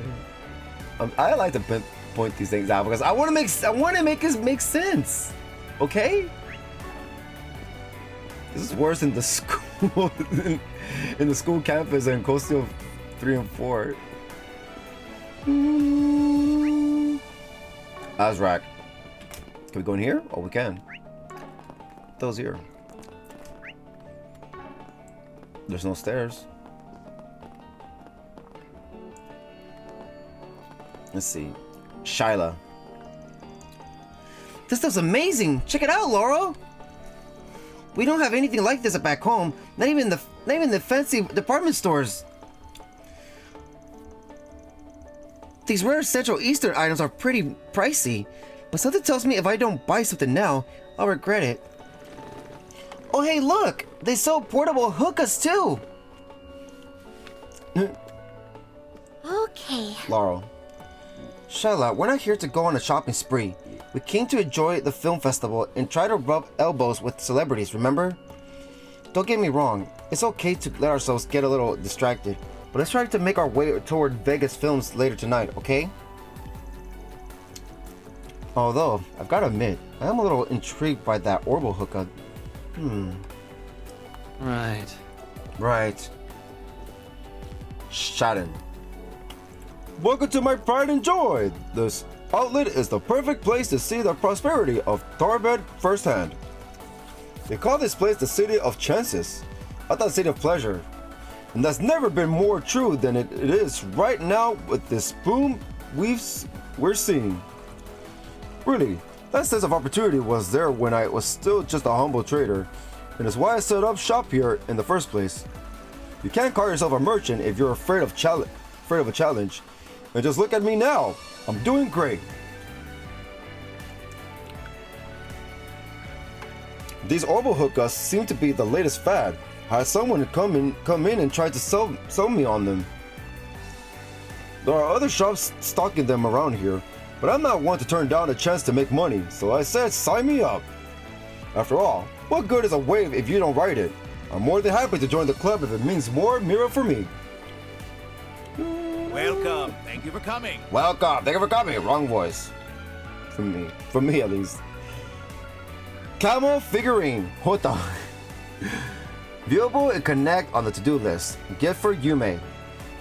Speaker 1: I like to point these things out because I want to make this make sense. Okay? This is worse than the school in the school campus in Coastal 3 and 4. Azrak. Can we go in here? Oh, we can. Those here. There's no stairs. Let's see. Shyla. This stuff's amazing. Check it out, Laurel. We don't have anything like this back home. Not even the fancy department stores. These rare Central Eastern items are pretty pricey, but something tells me if I don't buy something now, I'll regret it. Oh hey, look! They sell portable hookahs too!
Speaker 7: Okay.
Speaker 1: Laurel. Shyla, we're not here to go on a shopping spree. We came to enjoy the film festival and try to rub elbows with celebrities, remember? Don't get me wrong, it's okay to let ourselves get a little distracted, but let's try to make our way toward Vegas Films later tonight, okay? Although, I've got to admit, I am a little intrigued by that orbital hookah. Right. Shaden. Welcome to my pride and joy. This outlet is the perfect place to see the prosperity of Darbad firsthand. They call this place the City of Chances. I thought City of Pleasure. And that's never been more true than it is right now with this boom we're seeing. Really, that sense of opportunity was there when I was still just a humble trader, and it's why I set up shop here in the first place. You can't call yourself a merchant if you're afraid of a challenge. And just look at me now. I'm doing great. These orbital hookahs seem to be the latest fad. I had someone come in and try to sell me on them. There are other shops stocking them around here, but I'm not one to turn down a chance to make money, so I said sign me up. After all, what good is a wave if you don't ride it? I'm more than happy to join the club if it means more Mira for me.
Speaker 5: Welcome. Thank you for coming.
Speaker 1: Welcome. Thank you for coming. Wrong voice. From me at least. Camel figurine. What the? Viewable and connect on the to-do list. Gift for Yume.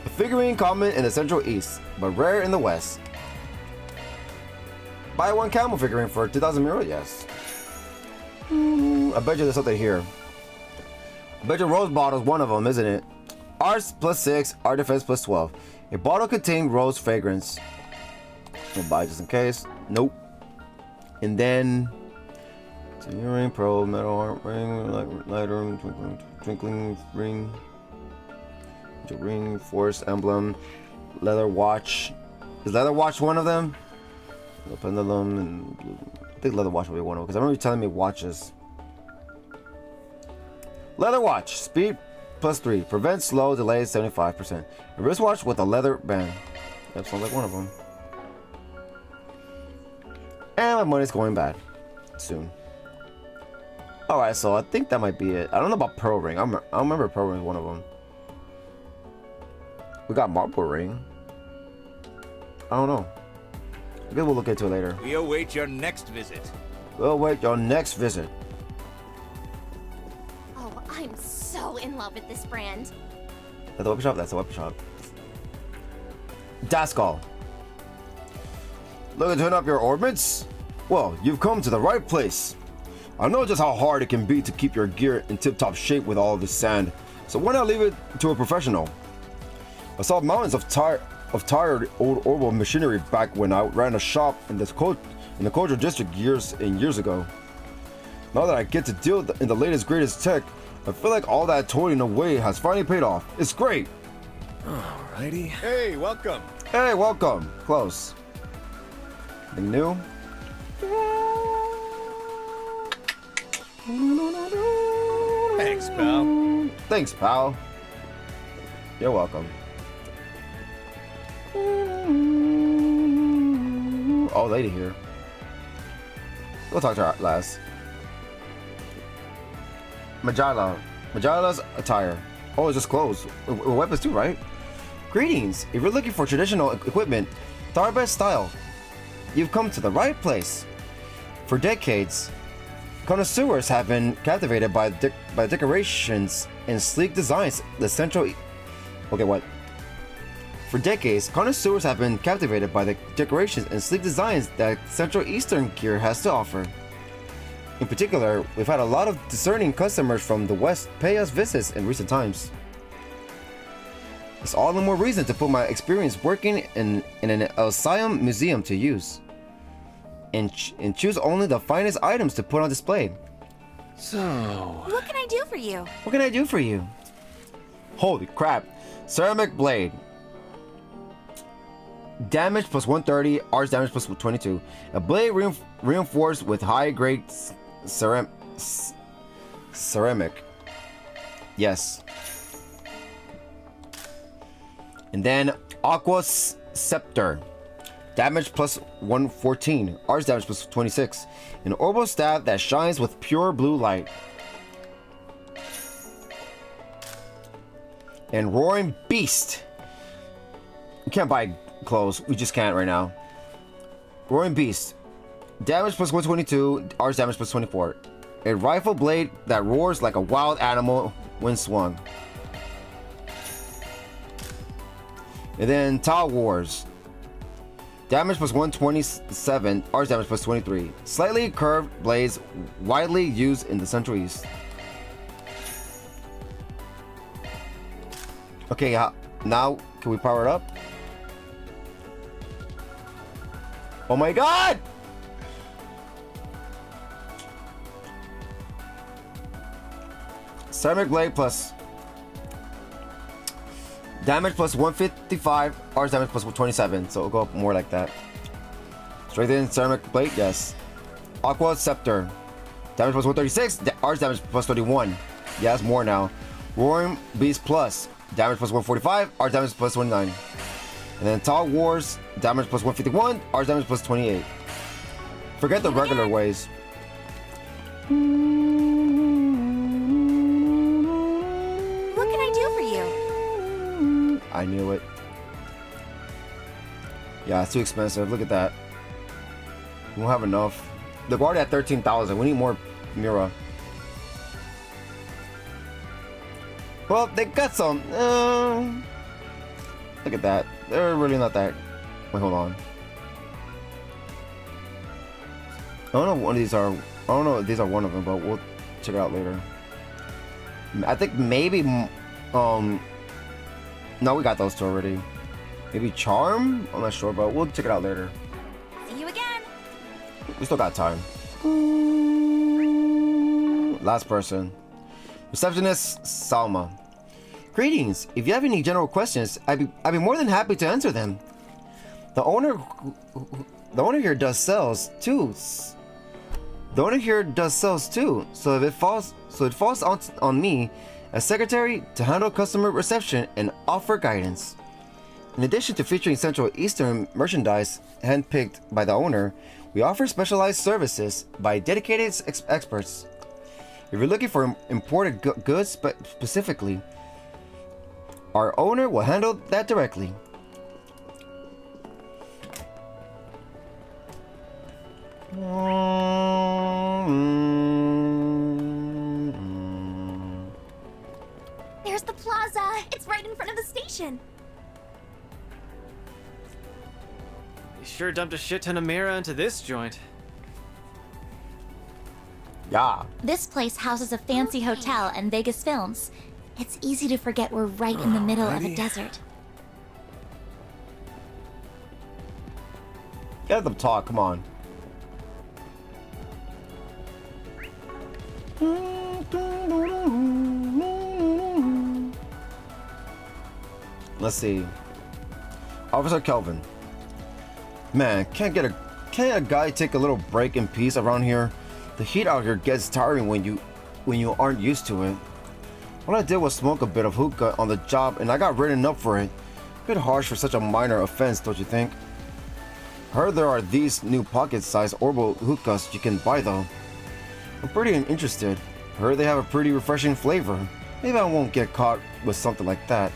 Speaker 1: A figurine common in the Central East, but rare in the West. Buy one camel figurine for 2,000 euro. Yes. I bet you there's something here. I bet you rose bottle's one of them, isn't it? Arts +6, art defense +12. A bottle contains rose fragrance. We'll buy just in case. Nope. And then earring, pearl, metal heart ring, lighter, twinkling ring, ring, force emblem, leather watch. Is leather watch one of them? The pendulum and blue. I think leather watch will be one of them because I remember you telling me watches. Leather watch, speed +3, prevents slow delays 75%. A wristwatch with a leather band. That sounds like one of them. And my money's going bad soon. Alright, so I think that might be it. I don't know about pearl ring. I don't remember pearl ring is one of them. We got marble ring. I don't know. I guess we'll look into it later.
Speaker 5: We await your next visit.
Speaker 1: We'll await your next visit.
Speaker 7: Oh, I'm so in love with this brand.
Speaker 1: That's a weapon shop? That's a weapon shop. Daskal. Looking to turn up your orbits? Well, you've come to the right place. I know just how hard it can be to keep your gear in tip-top shape with all of this sand, so why not leave it to a professional? I saw mountains of tired old orbital machinery back when I ran a shop in the Kojo district years ago. Now that I get to deal in the latest greatest tech, I feel like all that toiling away has finally paid off. It's great.
Speaker 4: Alrighty.
Speaker 5: Hey, welcome.
Speaker 1: Hey, welcome. Close. Anything new?
Speaker 5: Thanks, pal.
Speaker 1: Thanks, pal. You're welcome. Oh, lady here. We'll talk to her last. Majala's attire. Oh, it's just clothes. Weapons too, right? Greetings. If you're looking for traditional equipment, Tarbest style, you've come to the right place. For decades, connoisseurs have been captivated by decorations and sleek designs. For decades, connoisseurs have been captivated by the decorations and sleek designs that Central Eastern gear has to offer. In particular, we've had a lot of discerning customers from the West pay us visits in recent times. It's all the more reason to put my experience working in an Elsium museum to use. And choose only the finest items to put on display.
Speaker 4: So,
Speaker 2: What can I do for you?
Speaker 1: What can I do for you? Holy crap. Ceramic blade. Damage plus 130, arts damage plus 22. A blade reinforced with high-grade ceramic. Yes. And then Aqua Scepter. Damage plus 114, arts damage plus 26. An orbital staff that shines with pure blue light. And Roaring Beast. You can't buy clothes, we just can't right now. Roaring Beast. Damage plus 122, arts damage plus 24. A rifle blade that roars like a wild animal when swung. And then Tile Wars. Damage plus 127, arts damage plus 23. Slightly curved blades widely used in the Central East. Okay, now can we power it up? Oh my god! Ceramic blade plus damage plus 155, arts damage plus 27, so it'll go up more like that. Strengthened ceramic blade, yes. Aqua Scepter. Damage plus 136, arts damage plus 31. Yeah, that's more now. Roaring Beast plus. Damage plus 145, arts damage plus 29. And then Tall Wars, damage plus 151, arts damage plus 28. Forget the regular ways.
Speaker 2: What can I do for you?
Speaker 1: I knew it. Yeah, it's too expensive. Look at that. We won't have enough. They're already at 13,000. We need more Mira. Well, they got some. Look at that. They're really not that. Wait, hold on. I don't know if one of these are. I don't know if these are one of them, but we'll check it out later. I think maybe. No, we got those two already. Maybe Charm? I'm not sure, but we'll check it out later.
Speaker 7: See you again.
Speaker 1: We still got time. Last person. Receptionist Salma. Greetings. If you have any general questions, I'd be more than happy to answer them. The owner here does sales too. So it falls on me as secretary to handle customer reception and offer guidance. In addition to featuring Central Eastern merchandise handpicked by the owner, we offer specialized services by dedicated experts. If you're looking for imported goods specifically, our owner will handle that directly.
Speaker 7: There's the plaza. It's right in front of the station.
Speaker 3: You sure dumped a shit ton of Mira into this joint.
Speaker 1: Yeah.
Speaker 7: This place houses a fancy hotel and Vegas films. It's easy to forget we're right in the middle of a desert.
Speaker 1: Get them talk, come on. Let's see. Officer Kelvin. Man, can't a guy take a little break in peace around here? The heat out here gets tiring when you aren't used to it. All I did was smoke a bit of hookah on the job and I got written up for it. Bit harsh for such a minor offense, don't you think? Heard there are these new pocket-sized orbital hookahs you can buy though. I'm pretty interested. Heard they have a pretty refreshing flavor. Maybe I won't get caught with something like that.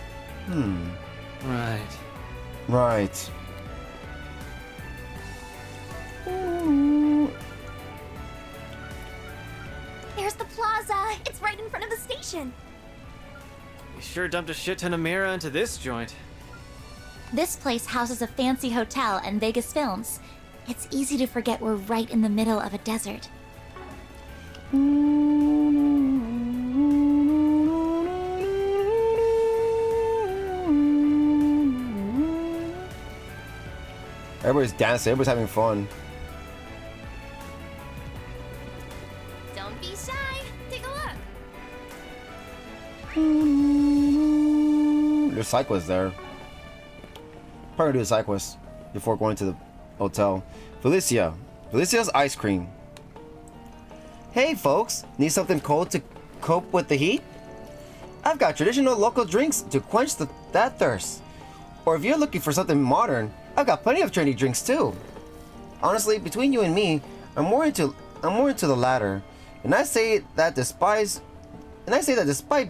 Speaker 3: Right.
Speaker 1: Right.
Speaker 7: There's the plaza. It's right in front of the station.
Speaker 3: You sure dumped a shit ton of Mira into this joint.
Speaker 7: This place houses a fancy hotel and Vegas films. It's easy to forget we're right in the middle of a desert.
Speaker 1: Everybody's dancing, everybody's having fun.
Speaker 7: Don't be shy. Take a look.
Speaker 1: There's cyclists there. Probably do a cyclist before going to the hotel. Felicia's ice cream. Hey folks, need something cold to cope with the heat? I've got traditional local drinks to quench that thirst. Or if you're looking for something modern, I've got plenty of trendy drinks too. Honestly, between you and me, I'm more into the latter, and I say that despite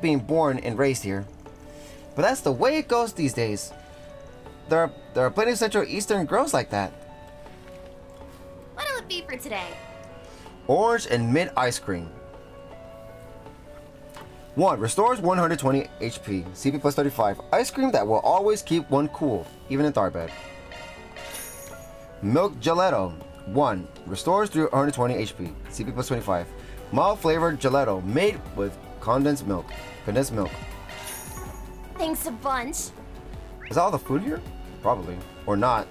Speaker 1: being born and raised here. But that's the way it goes these days. There are plenty of Central Eastern girls like that.
Speaker 7: What'll it be for today?
Speaker 1: Orange and mint ice cream. 1. Restores 120 HP. CP plus 35. Ice cream that will always keep one cool, even in Tharbed. Milk gelato. 1. Restores 120 HP. CP plus 25. Mild flavored gelato made with condensed milk.
Speaker 7: Thanks a bunch.
Speaker 1: Is that all the food here? Probably. Or not.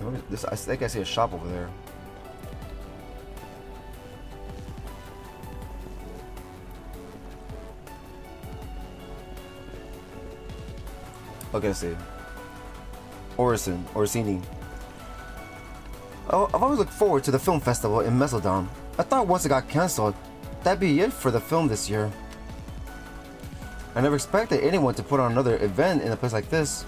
Speaker 1: I think I see a shop over there. Okay, let's see. Orsini. Oh, I've always looked forward to the film festival in Mezzaldom. I thought once it got cancelled, that'd be it for the film this year. I never expected anyone to put on another event in a place like this.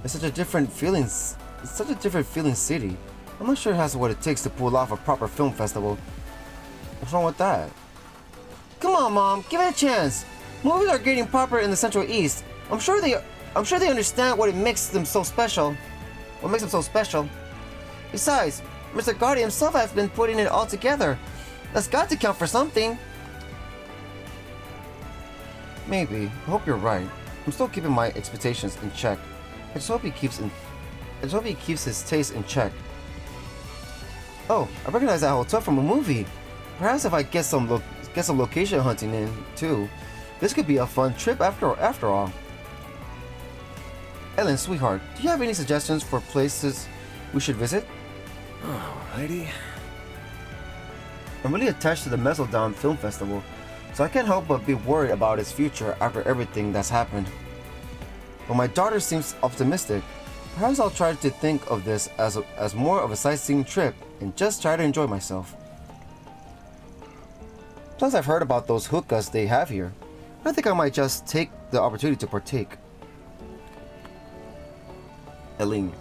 Speaker 1: It's such a different feeling city. I'm not sure it has what it takes to pull off a proper film festival. What's wrong with that? Come on, Mom, give it a chance. Movies are getting popular in the Central East. I'm sure they understand what makes them so special. Besides, Mr. Guardy himself has been putting it all together. That's got to count for something. Maybe. I hope you're right. I'm still keeping my expectations in check. I just hope he keeps his taste in check. Oh, I recognize that hotel from a movie. Perhaps if I get some location hunting in too, this could be a fun trip after all. Ellen, sweetheart, do you have any suggestions for places we should visit?
Speaker 4: Alrighty.
Speaker 1: I'm really attached to the Mezzodon Film Festival, so I can't help but be worried about its future after everything that's happened. But my daughter seems optimistic. Perhaps I'll try to think of this as more of a sightseeing trip and just try to enjoy myself. Plus, I've heard about those hookahs they have here. I think I might just take the opportunity to partake. Eileen.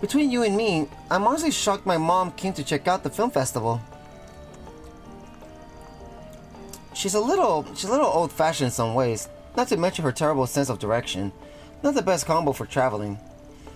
Speaker 1: Between you and me, I'm honestly shocked my mom came to check out the film festival. She's a little old-fashioned in some ways, not to mention her terrible sense of direction. Not the best combo for traveling.